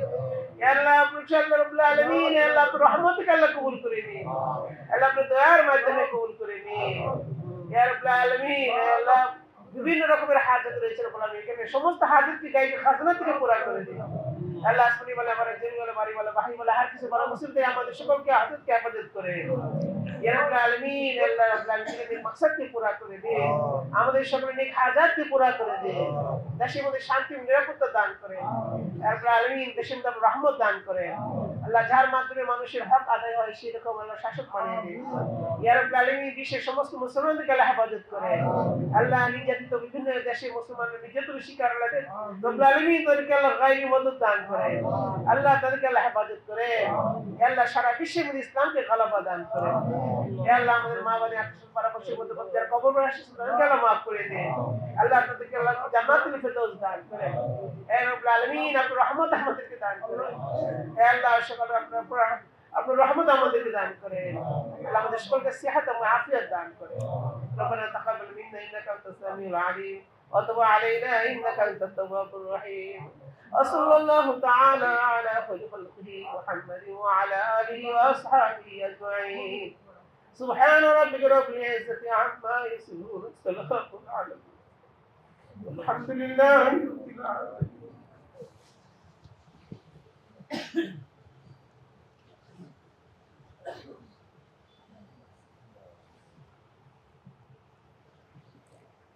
ইয়া আল্লাহ আল্লাহ রাব্বুল আলামিন আল্লাহ আপনার রহমতকে আল্লাহ কবুল করে নিন। আল্লাহ আপনার দয়ার মাধ্যমে কবুল করে নিন। ইয়া রাব্বুল আলামিন আল্লাহ বিভিন্ন রকমের হাজত রয়েছে রাব্বুল আলামিন, এখানে সমস্ত হাজতকে গাইবে খাজনা থেকে পুরা করে দিন। আল্লাহ আসমানি ওয়ালা বারা জমি ওয়ালা বাড়ি ওয়ালা বাহি ওয়ালা হর কিছু বড় মুসিবতে আমাদের সকলকে হাজতকে হেফাজত করে। ইয়া রাব্বুল আলামিন আল্লাহ রাব্বুল আলামিনের মাকসাদকে পুরা করে দিন। আমাদের সকলের নেক হাজাতকে পুরা করে দিন। দেশের মধ্যে শান্তি ও নিরাপত্তা দান করেন। ইয়া রাব্বুল আলামিন দেশের মধ্যে রহমত দান করেন। আল্লাহ যার মাধ্যমে মানুষের হক আদায় হয় সেই রকম আল্লাহ শাসক বানিয়ে দিন। ইয়া রাব্বুল আলামিন বিশ্বের সমস্ত মুসলমানদেরকে আল্লাহ হেফাজত করেন। আল্লাহ নির্যাতিত বিভিন্ন দেশে মুসলমানদের নির্যাতনের শিকার হলে রাব্বুল আলামিন তাদেরকে আল্লাহ গায়বী মদদ দান করেন। আল্লাহ তাদেরকে আল্লাহ হেফাজত করেন। ইয়া আল্লাহ সারা বিশ্বের মধ্যে ইসলামকে গালাবা দান করেন। ইয়া আল্লাহ আমাদের মা বাবা আকর্ষণ পারাপাশের মধ্যে যারা কবর আসছে তাদেরকে আল্লাহ মাফ করে দেন। আল্লাহ তাদেরকে আল্লাহ জান্নাতুল ফেরদৌস দান করেন। ইয়া রাব্বুল আলামিন আপনার রহমত আমাদেরকে দান করেন। ইয়া আল্লাহ সকল আপনার রহমত আমাদেরকে দান করেন। আল্লাহ আমাদের সকলকে সিহাত এবং আফিয়াত দান করেন। ربنا تقبل منا انك انت السميع العليم وتب علينا انك انت التواب الرحيم وصلى الله تعالى على خير خلقه محمد وعلى اله واصحابه اجمعين سبحان ربك رب العزه عما يصفون وسلام على المرسلين الحمد لله رب العالمين.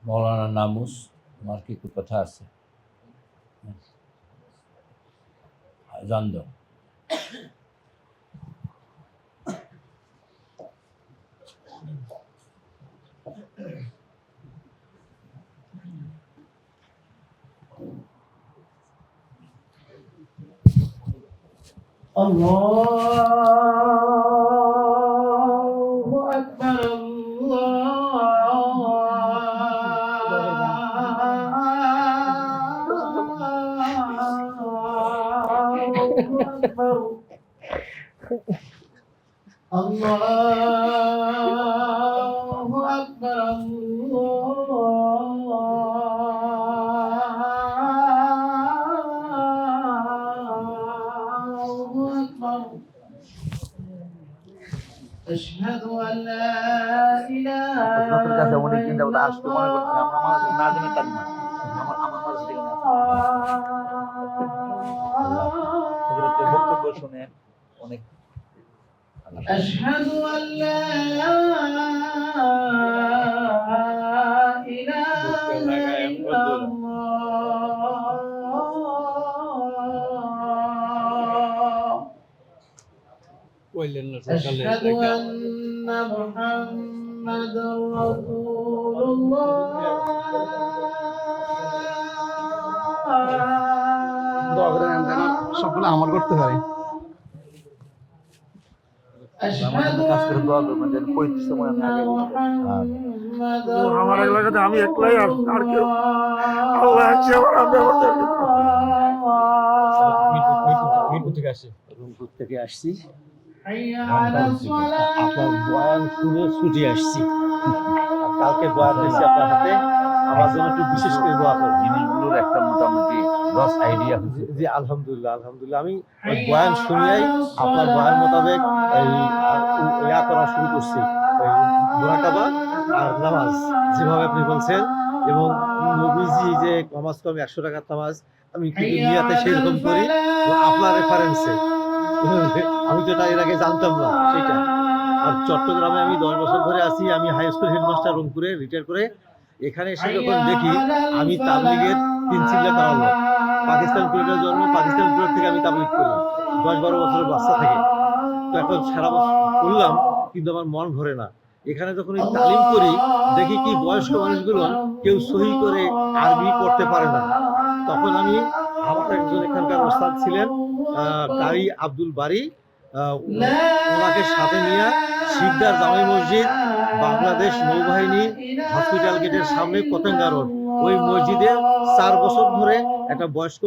মৌলানা নামুস, তোমার কি একটু কথা আছে? জান দাও। Allahu Akbar, Allahu Akbar, Allahu Akbar. أشهد أن لا إله কাছে অনেক দিন যাবত আসতে মনে করছে আমরা মানুষ না জানে তার না আমার মানুষ দিকে না হযরতের বক্তব্য শুনে অনেক أشهد أن لا إله إلا الله أشهد أن محمدا رسول সবগুলো আমার করতে পারে আমার জন্য কাজ করে দোয়া করবেন যেন পঁয়ত্রিশ সময় আমি আগে আমার এলাকাতে আমি একলাই আর কেউ আল্লাহ আছে আমার মিরপুর থেকে আসছি রংপুর থেকে আসছি আপনার বয়ান শুনে ছুটি আসছি কালকে বয়ান দিয়েছি আপনার সাথে আমার জন্য একটু বিশেষ করে দোয়া করবেন জিনিসগুলোর একটা মোটামুটি রস আইডিয়া হয়েছে জি আলহামদুলিল্লাহ আলহামদুলিল্লাহ আমি ওই বয়ান শুনিয়াই আপনার বয়ান মোতাবেক ইয়া করা শুরু করছি মোরাকাবা আর নামাজ যেভাবে আপনি বলছেন এবং নবীজি যে কমাস কম 100 টাকার নামাজ আমি কিন্তু নিয়াতে সেরকম করি আপনার রেফারেন্সে আমি তো এটা এর আগে জানতাম না সেটা আর চট্টগ্রামে আমি 10 বছর ধরে আছি আমি হাই স্কুল হেডমাস্টার রংপুরে রিটায়ার করে এখানে এসে যখন দেখি আমি তাবলিগের 3 চিল্লা করাবো পাকিস্তান পিরিয়ডের জন্ম পাকিস্তান পিরিয়ড থেকে আমি তাবলিগ করি 10-12 বছরের বাচ্চা থেকে তো এখন সারা বছর করলাম কিন্তু আমার মন ভরে না এখানে যখন এই তালিম করি দেখি কি বয়স্ক মানুষগুলো কেউ সহি করে আরবি পড়তে পারে না তখন আমি আমার একজন এখানকার ওস্তাদ ছিলেন কারি আব্দুল বারি ওনাকে সাথে নিয়ে শিকদার জামাই মসজিদ বাংলাদেশ নৌবাহিনী হসপিটাল গেটের সামনে পতেঙ্গা রোড ওই মসজিদে 4 বছর ধরে একটা বয়স্ক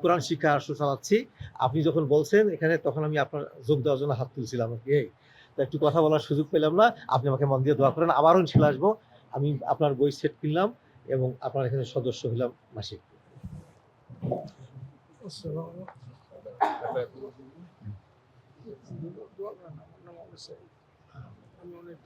কোরআন শিক্ষা আসর চালাচ্ছি আপনি যখন বলছেন এখানে তখন আমি আপনার যোগ দেওয়ার জন্য হাত তুলছিলাম এই একটু কথা বলার সুযোগ পেলাম না আপনি আমাকে মন দিয়ে দোয়া করেন আবারও ইনশাআল্লাহ আসবো আমি আপনার বই সেট কিনলাম এবং আপনার এখানে সদস্য হলাম মাসিক আমি অনেক